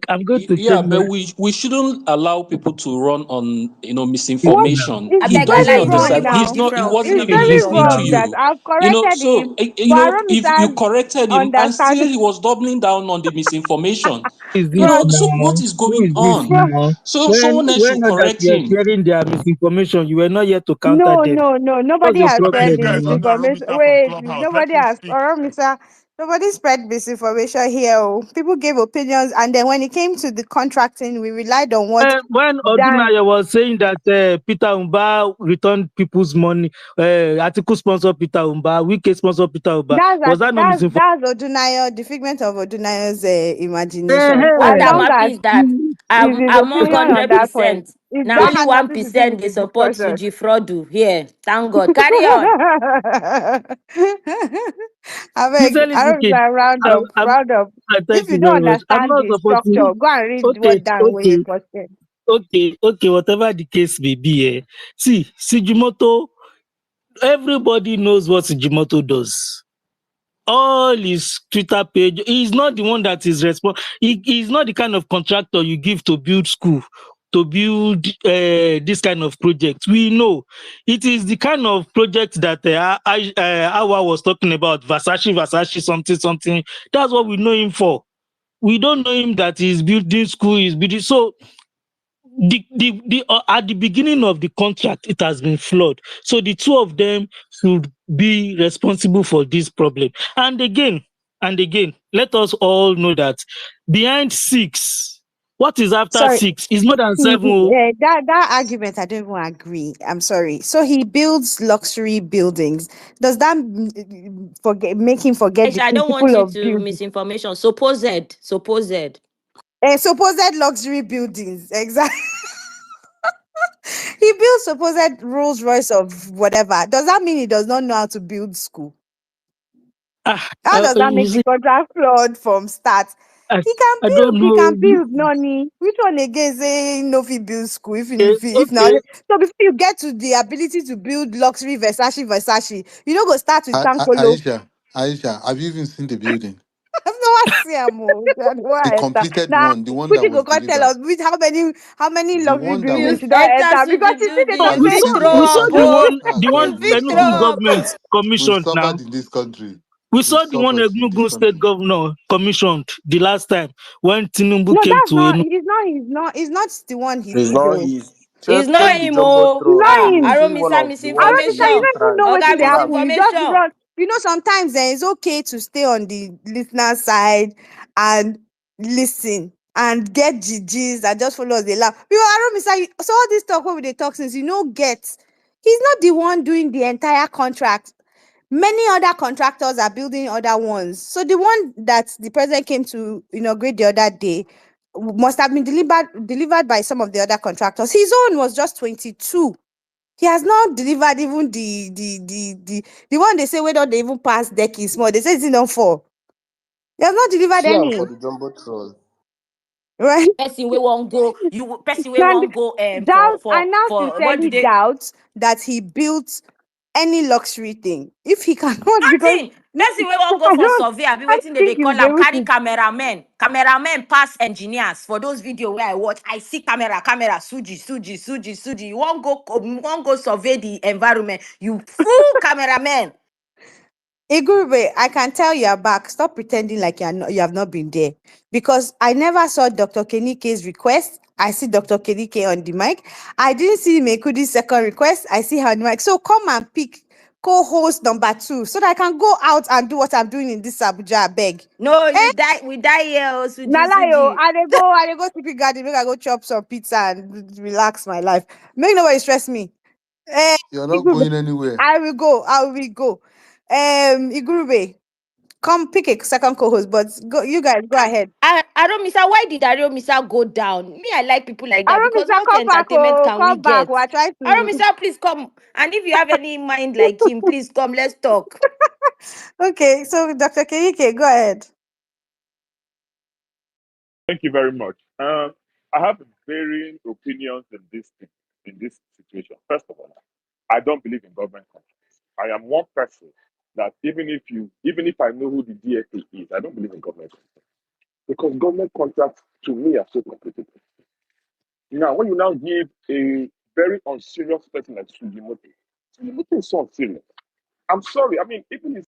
I'm going to Yeah, change but my we shouldn't allow people to run on it What now. misinformation. is I He beg, I doesn't very like wrong understand. everyone is He's now? not. He different wasn't It's even very opinion listening to wrong that you. now. I've You know. corrected So him you for know, if you Aromisa corrected him and still understanding. he was doubling down on the misinformation. Who is You this know. Bros, So now? what is Who going is this on? bro, now? So When someone else when should that correct you are him. sharing their misinformation, you were not yet to counter no, them. no, no. What's Nobody your has How are spread you problem the guys now? under misinformation. Aromisa from Wait, Clubhouse? Let nobody him has. speak. Aromisa, nobody spread misinformation here. Oh. People gave opinions, and then when it came to the contracting, we relied on what When Dan. Odunaya was saying that Peter Umba returned people's money, article sponsor Peter Umba, Wiki sponsor Peter Umba, was that not misinformation? That's Odunayo, the figment of Odunayo's imagination. What As Eh, I'm long happy as is that is his among opinion on that point. 100%, It's now got only nothing to do 1% with they the support discussion. Sujifrodu here. Thank God. Carry on. I beg, sincerely I don't speaking, know, round I'm, up, I'm, round up. If thank you you don't very much. I'm understand not the structure, supporting. go and read Okay, what Dan Woye okay, posted. okay, whatever the case may be. See, Sujimoto, everybody knows what Sujimoto does. All his Twitter page, he's not the one that is responsible. He's not the kind of contractor you give to build school, to build this kind of project. We know it is the kind of project that Awa was talking about, Versace, something. That's what we know him for. We don't know him that he's building school, he's building. So at the beginning of the contract, it has been flawed. So the two of them should be responsible for this problem. And again, let us all know that behind six, what is after Sorry, six is more than seven. Oh. that argument I don't even agree. I'm sorry. So he builds luxury buildings. Does that forget make him forget the Aisha, I don't want principle you of to building? misinformation. Supposed. Supposed luxury buildings, exactly. He builds supposed Rolls Royce of whatever. Does that mean he does not know how to build school? How does that You make the see, contract flawed from start? I, He can I build, don't he know. can build, nonny. Which one again say no fit build school if now Okay, so before you get to the ability to build luxury Versace, you don't go start with Tankolo. Aisha, have you even seen the building? I've never seen am oh. The Enter. completed Now one, the one which that you go was come tell delivered. us which how many The luxury one that You buildings was you don't enter enter because Suji you see they so dey building, have you say fit seen throw the we up, saw have the you oh. one, ah the one You God, fit Enugu God. throw up. government We've commissioned now. suffered in this country. We We've saw the one suffered in this Enugu State country. Governor commissioned the last time when Tinubu no, came that's to not Enugu. he's not the one he It's did not though. his. It's Check not the him, It's oh. jumbotron. not Ah, You will him. see Aro one Misa of the one Aramisa, the you misinformation. don't even know entrance. what Oga they Pull am. happen. You just misinformation. because sometimes it's okay to stay on the listener side and listen and get GGs and just follow us they laugh. Because Aramisa, so all this talk what we they talk since you know get. He's not the one doing the entire contract. Many other contractors are building other ones. So the one that the president came to inaugurate the other day must have been delivered by some of the other contractors. His own was just 22. He has not delivered even the one they say wey don dey even pass decking small. They say it's not fall. He has not delivered See am any, for the jumbotron. right? Person we won't go, you person we And won't go doubt, I now for what do sincerely they doubt that he built any luxury thing. If he cannot, because nothing? Person we won't go I for don't survey, I be I waiting don't that they think he will call be them able carry to. cameramen. Cameramen pass engineers. For those video where I watch, I see camera, Suji. You won't go survey the environment. You fool cameraman. Igurube, I can tell you are back. Stop pretending like you have not been there. Because I never saw Dr. Kenike's request. I see Dr. Kenike on the mic. I didn't see Mekudi's second request. I see her on the mic. So come and pick co-host number 2 so that I can go out and do what I'm doing in this Abuja, I beg. No, you die. We die here, oh, Nalayo, Suji. I dey go to garden, make I go chop some pizza and relax my life. Make nobody stress me. Eh, You're not Igurube, going anywhere. I will go. Igurube, come pick a second co-host, but go, you guys go ahead. Aromisa, why did Aromisa go down? Me, I like people like that because Aramisa, what come back, entertainment oh, can we come back. get? We're trying to. Aromisa, please come. And if you have any mind like him, please come. Let's talk. Okay, so Dr. Keike, go ahead. Thank you very much. I have varying opinions in this situation. First of all, I don't believe in government contracts. I am one person that even if I know who the DFA is, I don't believe in government contracts. because government contracts to me are so complicated. Now, when you now give a very unserious person like Sujimoto, Sujimoto is so unserious. I'm sorry. I mean, even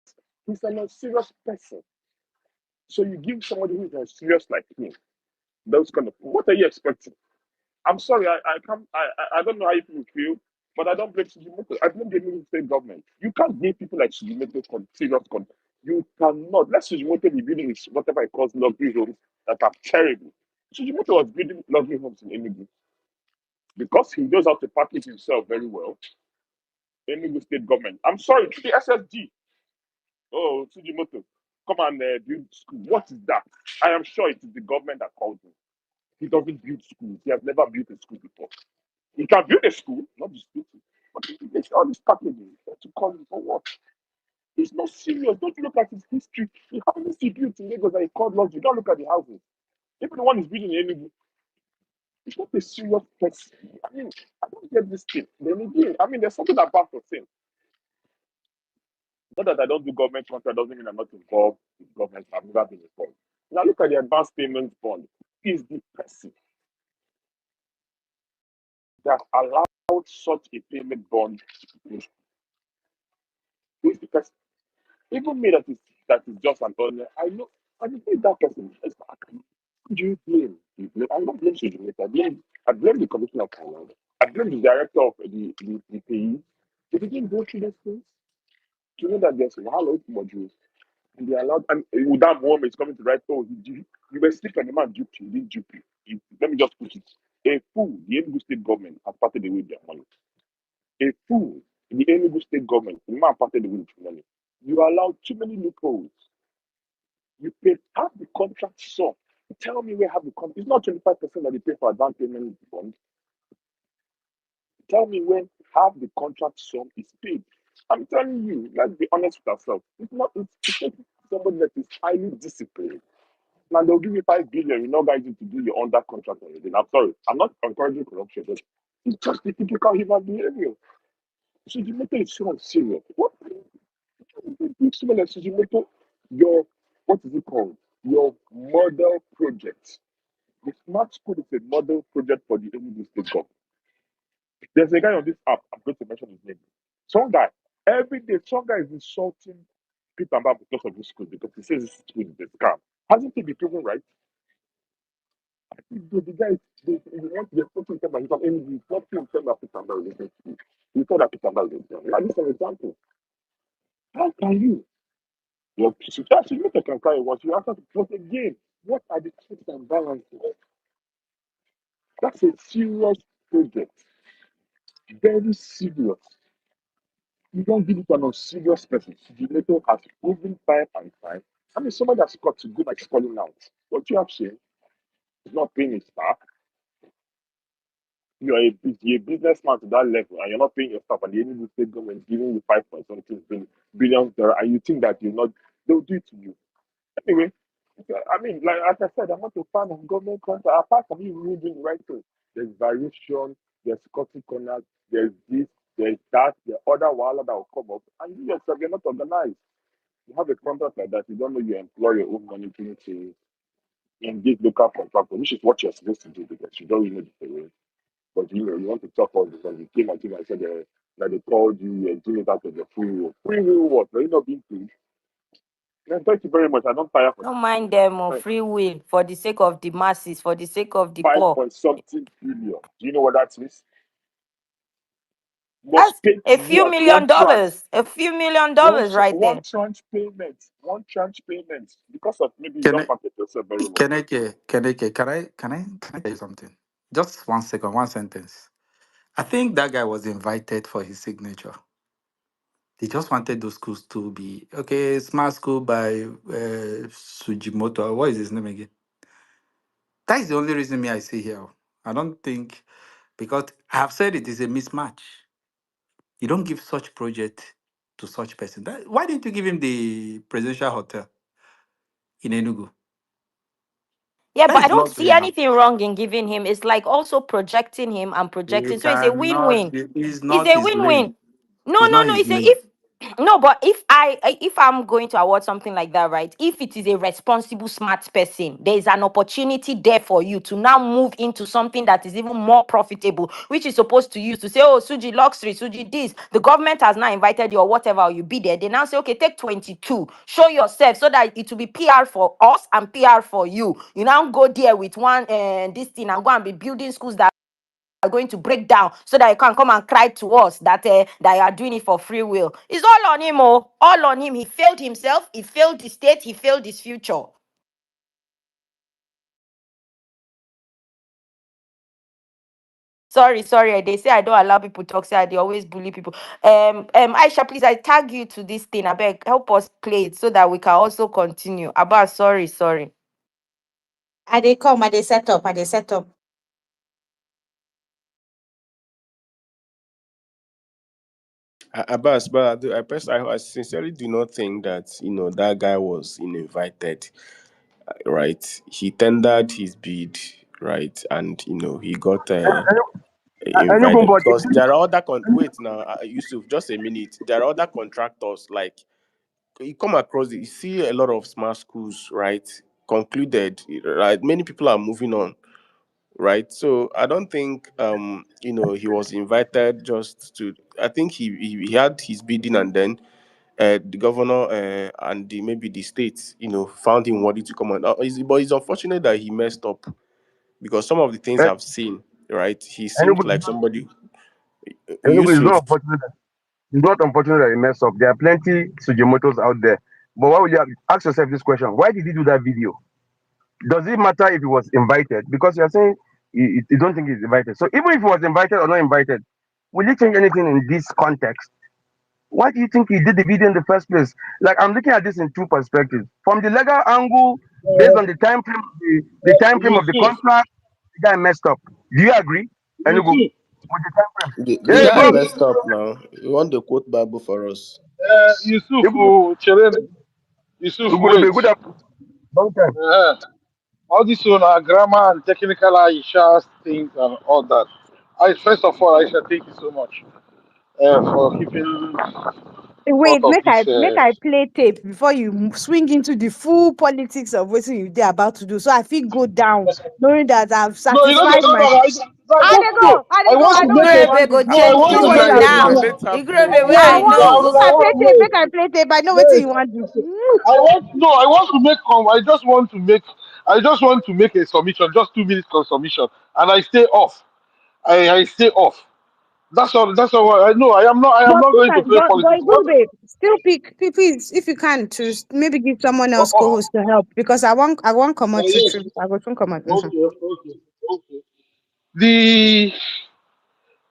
he's an unserious person. So you give somebody who's unserious like him those kind of, what are you expecting? I'm sorry, I can't, I don't know how you people feel, but I don't blame Sujimoto. I blame the Enugu state government. You can't give people like Sujimoto serious con. You cannot. Let Sujimoto be building his whatever he calls luxury homes that are terrible. Sujimoto was building luxury homes in Enugu because he knows how to package himself very well. Enugu state government. I'm sorry, the SSG. Oh, Sujimoto, come and build school. What is that? I am sure it is the government that called him. He doesn't build schools. He has never built a school before. He can build a school, not the school, but he makes all this packaging to call him for what? He's not serious. Don't look at his history. He hasn't built in Lagos that he called luxury. Don't look at the houses. Even the one he's building in Enugu, he's not a serious person. I mean, I don't get this thing. Then again, I mean, there's something about the thing. Not that I don't do government contract doesn't mean I'm not involved in government. I've never been involved. Now look at the advance payments bond. Who is the person that allowed such a payment bond? Who is the person? Even me that is just an owner, I know I will blame that person. Who do you blame? I don't blame Sujimoto. I blame the commissioner of finance. I blame the director of the PE. They didn't go through those things to know that there's one modules and they allowed and with that moment is coming to write, oh, you were sleeping and the man duped you, didn't dupe you. Let me just put it. A fool, the Enugu state government has parted away with their money. A fool, the Enugu state government, the man parted away with money. You allowed too many loopholes. You paid half the contract sum. Tell me where half the contract. It's not 25% that they pay for advance payment fund. Tell me when half the contract sum is paid. I'm telling you, let's be honest with ourselves. It's not. It's somebody that is highly disciplined. Now they'll give you 5 billion. You know, guys, you to do your under contract and everything. I'm sorry. I'm not encouraging corruption, but it's just the typical human behavior. Sujimoto is so serious. What? Someone like Sujimoto, your what is it called? Your model project. The smart school is a model project for the Enugu state government. There's a guy on this app, I'm going to mention his name. Some guy, every day, some guy is insulting Peter Mbah because of this school because he says this school is a scam. Hasn't he been proven right? The guy, they're talking about he's an Enugu, he's not talking about Peter Mbah related to school. He thought that Peter Mbah was a scam. Like this is an example. How can you? Your situation, you can cry once you answer, but again, what are the checks and balances? That's a serious project. Very serious. You don't give it to an unserious person. Sujimoto has proven time and time. I mean, somebody that's got to go like calling out. What you have seen is not paying his staff. You're a businessman to that level and you're not paying your staff, and the Enugu state government is giving you 5 point something billion dollars, and you think that they'll do it to you. Anyway, I mean, like I said, I'm not a fan of government contract. Apart from you really doing the right thing, there's variation, there's cutting corners, there's this, there's that, the other wahala that will come up, and you yourself, you're not organized. You have a contract like that, you don't know you employ your own money to engage local contractor, which is what you're supposed to do because you don't really know the terrain. But you want to talk all this, and you came and said that they called you, you're doing it out of your free will. Free will what? Are you not being paid? Yeah, thank you very much. I don't tire for Don't mind them or that. free will for the sake of the masses, for the sake of the Five poor. point something billion. Do you know what that is? Must That's pay a to you few as million one tranche, dollars. A few million dollars right one there. tranche payment, one tranche payment. Because of maybe you Can don't I package yourself very well. can I tell you something? Just 1 second, one sentence. I think that guy was invited for his signature. They just wanted those schools to be okay. Smart school by Sujimoto. What is his name again? That is the only reason me I see here. I don't think because I have said it is a mismatch. You don't give such project to such person. Why didn't you give him the presidential hotel in Enugu? Yeah, That but I is don't luxury see now. anything wrong in giving him. It's like also projecting him and You projecting. So it's a cannot. win-win. It's It's not a his lane. win-win. No, It's no, not no. his It's a lane. No, but if I'm going to award something like that, right? If it is a responsible, smart person, there is an opportunity there for you to now move into something that is even more profitable, which is supposed to use to say, oh, Suji luxury, Suji this. The government has now invited you or whatever, or you be there. They now say, okay, take 22, show yourself so that it will be PR for us and PR for you. You now go there with one this thing and go and be building schools that are going to break down so that you can come and cry to us that that you are doing it for free will. It's all on him, oh, all on him. He failed himself, he failed the state, he failed his future. Sorry, they say I don't allow people talk, say they always bully people. Aisha, please, I tag you to this thing. I beg, help us play it so that we can also continue. Abba, sorry. I they come, I they set up, I they set up. Abbas, but I sincerely do not think that that guy was invited, right? He tendered his bid, right, and he got Enugu, invited but because there are other wait now, Yusuf, just a minute. There are other contractors like you come across you see a lot of smart schools, right? Concluded, right? Many people are moving on, right? So I don't think he was invited just to. I think he had his bidding and then the governor and maybe the state found him worthy to come on. But it's unfortunate that he messed up because some of the things I've seen, right? He seemed Enugu, like somebody Enugu is Yusuf. not unfortunate. It's not unfortunate that he messed up. There are plenty Sujimotos out there. But why would you ask yourself this question? Why did he do that video? Does it matter if he was invited? Because you're saying you don't think he's invited. So even if he was invited or not invited, will it change anything in this context? Why do you think he did the video in the first place? Like I'm looking at this in two perspectives. From the legal angle, based on the time frame, the time frame of the Yusuf, contract, the guy messed up. Do you agree? Enugu, Yusuf, with the time frame. The Hey, guy bro, Yusuf, messed up now. You want the quote Bible for us? Yusuf, it would Chelene, Yusuf, it would be wait. good at long time. All this on our grammar and technical Aisha things and all that. First of all, Aisha, thank you so much for keeping thought Wait, of this. make I play tape before you swing into the full politics of what you're about to do. So I feel go down, knowing that I've No, you know the satisfied my. I want to know. I I dey go. want I to know make what you a want Ignorebe to go do. no. I change want this to Hold make thing on. a now. no. Ignorebe, where I I want know. make I play tape. I know what Wait, you want to do. I want no. I want to make. I just want to make. I just want to make a submission. Just 2 minutes submission, and I stay off. I stay off. That's all. That's all. I know. I am not. I am But not going to play but politics. What? Igwe, still pick, please, if you can, to maybe give someone Oh, else oh, co-host to help because I want come out to yes. truth. I go soon come out. Okay. Okay. Okay. The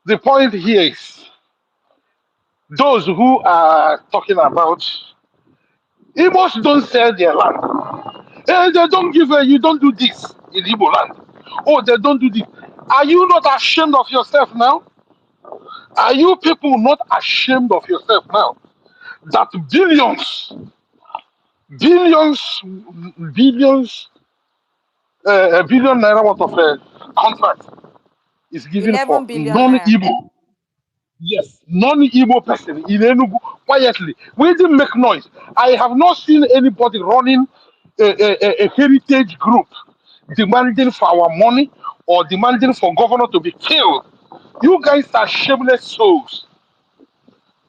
the point here is those who are talking about Igbos don't sell their land. They don't give you don't do this in Igbo land. Oh, they don't do this. Are you not ashamed of yourself now? Are you people not ashamed of yourself now? That billions, billions, a billion naira worth of contract is given for 11 billion naira. non-Igbo. Yes, non-Igbo person in Enugu quietly. We didn't make noise. I have not seen anybody running a heritage group demanding for our money or demanding for governor to be killed. You guys are shameless souls.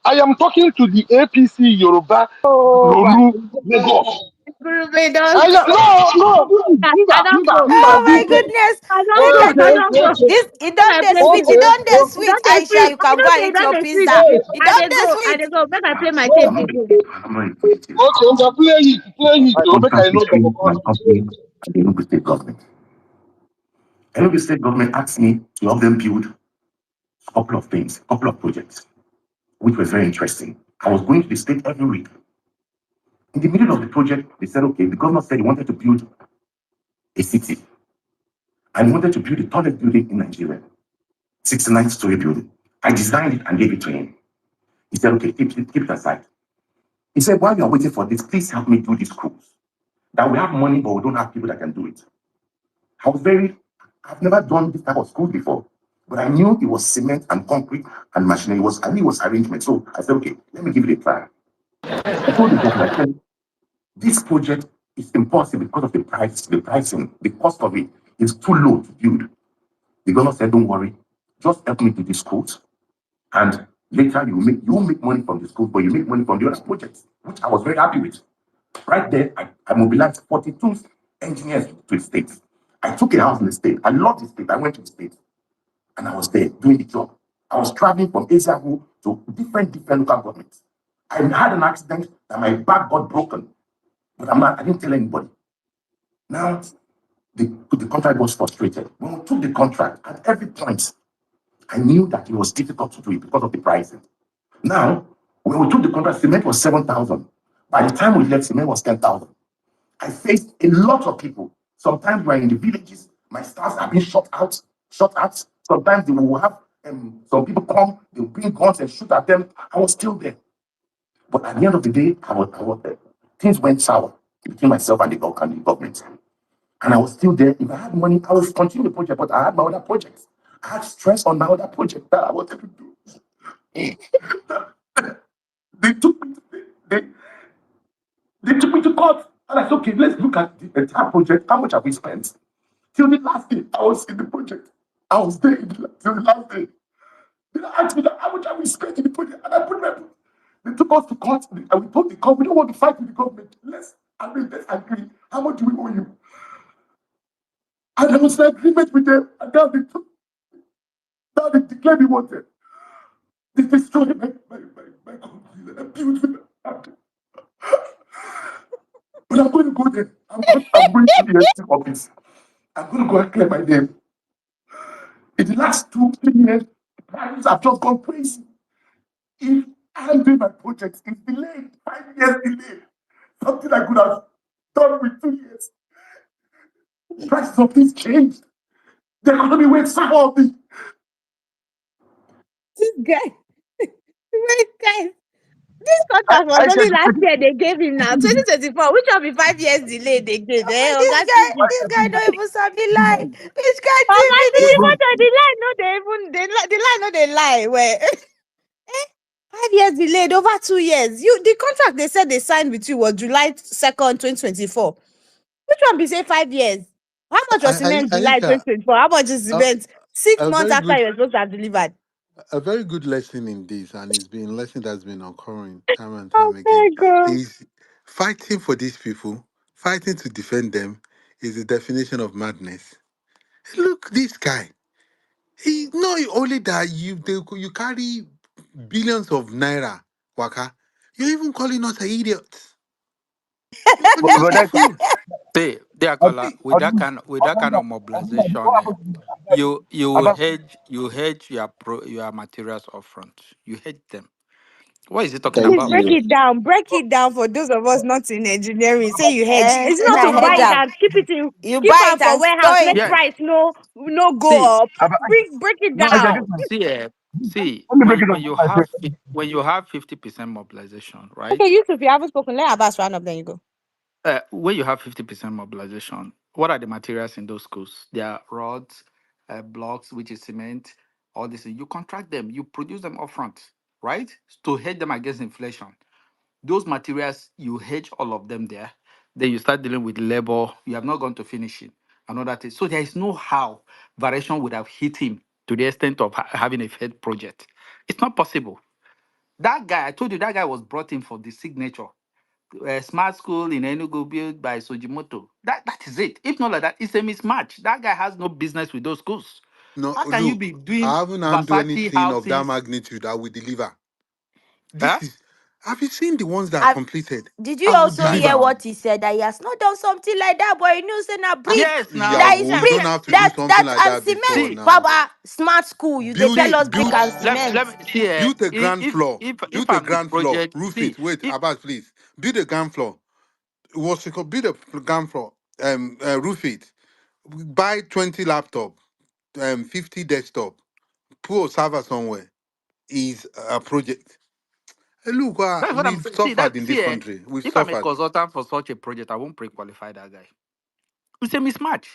I am talking to the APC Yoruba Oh my Lolu God. Lagos. Igwe, don't go. I don't go. Oh my goodness. I don't Make go. I, I don't go. this it Make done I the play sweet. tape. It done the It sweet. don't dey Aisha, sweet. you I can go don't and say it eat don't your dey sweet. pizza. Oh. It done the I sweet. dey go. Make I play my tape Okay, again. play it, make I know double My cross company at the Enugu State Government. Enugu State Government asked me to help them build a couple of things, a couple of projects, which was very interesting. I was going to the state every week. In the middle of the project, they said, okay, the governor said he wanted to build a city. And he wanted to build the tallest building in Nigeria, 69-story building. I designed it and gave it to him. He said, okay, keep it aside. He said, while you are waiting for this, please help me do these schools. That we have money, but we don't have people that can do it. I've never done this type of school before. But I knew it was cement and concrete and machinery. I knew it was arrangement. So I said, okay, let me give it a try. I told the government, I said, this project is impossible because of the pricing, the cost of it is too low to build. The governor said, don't worry, just help me to this quote. And later you won't make money from the school, but you make money from the other projects, which I was very happy with. Right there, I mobilized 42 engineers to the state. I took a house in the state. I loved the state. I went to the state and I was there doing the job. I was traveling from Asia to different local governments. I had an accident that my back got broken, but I didn't tell anybody. Now, the contract was frustrated. When we took the contract, at every point, I knew that it was difficult to do it because of the pricing. Now, when we took the contract, cement was 7,000. By the time we left, cement was 10,000. I faced a lot of people. Sometimes we're in the villages, my stars have been shot out. Sometimes they will have some people come, they'll bring guns and shoot at them. I was still there. But at the end of the day, I was there. Things went sour between myself and the government. And I was still there. If I had money, I would continue the project, but I had my other projects. I had stress on my other project that I wanted to do. They took me to, they took me to court. And I said, okay, let's look at the entire project. How much have we spent? Till the last day, I was in the project. I was there till the last day. They asked me that, how much have we spent in the project? And I put my. They took us to court, and we told the court, we don't want to fight with the government. Let's agree. How much do we owe you? And there was an agreement with them, and now they declared me wanted. They destroyed my company that I built with them. But I'm going to go there. I'm going to the ST office. I'm going to go and clear my name. In the last 2-3 years, prices have just gone crazy. If I'm doing my project, it's delayed, 5 years delayed. Something I could have done with 2 years. Prices of things changed. The economy went sour. This guy, wait, guys. This contract was only last year they gave him now. 2024, which will be 5 years delayed again. Omo, Oga CJ. this guy don't even sabi lie. Which guy Oga TV CJ, this? the line no they even the line no they lie. Where 5 years delayed, over 2 years. The contract they said they signed with you was July 2nd, 2024. Which one be say 5 years? How much was cement July Aisha, 2024? How much is a, cement 6 months very after good, you were supposed to have delivered? a very good lesson in this, and it's been a lesson that's been occurring time and Oh time again. my god. Is fighting for these people, fighting to defend them, is the definition of madness. Look, this guy. He not only that you carry billions of naira, waka. You're even calling us idiots. Look, But, these but that, people. see, dear I caller, think, with that kind of mobilization, you hedge your materials upfront. You hedge them. What is he talking thank Please about? you. break it down for those of us not in engineering. Say you hedge. Is it Say not na to buy hedge it am. and keep it in, You keep buy am it for and warehouse, store make it. Yes. price no go See, up. But Break it no, no, Aisha, no. down. this See. let me break it down for myself. When you have 50% mobilization, Okay, right? Yusuf, you haven't spoken. Let Abbas round up, then you go. When you have 50% mobilization, what are the materials in those schools? They are rods, blocks, which is cement, all this. You contract them, you produce them upfront, right? To hedge them against inflation. Those materials, you hedge all of them there. Then you start dealing with labor. You have not gone to finishing. Another thing. So there is no how variation would have hit him to the extent of having a failed project. It's not possible. That guy, I told you, that guy was brought in for the signature. A smart school in Enugu built by Sujimoto. That is it. If not like that, it's a mismatch. That guy has no business with those schools. No, How can you be look, doing I haven't handled Versace anything of that houses? magnitude that will deliver. Huh? This is. Have you seen the ones that are I, completed? did you I will also hear deliver. what he said? That he has not done something like that, but he knew say na brick. Yes, Yeah, now. That is well, you don't brick. have to do That something like and that cement. before See, now. Baba, smart school. You they tell Build, us brick build. and let cement. me see. Build a ground floor. If Build a I'm the ground floor. project, Roof see, it. Wait, if Abbas, please. Build a ground floor. What's it called? Build a ground floor. Roof it. Buy 20 laptop. 50 desktop. Put a server somewhere. Is a project. Look, that's what I'm we've saying. See suffered that. in See, this country. We've if I'm a suffered. consultant for such a project, I won't pre-qualify that guy. It's a mismatch.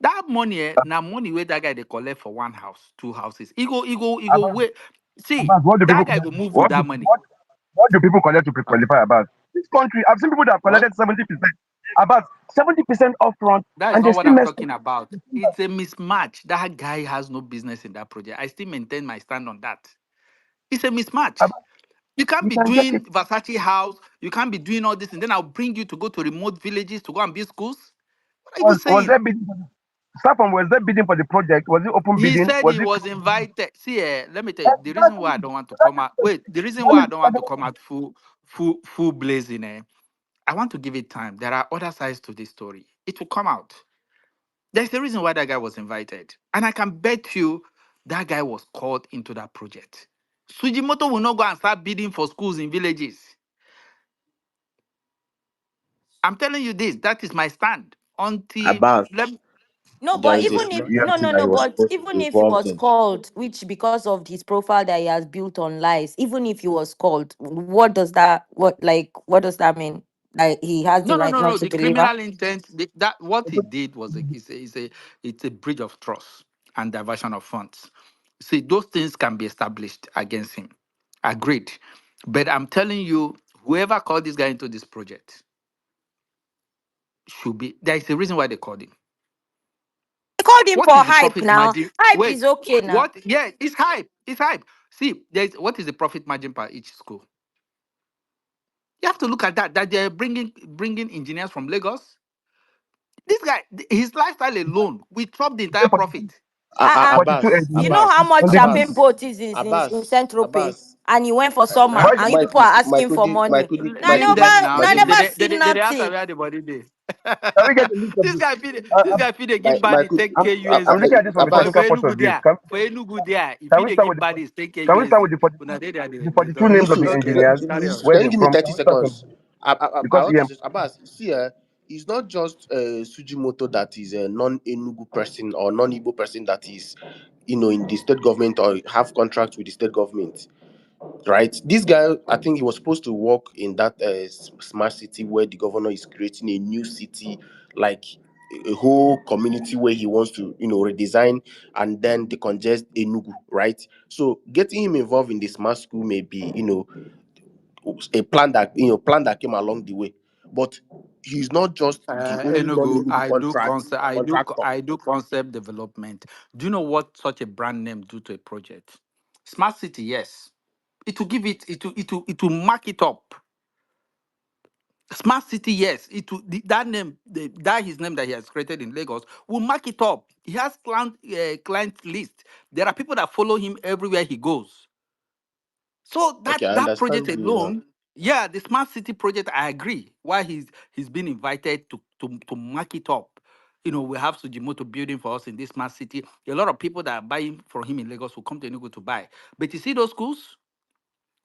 That money, now money where that guy they collect for one house, two houses. He go About, wait. See, about what do people that guy collect? go move with that money. What do people collect to Uh, pre-qualify about? This country, I've seen people that have What? collected 70%, about 70% upfront, That is and they not what still I'm messed up. talking about. It's a mismatch. That guy has no business in that project. I still maintain my stand on that. It's a mismatch. About, You can't you be can get it. doing Versace house. You can't be doing all this, and then I'll bring you to go to remote villages to go and build schools. What are you Was saying? there bidding? Start from, was there bidding for the project? Was it open He bidding? said Was he it? was invited. See, let me tell you the reason why I Exactly. don't want to That come is, out. Wait, the reason that why is, I don't want to come out full blazing. I want to give it time. There are other sides to this story. It will come out. There's a reason why that guy was invited, and I can bet you that guy was called into that project. Sujimoto will not go and start bidding for schools in villages. I'm telling you this. That is my stand. Until Abbas, let No, there but is a even if smart You have no, city no, that he no, was but supposed to be even if he involved was in. called, which because of his profile that he has built on lies, even if he was called, what does that what does that mean? Like he has the no, no, right no, not no. to The deliver? criminal intent. That what he did was it's a breach of trust and diversion of funds. See, those things can be established against him. Agreed. But I'm telling you, whoever called this guy into this project should be. There is a reason why they called him. They called him What for is the hype profit now. margin? Hype Wait, is okay now. what? Yeah, it's hype. It's hype. See, there's what is the profit margin per each school? You have to look at that. That they're bringing engineers from Lagos. This guy, his lifestyle alone, we chop the entire profit. Forty-two Abbas, You engineers know how Abbas, much on the champagne Abbas, boat is in Abbas, Saint Tropez, Abbas. and he went for summer, why and you people Michael, are asking for Michael, money. Michael, Now Leave Michael, them never, now. now Michael, never see They ask nothing. where the body day. can we get a list of this this? guy feed Uh, this uh, guy feed they give body Michael, 10K I'm looking USD. at this from the For Abbas. technical point of Enugu view. there, for Enugu there, if Can he we they start give with body 10K can we start USD. with Una dey there, the they 42 talk. names of the Listen, Okay, engineers? carry on. Where can they you give me from? 30 Can we start from seconds? I because want yeah, to say, Abbas, see, it's not just Sujimoto that is a non-Enugu person or non-Igbo person that is, in the state government or have contract with the state government, right? This guy, I think he was supposed to work in that smart city where the governor is creating a new city, like a whole community where he wants to, redesign and then decongest Enugu, right? So getting him involved in the smart school may be, a plan that came along the way, but he's not just the only Enugu, non-Enugu contractor. I do concept development. Do you know what such a brand name do to a project? Smart city, yes. It will give it will mark it up. Smart city, yes. That name, that his name that he has created in Lagos will mark it up. He has client list. There are people that follow him everywhere he goes. So Okay, I that project understand you now. alone, yeah, the smart city project, I agree. Why he's been invited to mark it up. We have Sujimoto building for us in this smart city. A lot of people that are buying from him in Lagos will come to Enugu to buy. But you see those schools,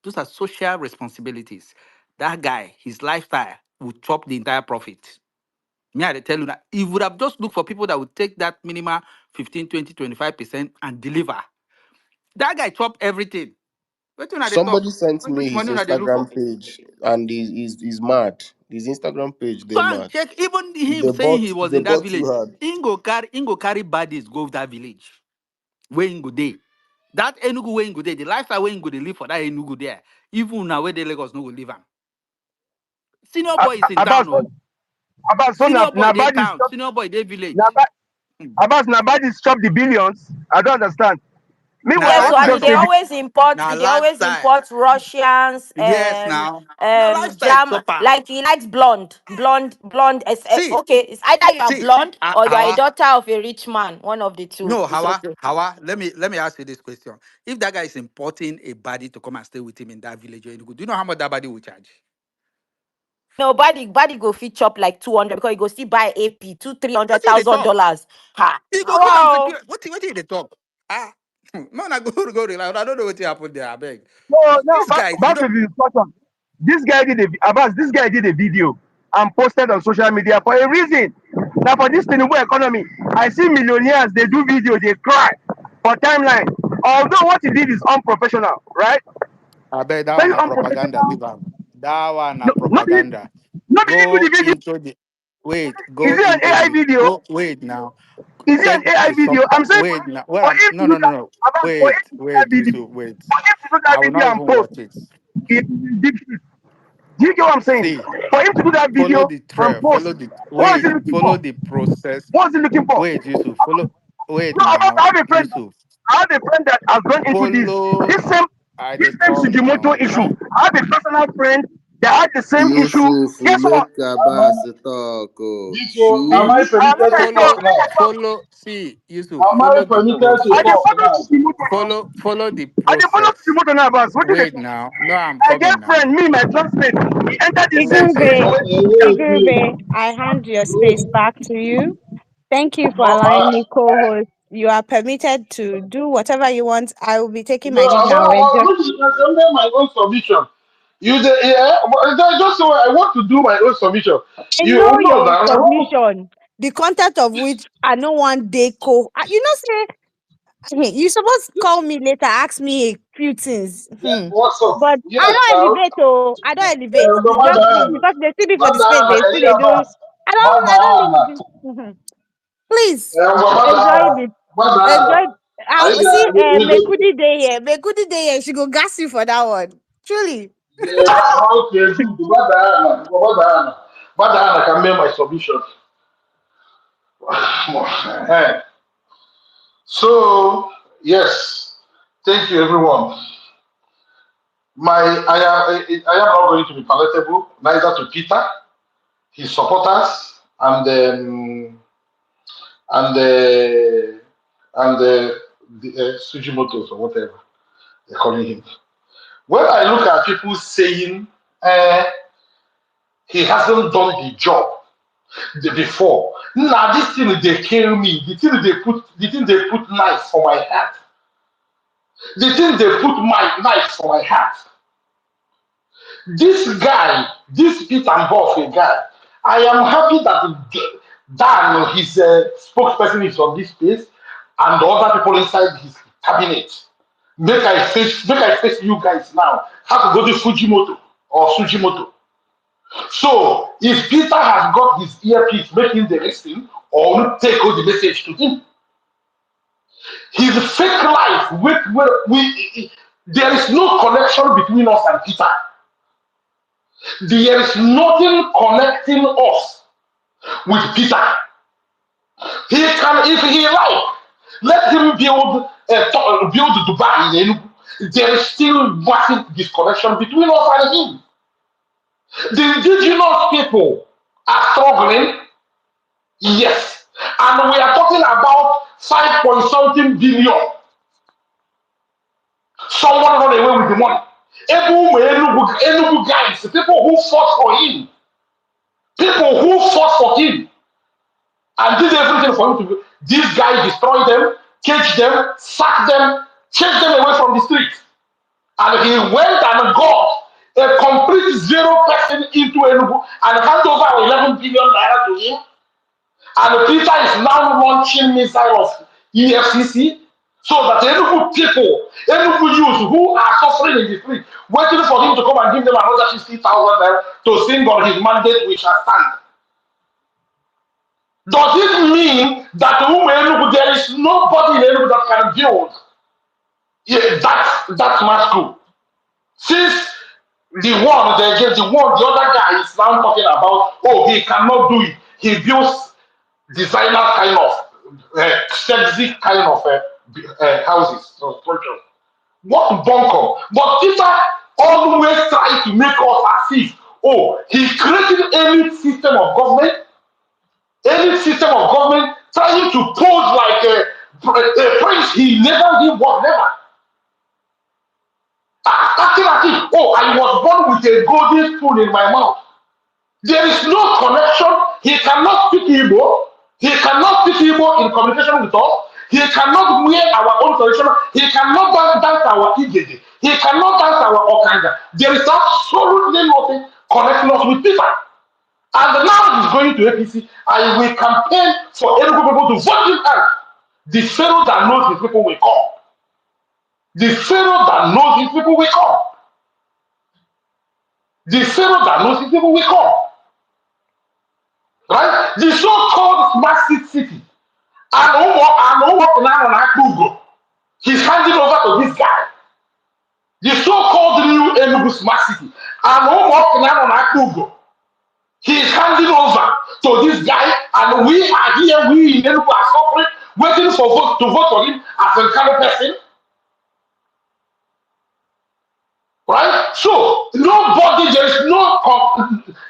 those are social responsibilities. That guy, his lifestyle will chop the entire profit. Me, I dey tell you that he would have just looked for people that would take that minimum 15, 20, 25% and deliver. That guy chop everything. What you they Somebody talk? sent How me much his money they look for? Instagram page, and he's mad. His Instagram page, they Go and mad. check. Even him They saying bought he was they in that bought too village. hard. Ingo carry bodies go that village. Where Ingo day. That Enugu where Ingo day. The lifestyle where Ingo they live for that Enugu there. Even now where the Lagos no go live am. Senior boy is in about town, oh. so Senior boy they Nabadi town. stop Senior boy they village. Nabadi Hmm. about Nabadi stop the billions. I don't understand. Now Meanwhile, I Yes, want so to and lifestyle just they say chopper. this. always import, Now they always lifestyle. import Russians, Yes, now. Now lifestyle jam, chopper. like he likes blonde. See, Okay, it's either you are see, blonde or you are a Hawa. daughter of a rich man. One of the two. No, It's Hawa, okay. Hawa. Let me ask you this question. If that guy is importing a body to come and stay with him in that village, do you know how much that body will charge? Nobody go fit chop like 200 because you go still buy AP two three What hundred did they thousand talk? dollars. Ha! He go give him Wow. security. What did they talk? Ah, man, I go relax. I don't know what happened there. I beg. No, no, These guys, back to the discussion. This guy did a video and posted on social media for a reason. Now for this Tinubu economy, I see millionaires, they do video, they cry for timeline. Although what he did is unprofessional, right? I beg that one Very a propaganda. unprofessional. Leave am. That one a No, propaganda. not be do Go the video. into the wait. Is Go it an into AI the video? go. Wait now. Is it an Check AI the video? sub. I'm saying Wait now. for Well, him to no, do no, no, that, no. for him Wait, to do that wait, video, Yusuf, wait. for him to do that I will video not and even post watch it. it is deep shit. Do you get what I'm saying? See, For him to do that follow video the and trail. post, Follow the what is he wait. looking Follow for? the process. What is he looking for? Wait, Yusuf. Follow. Wait No, I now, have a friend. Yusuf. I have a friend that has gone into this. Follow. This same I this they same talk Sujimoto now. issue. I have a personal friend that had the same issue. Yusuf, Guess what? make Abbas talk. Oh. This one, am Shoo. I See, I am permitted not to a talk follow. talk. Make now? I talk. Follow. See, Yusuf. Am I Follow the permitted to I dey process. talk follow now? Sujimoto now. Follow the I dey follow process. Sujimoto now, boss. What did they Wait talk? now. No, I'm I get coming now. friend, me, my classmate. He entered the same Wait. space. Igube, Wait. Igube, I hand your space Wait. back to you. Thank you for allowing Uh, me co-host. You are permitted to do whatever you want. I will be taking no, my leave now. Enjoy. I'm under my own submission. You the yeah, but just so I want to do my own submission. I You know know your that I want submission, the content of which I know one day you know say hey, you supposed to call me later, ask me a few things. what's up? But I Yes, don't now. elevate, oh, I don't elevate. No, It's just because they see me for the space, Madam, they see they do. Eliaba, I don't Madam, do. Please enjoy Madam, the Madam. enjoy. I See, got Mekudi day here. Mekudi day here. She go gas you for that one. Truly. okay, good. Madam, can make my submission. So, yes, thank you, everyone. I am not going to be palatable neither to Peter, his supporters, and the Sujimotos or whatever they're calling him. When I look at people saying he hasn't done the job before, now this thing they kill me. The thing they put knife for my heart. The thing they put my knife for my heart. This guy, this Pete and Buff guy, I am happy that Dan, his spokesperson, is on this space, and the other people inside his cabinet. Make I face you guys now. How to go to Fujimoto or Sujimoto. So if Peter has got his earpiece making the listening, or not take all the message to him, his fake life there is no connection between us and Peter. There is nothing connecting us with Peter. He can, if he like, let him build Dubai in Enugu. There is still massive disconnection between us and him. The indigenous people are struggling, yes, and we are talking about 5 point something billion. Someone run away with the money. Enugu guys, people who fought for him, and did everything for him to do. This guy destroyed them, caged them, sacked them, chased them away from the streets. And he went and got a complete zero person into Enugu and handed over 11 billion naira to him. And Peter is now launching missiles of EFCC so that Enugu people, Enugu youth who are suffering in the street, waiting for him to come and give them another 50,000 naira to sing on his mandate, we shall stand. Does it mean that there is nobody in Enugu that can build that smart school? Since the other guy is now talking about, oh, he cannot do it. He builds designer kind of sexy kind of houses or structures. What bunker? But Peter always tries to make us as if, oh, he created any system of government trying to pose like a prince he never did whatever. Acting as if, oh, I was born with a golden spoon in my mouth. There is no connection. He cannot speak Igbo. He cannot speak Igbo in communication with us. He cannot wear our own tradition. He cannot dance our Igede. He cannot dance our Okanga. There is absolutely nothing connecting us with people. And now he's going to APC. I will campaign for Enugu people to vote him out. The Pharaoh that knows his people will come. The Pharaoh that knows his people will come. The Pharaoh that knows his people will come. Right? The so-called smart city He's handing over to this guy, the so-called new Enugu Smart City. He's handing over to this guy, and we are here, we in Enugu are suffering, waiting for vote to vote for him as a kind of person. Right? So nobody, there is no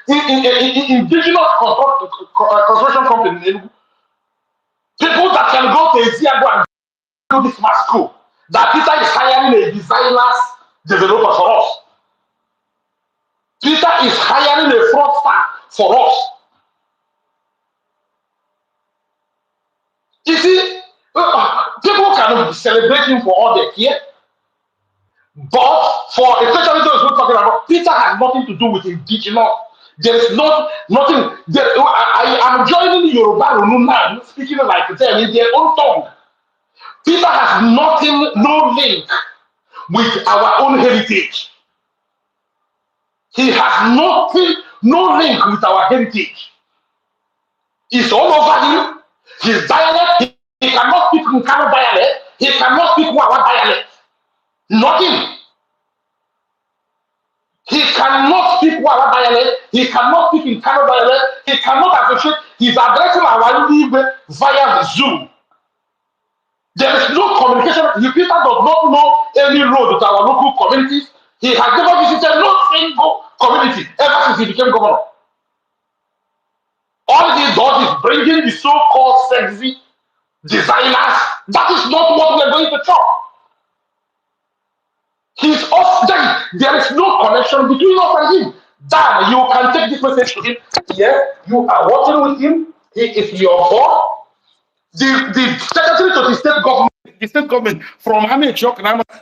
indigenous construction company in Enugu. People that can go to Eziago and do this smart school. That Peter is hiring a designers developer for us. Peter is hiring a fraudster for us. You see, people can celebrate him for all they care, but for especially those who are talking about, Peter has nothing to do with indigenous. There is nothing. I am joining Yoruba now, speaking like them in their own tongue. Peter has nothing, no link with our own heritage. He has nothing, no link with our heritage. It's all over him. His dialect, he cannot speak Nkano dialect. He cannot speak our dialect. Nothing. He cannot speak our dialect. He cannot speak Nkano dialect. He cannot associate. He's addressing our Igbo via Zoom. There is no communication. Peter does not know any road to our local communities. He has never visited no single community ever since he became governor. All he does is bringing the so-called sexy designers. That is not what we're going to talk. He's off. There is no connection between us and him. Dan, you can take this message to him. Yes, you are working with him. He is your boss. The secretary to the state government from Amechok,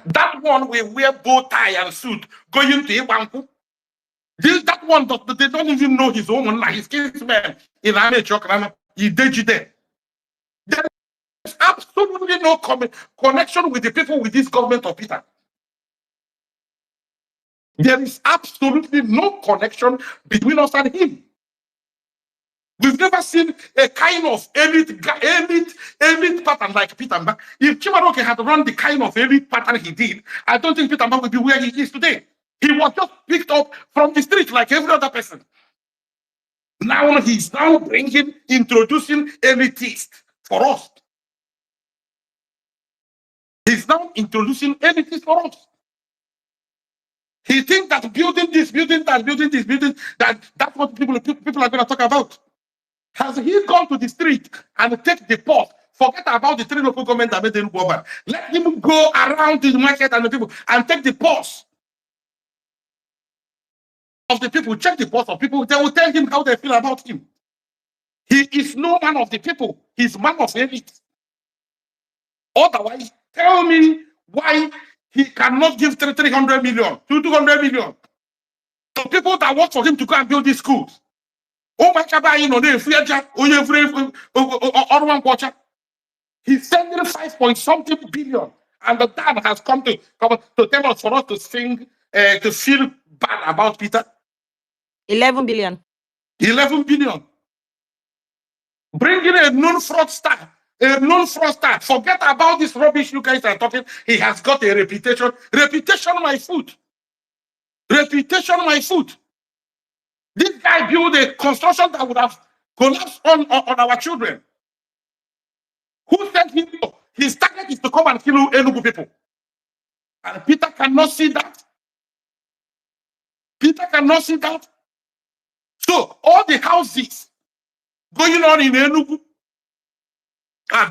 that one will wear bow tie and suit going to Ibanku. That one, they don't even know his own, like his kinsman in Amechok, he did there. There is absolutely no connection with the people with this government of Peter. There is absolutely no connection between us and him. We've never seen a kind of elite pattern like Peter Mba. If Chimaroke had run the kind of elite pattern he did, I don't think Peter Mba would be where he is today. He was just picked up from the street like every other person. Now he's now introducing elitist for us. He's now introducing elitist for us. He thinks that building this, building that, building this, building that, that's what people are going to talk about. Has he gone to the street and take the pulse? Forget about the three local government that made him go back. Let him go around the market and the people and take the pulse of the people. Check the pulse of people. They will tell him how they feel about him. He is no man of the people. He's man of elite. Otherwise, tell me why he cannot give 300 million to 200 million to people that work for him to go and build these schools. Oh my God, he's sending 5-point-something billion, and the dad has come to tell us for us to sing, to feel bad about Peter. 11 billion. 11 billion. Bringing a known fraudster. A known fraudster. Forget about this rubbish you guys are talking. He has got a reputation. Reputation, my foot. Reputation, my foot. This guy built a construction that would have collapsed on our children. Who sent him? His target is to come and kill Enugu people. And Peter cannot see that. Peter cannot see that. So all the houses going on in Enugu are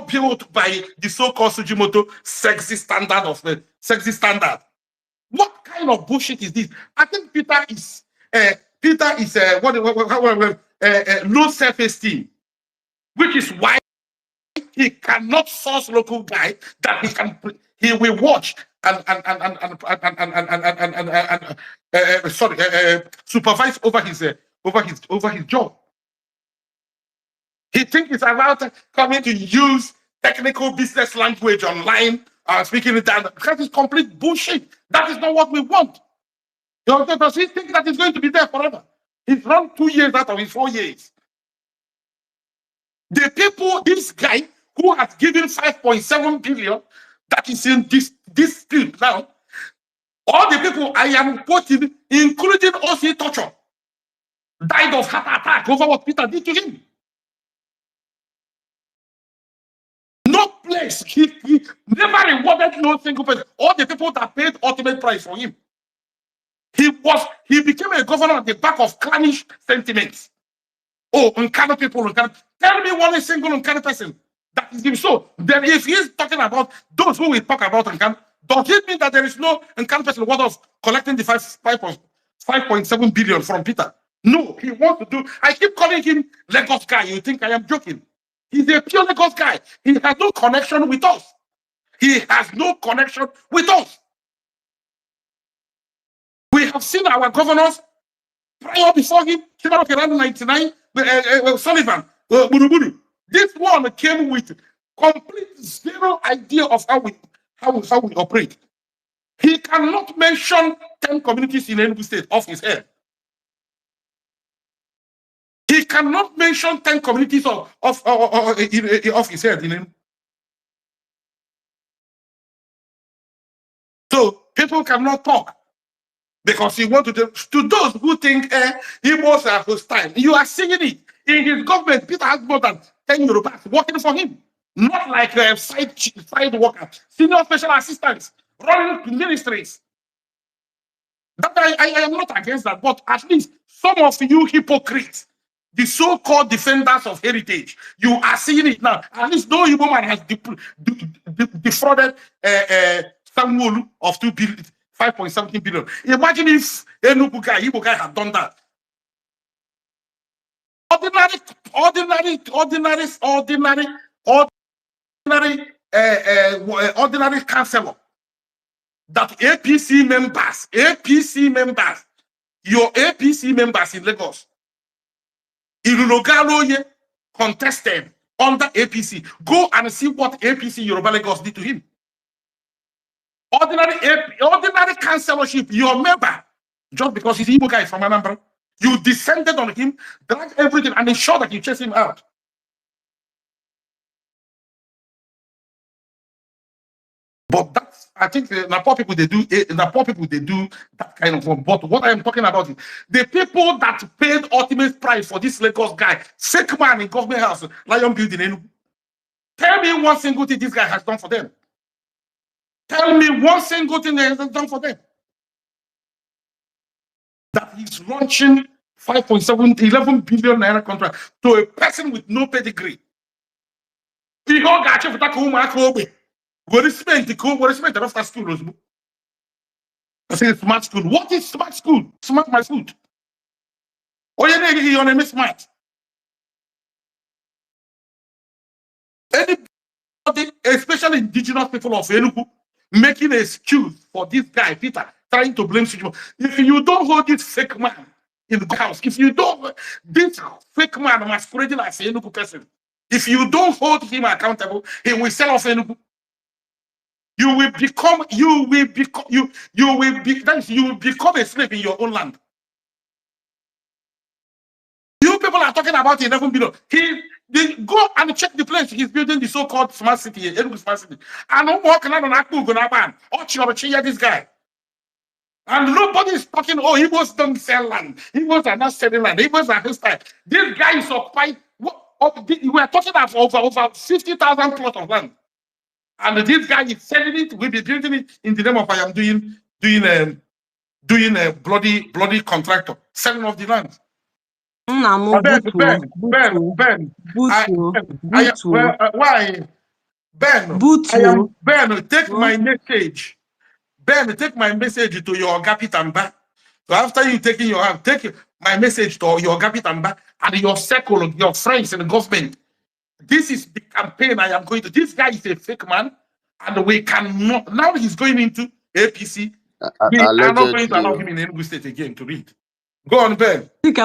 built by the so-called Sujimoto sexy standard of the sexy standard. What kind of bullshit is this? I think Peter is low self-esteem, which is why he cannot force local guy that he will watch and supervise over his job. He thinks it's about coming to use technical business language online, speaking it down. That is complete bullshit. That is not what we want. Does he think that it's going to be there forever? He's run 2 years out of his 4 years. The people, this guy who has given 5.7 billion, that is in this script now, all the people I am quoting, including OC Torture, died of heart attack over what Peter did to him. No place. He never rewarded no single person. All the people that paid ultimate price for him. He became a governor at the back of clannish sentiments. Oh, Nkano people, Nkano. Tell me one single Nkano person that is him. So then if he's talking about those who will talk about Nkano, does it mean that there is no Nkano person worth of collecting the 5.7 billion from Peter? No, he wants to do. I keep calling him Lagos guy. You think I am joking? He's a pure Lagos guy. He has no connection with us. He has no connection with us. We have seen our governors prior before him, came out around 99, Sullivan, Buruburu. This one came with complete zero idea of how we operate. He cannot mention 10 communities in Enugu State off his head. He cannot mention 10 communities off his head. So people cannot talk because he wants to those who think Igbos are hostile. You are seeing it in his government. Peter has more than 10 Yorubas working for him, not like side workers, senior special assistants running ministries. That I am not against that, but at least some of you hypocrites, the so-called defenders of heritage, you are seeing it now. At least no Igbo man has defrauded Samuel of 5.17 billion. Imagine if Igbo guy had done that. Ordinary councillor that APC members, your APC members in Lagos, Ilulogaloye contested under APC. Go and see what APC Yoruba Lagos did to him. Ordinary councillorship, your member, just because he's Igbo guy from Anambra, you descended on him, dragged everything, and ensure that you chase him out. But that's, I think the poor people they do that kind of work. But what I am talking about is the people that paid ultimate price for this Lagos guy, fake man in government house, Lion Building. Tell me one single thing this guy has done for them. Tell me one single thing that he has done for them. That he's launching 11 billion naira contract to a person with no pedigree. What is after school? I say smart school. What is smart school? Smart my food. Oh, your name is smart. Anybody, especially indigenous people of Enugu, making an excuse for this guy, Peter, trying to blame Sujimoto. If you don't hold this fake man in the house, if you don't, this fake man masquerading as an Enugu person, if you don't hold him accountable, he will sell off Enugu. You will become a slave in your own land. You people are talking about 11 billion. Go and check the place he's building the so-called smart city, Enugu smart city. And I'm walking out on Akbu Gunaban. Oh, this guy. And nobody is talking, oh, Igbos don't sell land. Igbos are not selling land. Igbos are hostile. This guy is occupied. We are talking about over 50,000 plots of land. And this guy is selling it, will be building it in the name of I am doing a bloody contractor, selling off the land. Why? Ben, take my message. Ben, take my message to your Gapitamba. So after you taking take my message to your Gapitamba and your circle, your friends in the government. This is the campaign I am going to. This guy is a fake man, and we cannot. Now he's going into APC. We are not going to allow him in Enugu State again to read. Go on, Ben. Thank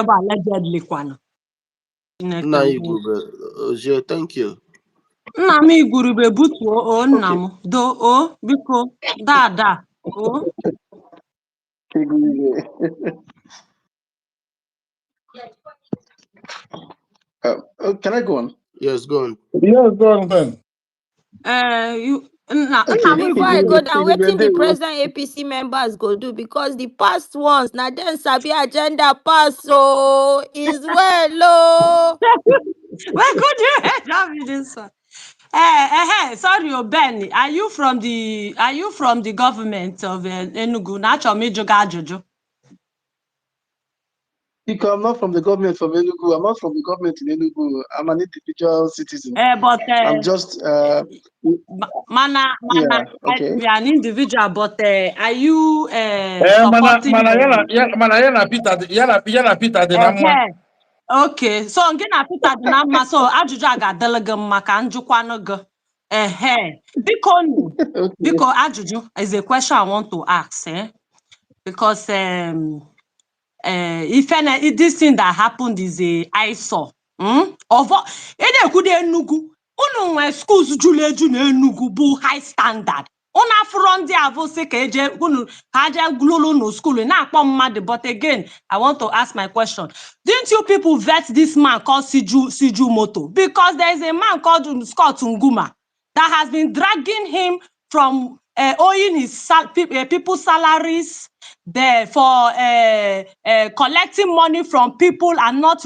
you. Nna m igurube butuo o nna m do o biko dada o. Can I go on? Yes, go on. Yes, go on then. You na Okay, mu before I go Igbo. down, waiting the present APC members go do because the past ones now then sabi agenda pass so is well oh. Where could you have this one? Sorry, Ben. Are you from the government of Enugu? Nacho me juga ajuju. Because I'm not from the government from Enugu. I'm not from the government in Enugu. I'm an individual citizen. But I'm just, mana, yeah, okay. we are an individual. But are you supporting? Mana yana Peter the Nama. Okay, so I'm gonna put that number. So ajụjụ a ga-adịlị gị mma ka njụkwanụ gị. Okay. Biko ajụjụ is a question I want to ask, because this thing that happened is a eyesore. Of na-ekwude Enugu, unu nwe schools juru eju na Enugu bụ high standard. Unu afụrọ ndị avụ sị ka eje unu ha je glulu no school na-akpọ mmadụ. But again, I want to ask my question. Didn't you people vet this man called Sujimoto? Because there is a man called Scott Nguma that has been dragging him from owing his people's salaries there for collecting money from people and not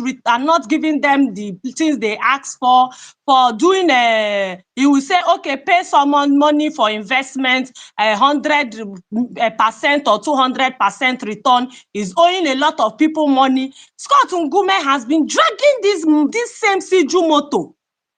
giving them the things they ask for doing he will say, okay, pay someone money for investment, 100% or 200% return, is owing a lot of people money. Scott Ngume has been dragging this same Sujimoto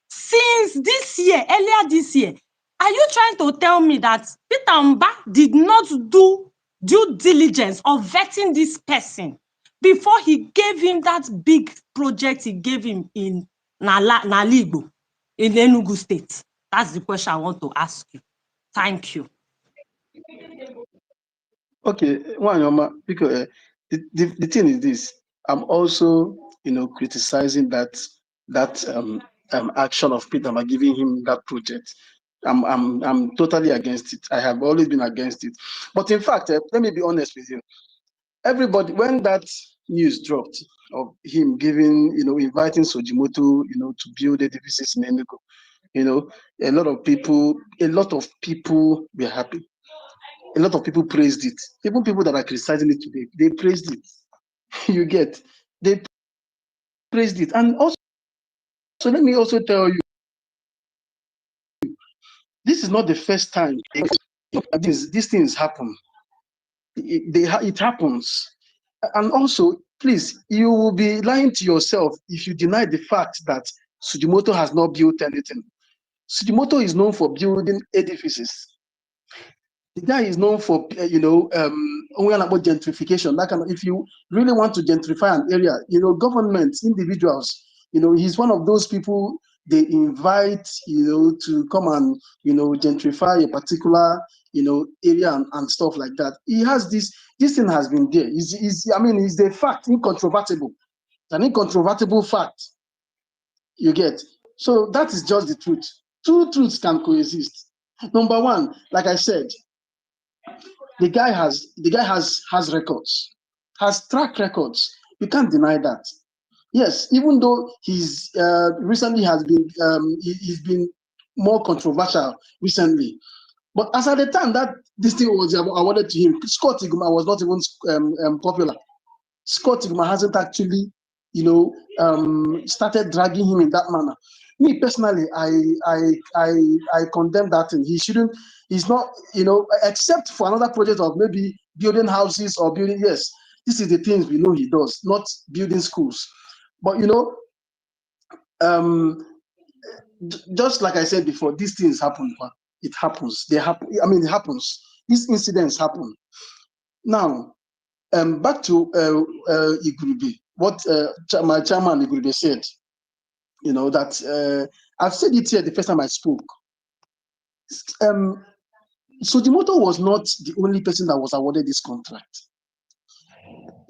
since earlier this year. Are you trying to tell me that Peter Mba did not do due diligence of vetting this person before he gave him that big project he gave him in Naligbo, in Enugu State? That's the question I want to ask you. Thank you. Okay, Wanyoma, because the thing is this, I'm also, criticizing that action of Peter by giving him that project. I'm totally against it. I have always been against it. But in fact, let me be honest with you. Everybody, when that news dropped of him giving, inviting Sujimoto, to build edifices in Enugu, a lot of people were happy. A lot of people praised it. Even people that are criticizing it today, they praised it. They praised it. And also, so let me also tell you, this is not the first time these things happen. It happens. And also, please, you will be lying to yourself if you deny the fact that Sujimoto has not built anything. Sujimoto is known for building edifices. The guy is known for, gentrification. That kind of, if you really want to gentrify an area, governments, individuals, he's one of those people they invite, to come and, gentrify a particular, area and stuff like that. He has this thing has been there. It's the fact, incontrovertible. It's an incontrovertible fact. You get. So that is just the truth. Two truths can coexist. Number one, like I said, the guy has records, has track records. You can't deny that. Yes, even though he's recently has been he's been more controversial recently, but as at the time that this thing was awarded to him, Scott Iguma was not even popular. Scott Iguma hasn't actually, started dragging him in that manner. Me personally, I condemn that thing. He shouldn't. He's not, except for another project of maybe building houses or building. Yes, this is the things we know he does, not building schools. But just like I said before, these things happen. It happens. They happen. It happens. These incidents happen. Now, back to Iguribe. What my chairman Iguribe said. That I've said it here the first time I spoke. Sujimoto was not the only person that was awarded this contract.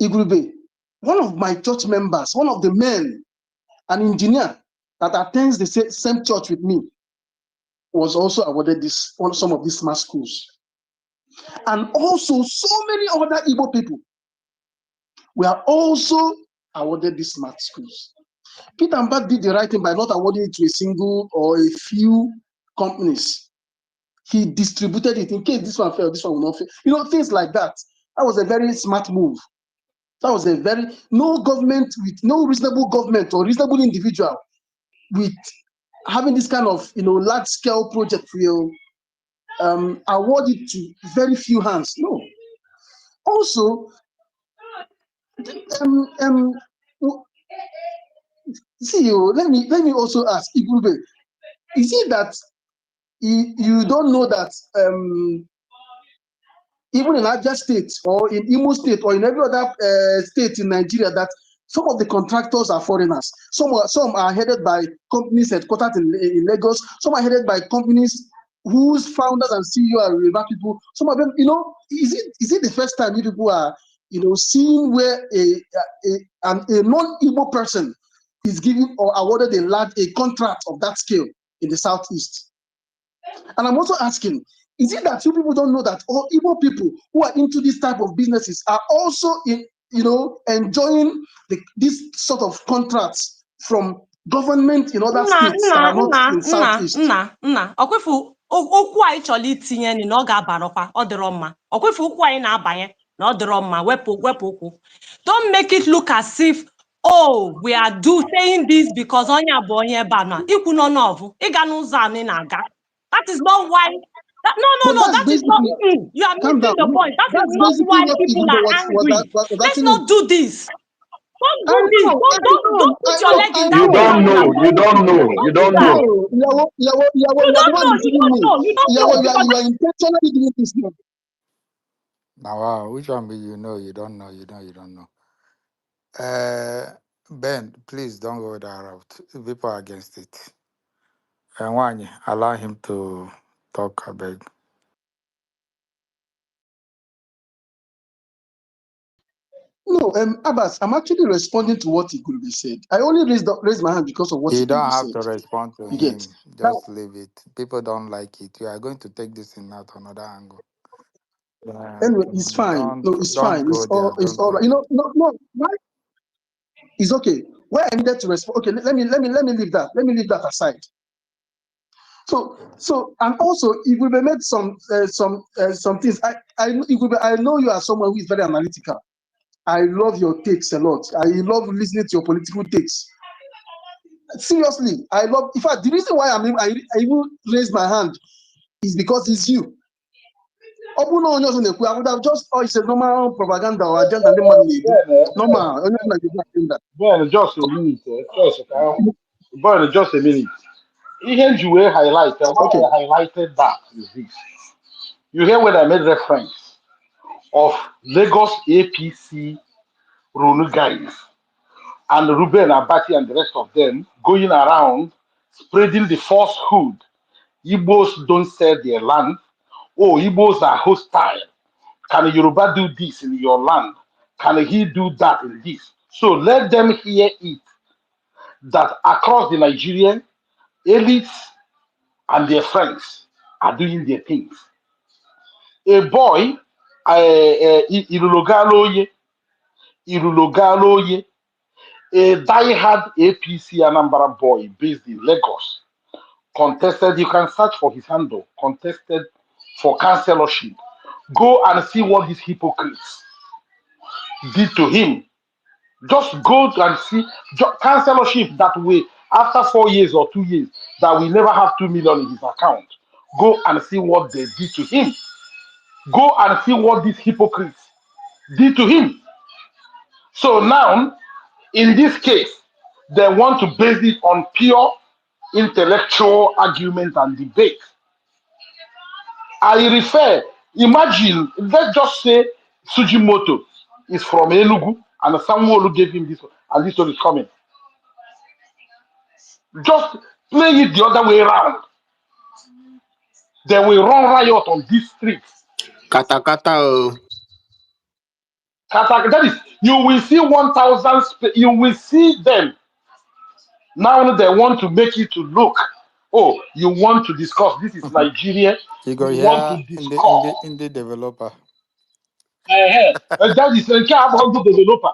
Iguribe, one of my church members, one of the men, an engineer that attends the same church with me, was also awarded some of these smart schools. And also so many other Igbo people were also awarded these smart schools. Peter Mbak did the right thing by not awarding it to a single or a few companies. He distributed it in case this one failed, this one will not fail. You know, things like that. That was a very smart move. That was a very, no government with no reasonable government or reasonable individual with having this kind of, large scale project will award it to very few hands. No. Also, CEO, let me also ask Igube, is it that you don't know that even in Abia State or in Imo State or in every other state in Nigeria, that some of the contractors are foreigners. Some are headed by companies headquartered in Lagos. Some are headed by companies whose founders and CEO are Yoruba people. Some of them, is it the first time you people are, seeing where a non-Igbo person is given or awarded a contract of that scale in the Southeast? And I'm also asking, is it that you people don't know that all Igbo people who are into this type of businesses are also enjoying this sort of contracts from government in other states that are not in Southeast? ọkwefu okwu anyị chọrọ itinye na ọ ga-abarọkwa ọ dịrọ mma ọkwefu okwu anyị na-abanye na ọ dịrọ mma wepụ okwu. Don't make it look as if we are saying this because onye bụ onye ebe a na ikwu n'ọnọvụ ịga n'ụzọ anyị na-aga. That is not why. No, that is not. You are missing the point. That is not why people are angry. Let's not do this. Don't do this. Don't put your leg in that You don't way. know. You don't know. You don't know. You don't know. You are intentionally doing this now. Now, wow, which one be you know? You don't know. You don't know. Ben, please don't go that route. People are against it. And Wanye, allow him to talk. I beg. No, Abbas, I'm actually responding to what Igulube said. I only raised my hand because of what You don't Igulube have said. to respond to You get him. now. Just leave it. People don't like it. You are going to take this in out another angle. Anyway, it's fine. No, it's Don't fine. go there. It's Don't all go right. there. No. Why? It's okay. Where I needed to respond. Okay, let me leave that. Let me leave that aside. So, and also, Igulube made some things. Igulube, I know you are someone who is very analytical. I love your takes a lot. I love listening to your political takes. Seriously, I love. In fact, the reason why I even raised my hand is because it's you. I would have just, it's a normal propaganda or agenda. Normal. Well, just a minute. Just a minute. Here you were highlighted. Why Okay. I highlighted that is this. You hear when I made reference of Lagos APC Runu guys and Ruben Abati and the rest of them going around spreading the falsehood. Igbos don't sell their land. Oh, Igbos are hostile. Can Yoruba do this in your land? Can he do that in this? So let them hear it that across the Nigerian elites and their friends are doing their things. A boy, Irulogaloye, a diehard APC Anambra boy based in Lagos, contested, you can search for his handle, contested for councillorship. Go and see what these hypocrites did to him. Just go and see councillorship that way after 4 years or 2 years that we never have 2 million in his account. Go and see what they did to him. Go and see what these hypocrites did to him. So now, in this case, they want to base it on pure intellectual argument and debate. Imagine, let's just say Sujimoto is from Enugu and someone gave him this, and this one is coming. Just play it the other way around. They will run riot on these streets. Kata. That is, you will see 1,000, you will see them. Now they want to make it to look, oh, you want to discuss, this is Nigeria, You go you want to here discuss. in the developer. That is a care about the developer.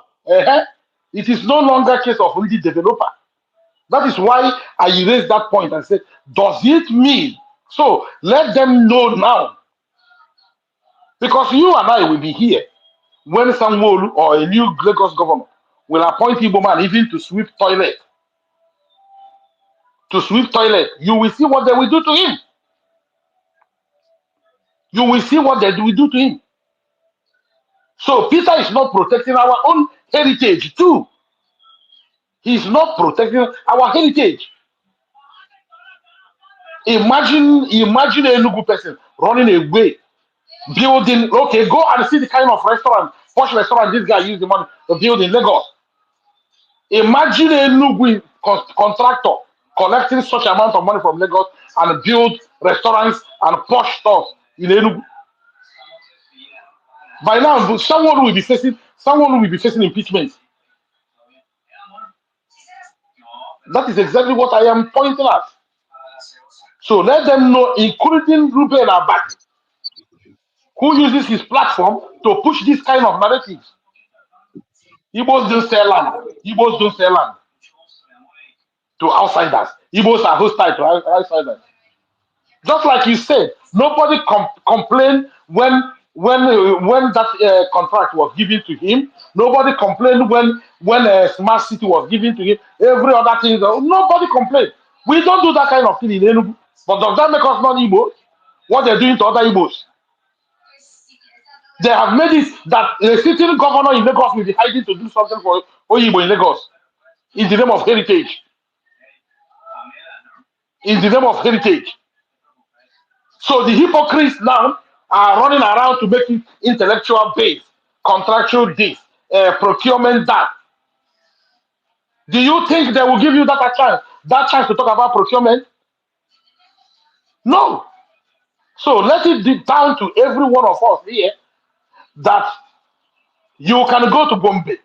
It is no longer a case of only developer. That is why I raised that point and said, does it mean? So let them know now, because you and I will be here when someone or a new Lagos governor will appoint Igbo man even to sweep toilet. To sweep toilet, you will see what they will do to him. You will see what they will do to him. So Peter is not protecting our own heritage too. He's not protecting our heritage. Imagine a Enugu person running away, building. Okay, go and see the kind of restaurant, posh restaurant this guy used the money to build in Lagos. Imagine a Enugu contractor collecting such amount of money from Lagos and build restaurants and posh stores in Enugu. By now, someone will be facing impeachment. That is exactly what I am pointing at. So let them know, including Ruben Abati, who uses his platform to push this kind of narratives. Igbos don't sell land. Igbos don't sell land to outsiders. Igbos are hostile to outsiders. Just like you said, nobody complained when that contract was given to him. Nobody complained when smart city was given to him. Every other thing, nobody complained. We don't do that kind of thing in Enugu. But does that make us not Igbo? What they're doing to other Igbos? They have made it that a sitting governor in Lagos will be hiding to do something for Oyibo in Lagos in the name of heritage. In the name of heritage. So the hypocrites now are running around to make it intellectual based, contractual this, procurement that. Do you think they will give you that chance to talk about procurement? No. So let it be down to every one of us here that you can go to Bombay,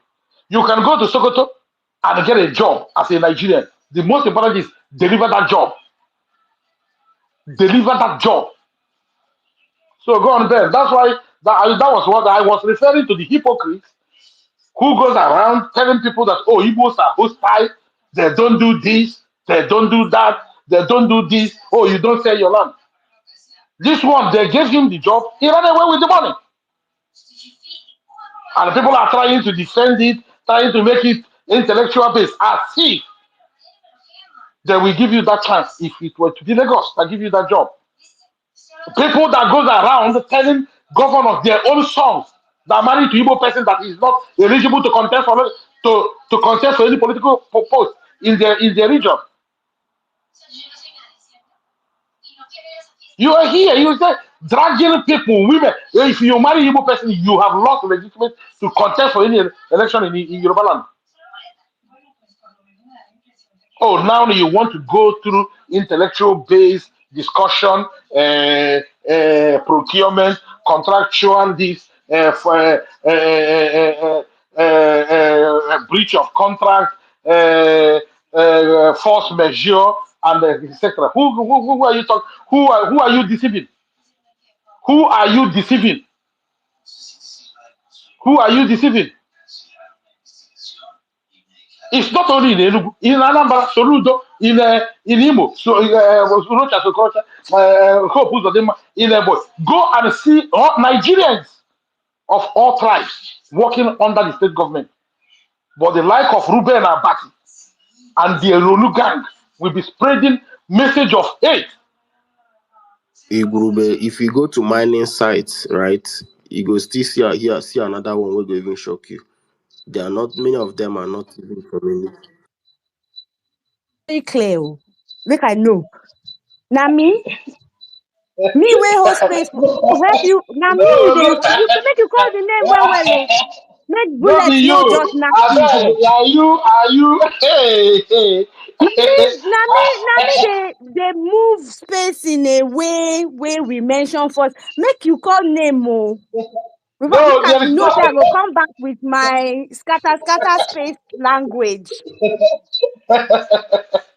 you can go to Sokoto and get a job as a Nigerian. The most important is deliver that job. Deliver that job. So go on there. That's why that was what I was referring to, the hypocrites who goes around telling people that, oh, Igbos are hostile, they don't do this, they don't do that, they don't do this, oh, you don't sell your land. This one, they gave him the job, he ran away with the money. And people are trying to defend it, trying to make it intellectual based, as if they will give you that chance if it were to be Lagos that give you that job. People that goes around telling governors their own sons that married to Igbo person that is not eligible to contest to contest for any political post in their region. You are here, you say dragging people, women. If you marry Igbo person, you have lost legitimate to contest for any election in Yoruba land. Oh, now you want to go through intellectual based discussion, procurement, contractual, this breach of contract, force majeure, and etc. Who are you talking? Who are you deceiving? Who are you deceiving? Who are you deceiving? It's not only in Enugu, in Anambra, Soludo, in Imo, so Rocha, Sokocha, Hope Uzodinma, in Ebo. Go and see all Nigerians of all tribes working under the state government. But the like of Ruben and Abati and the Rolu gang will be spreading message of hate. Igurube, if you go to mining sites, right, you go still see another one will go even shock you. They are not, many of them are not even from Enugu. Very clear. Make I know. Now me wey host space go help you. Now me you No, dey no, you make you call the name well. Oh. Make no be bullets no you. just knock you I here. beg, are you, hey. Na me they move space in a way where we mention first. Make you call name before No, make as there you is know not. say I go come back with my scatter space language.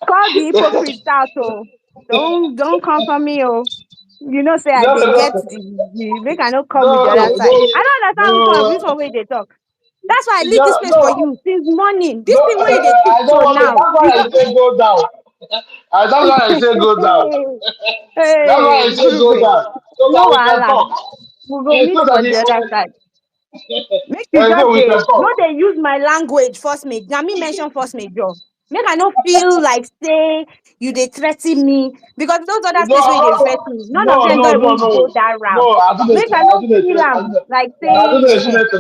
Call the hypocrite out don't come for me You know say I No, dey no, get the make I no come with the no, other side. I don't understand who come up no, this one way they talk. That's why I leave this No, place for no, you since morning. This no. thing where they took I don't so want to. now. That's why I say go down. That's why I say go down. That's why Hey, I say go Gurube. down, so that No we can wahala. talk. We go meet So that for the other the, side. Make you so just we they can no talk. they use my language first mate. Now me mention first major. Make I not feel like say you they threaten me because those other No, states where I'm they not. refer to, none of No, them no, don't no, even go no, that route. no. I Make didn't. I I not didn't. feel am like I say didn't. make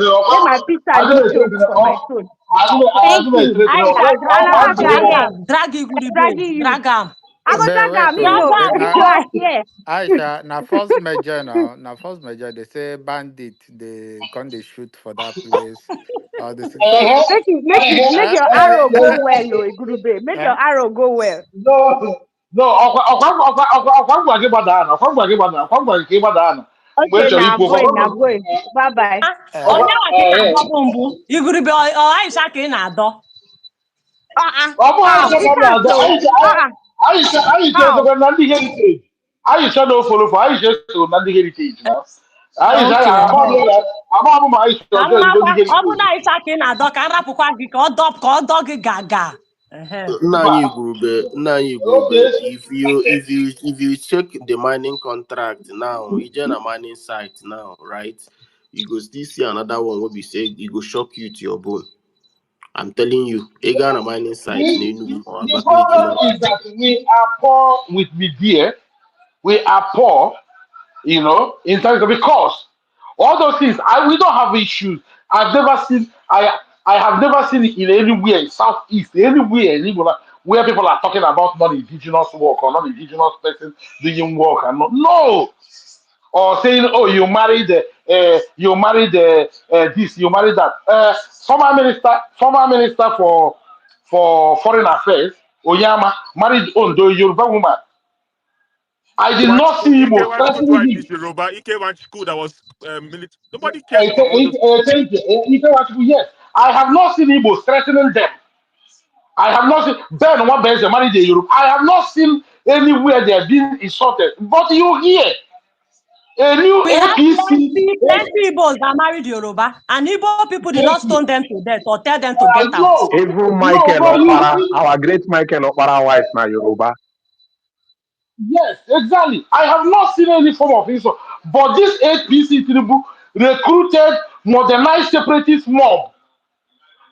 my pizza I do didn't. choke for my food. I Thank didn't. you. Aisha, And drag I am, want drag to am, drag Iguribe, dragging you. drag am, I go But drag wait, am, me drag so know. am. now Now here. Aisha, na first major now. Na first major, they say bandit, they come they shoot for that place. All this thing. So Make eh? your arrow go well, oh, Igurube. Make Eh? your arrow go well. No, no. Ọkwa gị gbada ana. Mgbe ị Okay, chọrọ now ikwu boy, okwu. now boy. Bye bye. Eh? Onye nwa ka ị na-adọkpụ mbụ? Iguribe ọ Aisha ka ị na-adọ? Ọ bụghị How? Aisha It ka m can't na-ada. so. Aisha How? esokwa na ndị heritage. Aisha na ofolofu. Aisha so na ndị heritage na. Aisha Okay. ama m ma Aisha Ka m ọjọọ ezigbo makwa, ndị ọ bụ heritage. na Aisha ka ị na-adọ, ka m rapụkwa gị ka ọ dọ gị gaga. Ehe. Mba. Nna anyị igurube, Okay. if you check the mining contract now, you join a mining site now, right? You go still see another one will be say it go shock you to your bone. I'm telling you, a Ghana mining site, The, Nenugu or the Abakaliki problem now. is that we are poor with media. We are poor, in terms of because all those things we don't have issues. I've never seen I have never seen it in anywhere in Southeast, anywhere in Igbo where people are talking about non-indigenous work or non-indigenous person doing work and no. Or saying, oh, you married this, you married that. Former minister for foreign affairs, Oyama, married Ondo Yoruba woman. I did One not school, see Ike Igbo one school threatening twice him. is Yoruba. Ike one school that was military. Nobody cares about all those. Thank you. Yes, I have not seen Igbo threatening them. I have not seen Ben one Ben married a Yoruba. I have not seen anywhere they are being insulted. But you hear a new We have APC. plenty Igbos that married Yoruba, and Igbo people did not Thank you. stone them to death or tell them to get out. No, Even no, Michael no. You Okpara, see, our great Michael Okpara wife now Yoruba. yes, exactly. I have not seen any form of insult. But this APC Tinubu recruited modernized separatist mob,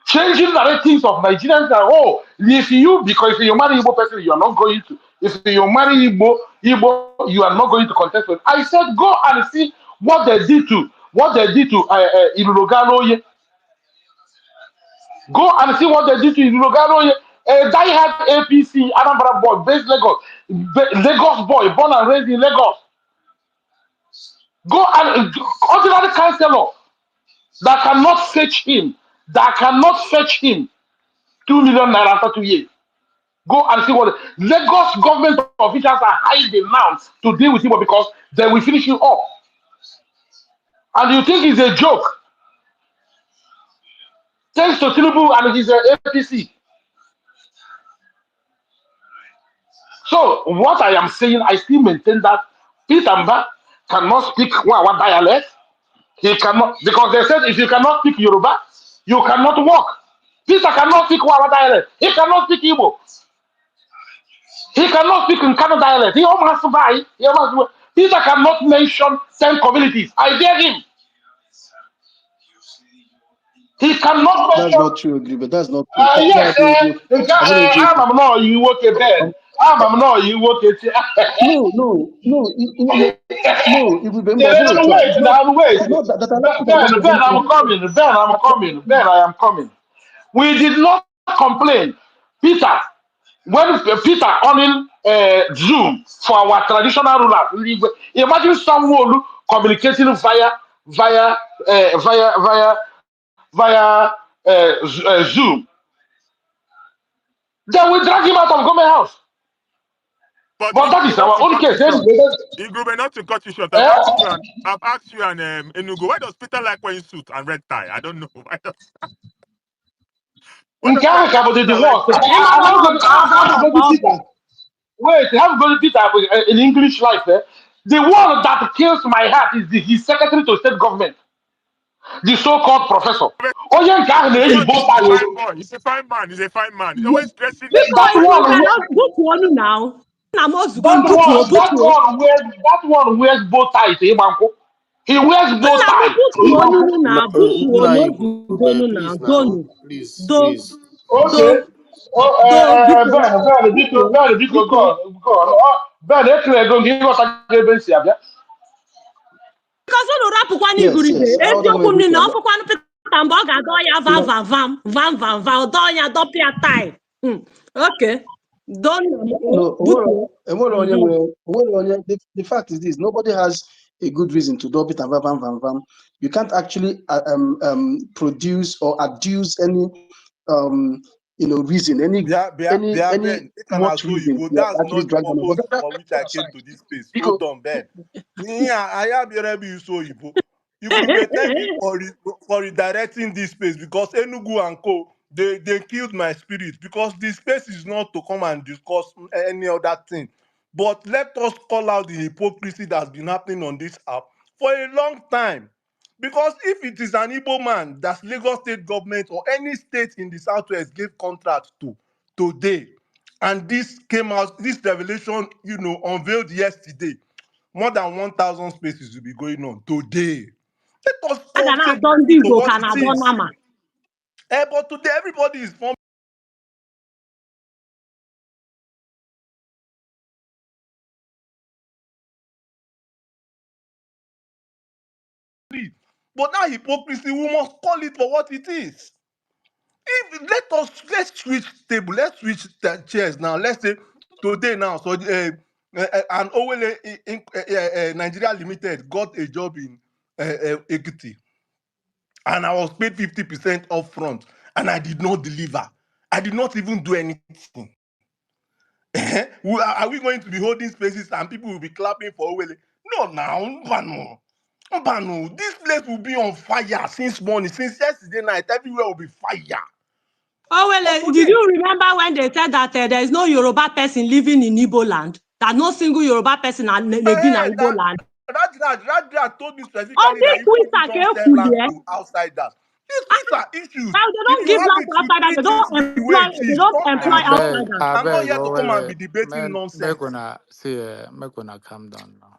changing narratives of Nigerians that, oh, if you, because if you marry Igbo person, you are not going to. If you marry Igbo, you are not going to contest with. I said, go and see what they did to Irugano. Go and see what they did to Irugano. A diehard APC Anambra boy, based Lagos, Lagos boy, born and raised in Lagos. Go and ordinary councillor that cannot fetch him 2 million naira after 2 years. Go and see what Lagos government officials are hiding now to deal with him because they will finish you up. And you think it's a joke? Thanks to Tinubu and his APC. So what I am saying, I still maintain that Peter Mba cannot speak Wawa dialect. He cannot because they said if you cannot speak Yoruba, you cannot walk. Peter cannot speak Wawa dialect. He cannot speak Igbo. He cannot speak in Kano dialect. He almost has to buy. Peter cannot mention 10 communities. I dare him. He cannot That's mention. not true, but that's not true. Yes, I'm going to give you. I'm not you work a bed. Um, I'm not you work a no. No. If we remember, I'm going to try. wait, now wait. It's not that I like Ben, what you're Ben, going I'm to. coming. Ben, I'm coming. Ben, I am coming. We did not complain. Peter, when Peter on Zoom for our traditional rulers, imagine someone communicating via Zoom. Then we drag him out of government house. But But that is not our to own cut case. you short. Igube, not to cut you short. Eh? I've asked you and Enugu, why does Peter like wearing suit and red tie? I don't know. Why does Nke he ahụ like ka wearing bụ suit the and red worst. tie? Ịma na I have ọ go to ka ọ Peter. bụ. Wait, I have go to Peter in English life. The one that kills my heart is his secretary to state government. the so-called professor. Onye nke ahụ It's na-eyi not. bow He's a tie o. fine boy. He's a fine man. He's a fine man. He's always dressing Biko That fine. you one, cannot butu onu now. Na mo zugo that butu one, that butu. one wears that one wears bow tie to Ibanko. He wears bow Na mo tie to butu Ibanko. onu na butu Nah, onu Igbo, zugo man, onu na please now. donu. Please, Do please. Okay. do biko. Ben, because Biko. go on. Ben, ekele go give us a ebe si abịa. Because unu rapụkwa Yes, n'iguribe. yes. I was Eziokwu m able niile to. ọfụkwanụ Pita mgbe ọ ga-adọ ya You vam know, vam vam vam vam vam dọọ ya dọpịa tai. Okay. Donu no, butuo. the fact is this: nobody has a good reason to do it and vam. You can't actually produce or adduce any reason, any Ben, it can much also reason Igbo. to That's actually not the drag them. But purpose for which I that came aside, to this space. because Hold on, Ben. Yeah, I have you so Igbo. Igbo, thank you for redirecting this space because Enugu and Co. They killed my spirit because this space is not to come and discuss any other thing. But let us call out the hypocrisy that's been happening on this app for a long time. Because if it is an Igbo man that Lagos state government or any state in the southwest gave contract to today, and this came out, this revelation, unveiled yesterday, more than 1,000 spaces will be going on today. Let us A ga say the na-adọ ndị truth to Igbo what ka it na-adọ is. nama. But today everybody is forming. But that hypocrisy, we must call it for what it is. Let's switch table, let's switch chairs now. Let's say today now, so an Owele Nigeria Limited got a job in Ekiti, and I was paid 50% upfront, and I did not deliver. I did not even do anything. Are we going to be holding spaces and people will be clapping for Owele? No, now, Mbano, this place will be on fire since morning, since yesterday night. Everywhere will be fire. Oh, But well, did today, you remember when they said that there is no Yoruba person living in Igbo land? That no single Yoruba person living in Igbo land? Raj told me Oh, specifically that this Igbo people Twitter don't can sell cool land there. to outsiders. These are issues. Now they If don't you give have land it, to you outsiders. treat it the way it They is. don't Don't employ bring it up. I outsiders. I'm not beg, here to oh, come and well, be debating man, make nonsense. una see, make una calm down now.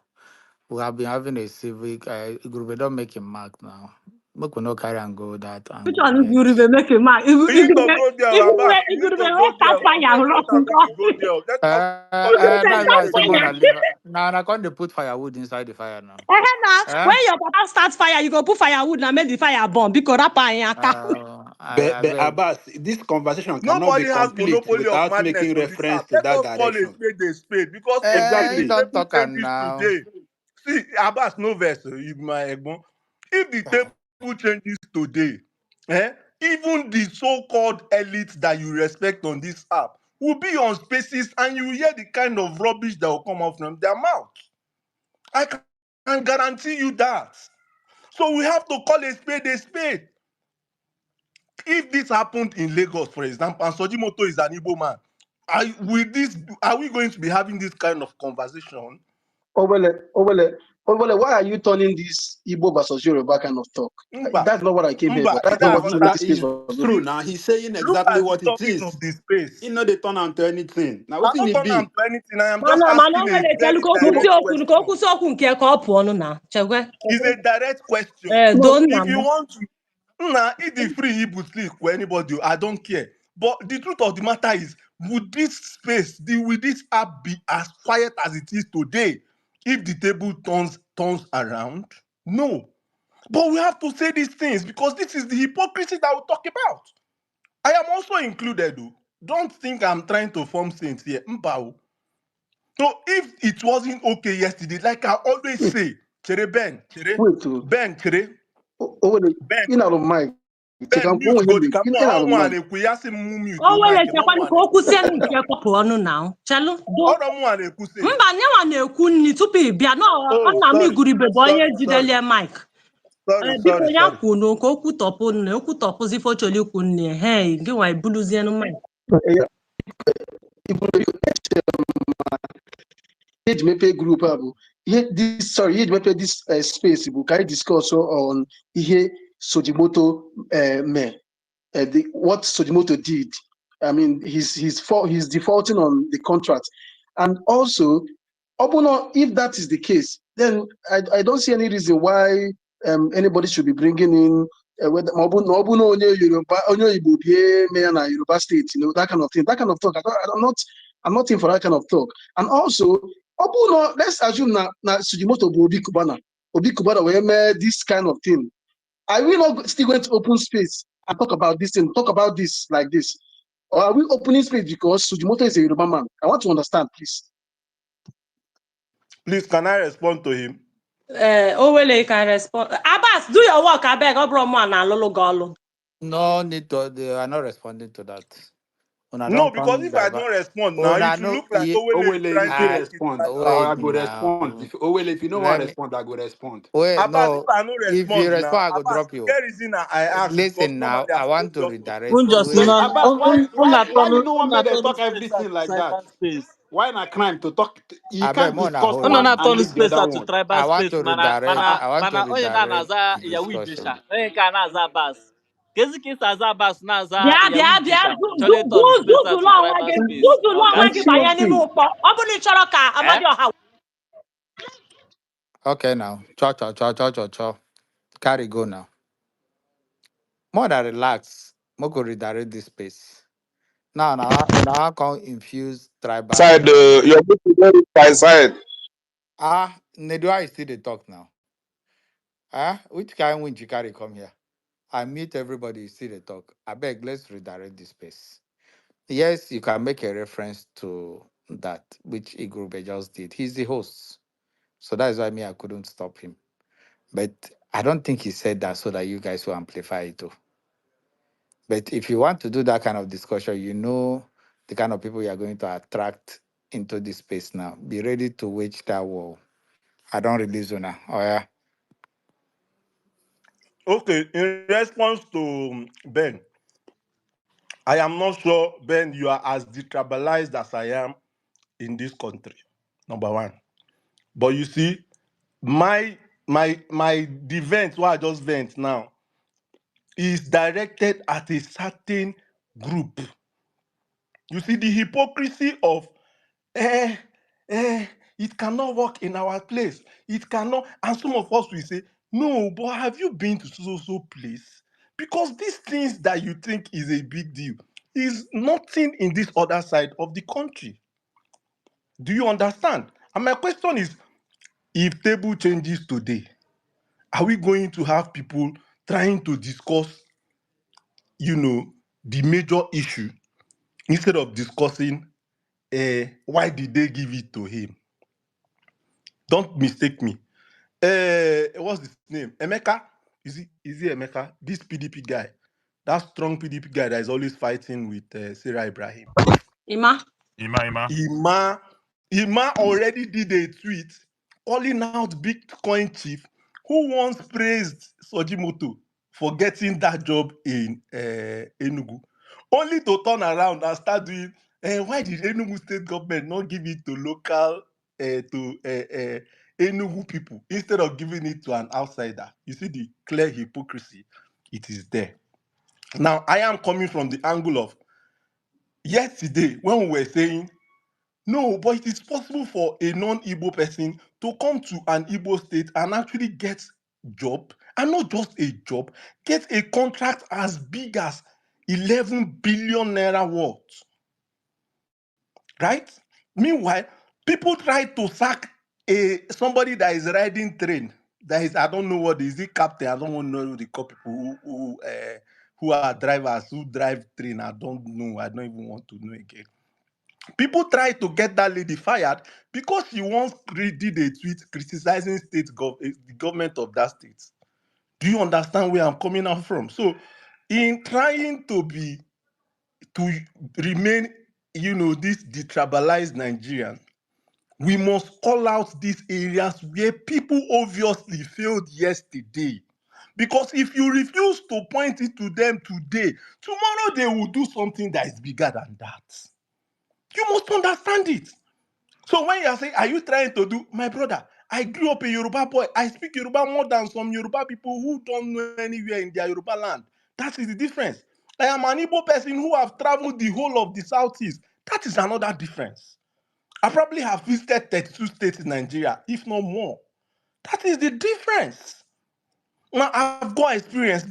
We have been having a civic group. We don't make a mark now. Make we not carry and go that Which angle one yet. you even make a man? You need to go there, Abbas. You need to go there. Start fire Unfortunately, rock. I beg you go there. Let us okay. That's Please why Start I go say there. more fire. than live. Now I can't put firewood inside the fire now. Now, Eh? when your papa starts fire, you go put firewood and make the fire burn because that fire. I But beg. Abbas, this conversation cannot be Nobody has complete monopoly of without madness making on this reference app. to Let that us call direction. a spade because if the Exactly. Don't table talk am changes now. today, see, Abbas, no verse, if my egbon. If the table changes today, eh, even the so-called elites that you respect on this app will be on spaces and you hear the kind of rubbish that will come out from their mouth. I can guarantee you that. So we have to call a spade a spade. If this happened in Lagos, for example, and Sujimoto is an Igbo man, are we going to be having this kind of conversation? Why are you turning this Igbo versus Yoruba kind of talk? Mba, That's not what I came here for. Mba, you That's not don't what actually understand. the space was It's looking true for. now. He's saying Look exactly at the what it topic of is. the He space. know they turn on to anything. Now I what don't it turn am be? to anything. I am just Mana asking onwe a na-etelu very ka okwu si direct okwu ka okwu question. si okwu nke ka ọ pụọ ọnụ na chegwe. It's a direct question. Do nna If you m. want to, if the free Igbo sleep for anybody, I don't care. But the truth of the matter is, would this space, will this app be as quiet as it is today if the table turns around? No. But we have to say these things because this is the hypocrisy that we talk about. I am also included. Though. Don't think I'm trying to form saints here. Mbao. So if it wasn't okay yesterday, like I always Wait, say, Chere Ben, Chere, wait, oh, Ben, Chere, Ben, in out of my Ben, mute go the camera. in out All of one my ekweyasi mute O your wele mic. No chekwanu ka one okwu sie calm nke down. ka ọ pụọ ọnụ na chelu do. All one say. Mba nyewa na-ekwu nni tupu ị bịa Oh, nna m sorry, iguribe bụ onye sorry, sorry, jidelie mik. Biko ya sorry. kwunu ka okwu tọpụ nne okwu tọpụzi focholi ikwu nne he gị nwa ibuluzienu mik. group this space can I discuss on Sujimoto what Sujimoto did. I mean, he's defaulting on the contract, and also, Obuno, if that is the case, then I don't see any reason why anybody should be bringing in whether Obuno onye Yoruba onye Igbo bie mayor na Yoruba state, that kind of thing, that kind of talk. I'm not in for that kind of talk. And also, Obuno, let's assume na Sujimoto bụ Obi Kubana will this kind of thing. Are we not still going to open space and talk about this and talk about this like this? Or are we opening space because Sujimoto is a Yoruba man? I want to understand, please. Please, can I respond to him? Owele can respond. Abbas, do your work, I beg. No need to. They are not responding to that. When I No, don't because come if I divert. don't respond now, Oh, it no, will no. look like Owele is Owele, you trying fit to make it respond. personal. Wait I go now. respond. If you don't want Let to me. respond, I go respond. Wait, Abbas, if no. I no If you respond respond, now, I go Abbas, drop you you. get reason I asked because Listen now. normally I I supposed want to just to redirect. Just Wait, Wait. una Abbas, why turn you no want me to talk space everything to like that? cyberspace. Why not crime to talk? You I bet can't more na discuss hold one Una on. and turn leave the space other to one. I want cyberspace. to Mana redirect. mana I want to mana onye na redirect naza the Yahoo Idesha. discussion. Onye ka naza Abbas. Kezi kisa Abbas naza Bịa Yahoo bịa Idesha. Chole turn space to cyberspace. zuzulu Okay. onwe And gị banye n'ime seriously, ụkpọ ọ bụrụ na ị chọrọ ka Eh? Amadioha Okay now. Cho cho cho cho cho cho. Carry go now. More than relax. Moko redirect this space. Now I can infuse tribal Side, issue. you're going to get it by side. Nedua is still the talk now. Which kind when you carry come here? I meet everybody, still the talk. I beg, let's redirect this space. Yes, you can make a reference to that, which Igurube just did. He's the host. So that is why me, I couldn't stop him. But I don't think he said that so that you guys will amplify it too. But if you want to do that kind of discussion, you know the kind of people you are going to attract into this space now. Be ready to wage that war. I don't release Una. Oh yeah. Okay, in response to Ben, I am not sure, Ben, you are as detribalized as I am in this country. Number one. But you see, my the vent, what I just vent now, is directed at a certain group. You see, the hypocrisy of eh, it cannot work in our place. It cannot, and some of us will say, no, but have you been to so place? Because these things that you think is a big deal is nothing in this other side of the country. Do you understand? And my question is, if table changes today, are we going to have people trying to discuss, the major issue instead of discussing why did they give it to him? Don't mistake me. What's his name? Emeka? Is he Emeka? This PDP guy, that strong PDP guy that is always fighting with Sarah Ibrahim. Ima. Ima. Ima already did a tweet calling out Bitcoin chief who once praised Sujimoto for getting that job in Enugu, only to turn around and start doing. Why did Enugu state government not give it to local to Enugu people instead of giving it to an outsider? You see the clear hypocrisy. It is there. Now I am coming from the angle of yesterday when we were saying no, but it is possible for a non-Igbo person to come to an Igbo state and actually get job, and not just a job, get a contract as big as 11 billion naira worth, right? Meanwhile, people try to sack somebody that is riding train. That is, I don't know what is it, captain. I don't want to know the people who are drivers who drive train. I don't know. I don't even want to know again. People try to get that lady fired because she once did a tweet criticizing the government of that state. Do you understand where I'm coming out from? So, in trying to remain, this detribalized Nigerian, we must call out these areas where people obviously failed yesterday. Because if you refuse to point it to them today, tomorrow they will do something that is bigger than that. You must understand it. So when you are saying, are you trying to do, my brother, I grew up a Yoruba boy. I speak Yoruba more than some Yoruba people who don't know anywhere in their Yoruba land. That is the difference. I am an Igbo person who have traveled the whole of the Southeast. That is another difference. I probably have visited 32 states in Nigeria, if not more. That is the difference. Now, I've got experience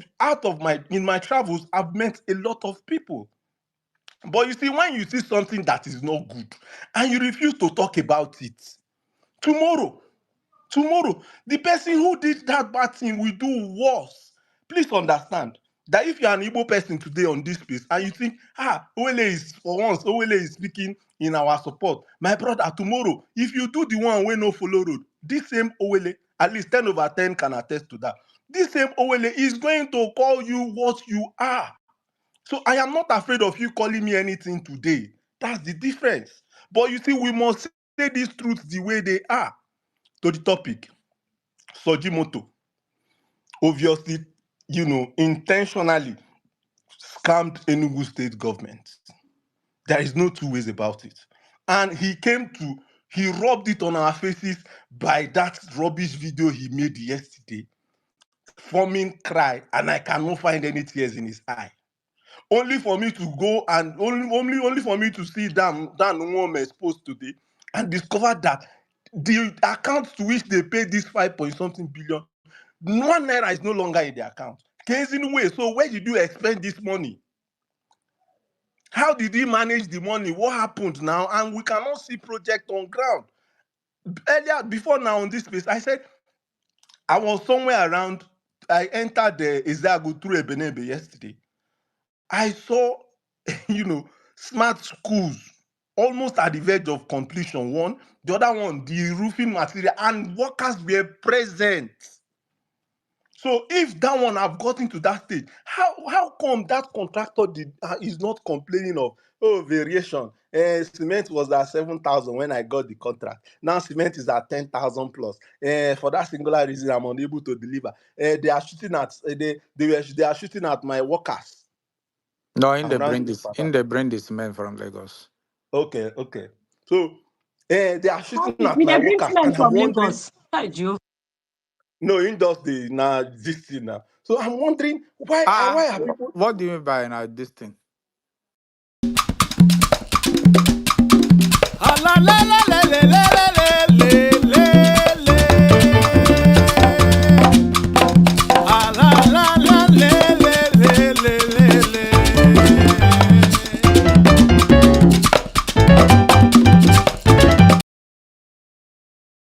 in my travels, I've met a lot of people. But you see, when you see something that is not good and you refuse to talk about it, tomorrow, the person who did that bad thing will do worse. Please understand that if you're an Igbo person today on this space and you think, Owele is, for once, Owele is speaking in our support. My brother, tomorrow, if you do the one way no follow road, this same Owele, at least 10 over 10 can attest to that. This same Owele is going to call you what you are. So I am not afraid of you calling me anything today. That's the difference. But you see, we must say these truths the way they are. To the topic, Sujimoto, obviously, intentionally scammed Enugu state government. There is no two ways about it. And he rubbed it on our faces by that rubbish video he made yesterday, forming cry, and I cannot find any tears in his eye. Only for me to go and only for me to see Dan Nwome exposed today and discover that the account to which they paid this 5 point something billion, 1 naira is no longer in the account. Case in way. So where did you expend this money? How did he manage the money? What happened now? And we cannot see project on ground. Earlier, before now on this place, I said I was somewhere around. I entered the Ezagu through Ebenebe yesterday. I saw, smart schools almost at the verge of completion. One, the other one, the roofing material, and workers were present. So if that one have gotten to that stage, how come that contractor is not complaining of variation? Cement was at 7,000 when I got the contract. Now cement is at 10,000 plus. For that singular reason, I'm unable to deliver. They are shooting at they are shooting at my workers. No, I'm rounding up about. they bring this man from Lagos. Okay. So they are How shooting did at we my dey bring workers, cement and I'm from wondering. Lagos? Hi, Joe. No, industry now this thing now. So I'm wondering why are people. What do you mean by now this thing? Ah, la, la, la, la, la, la, la, la.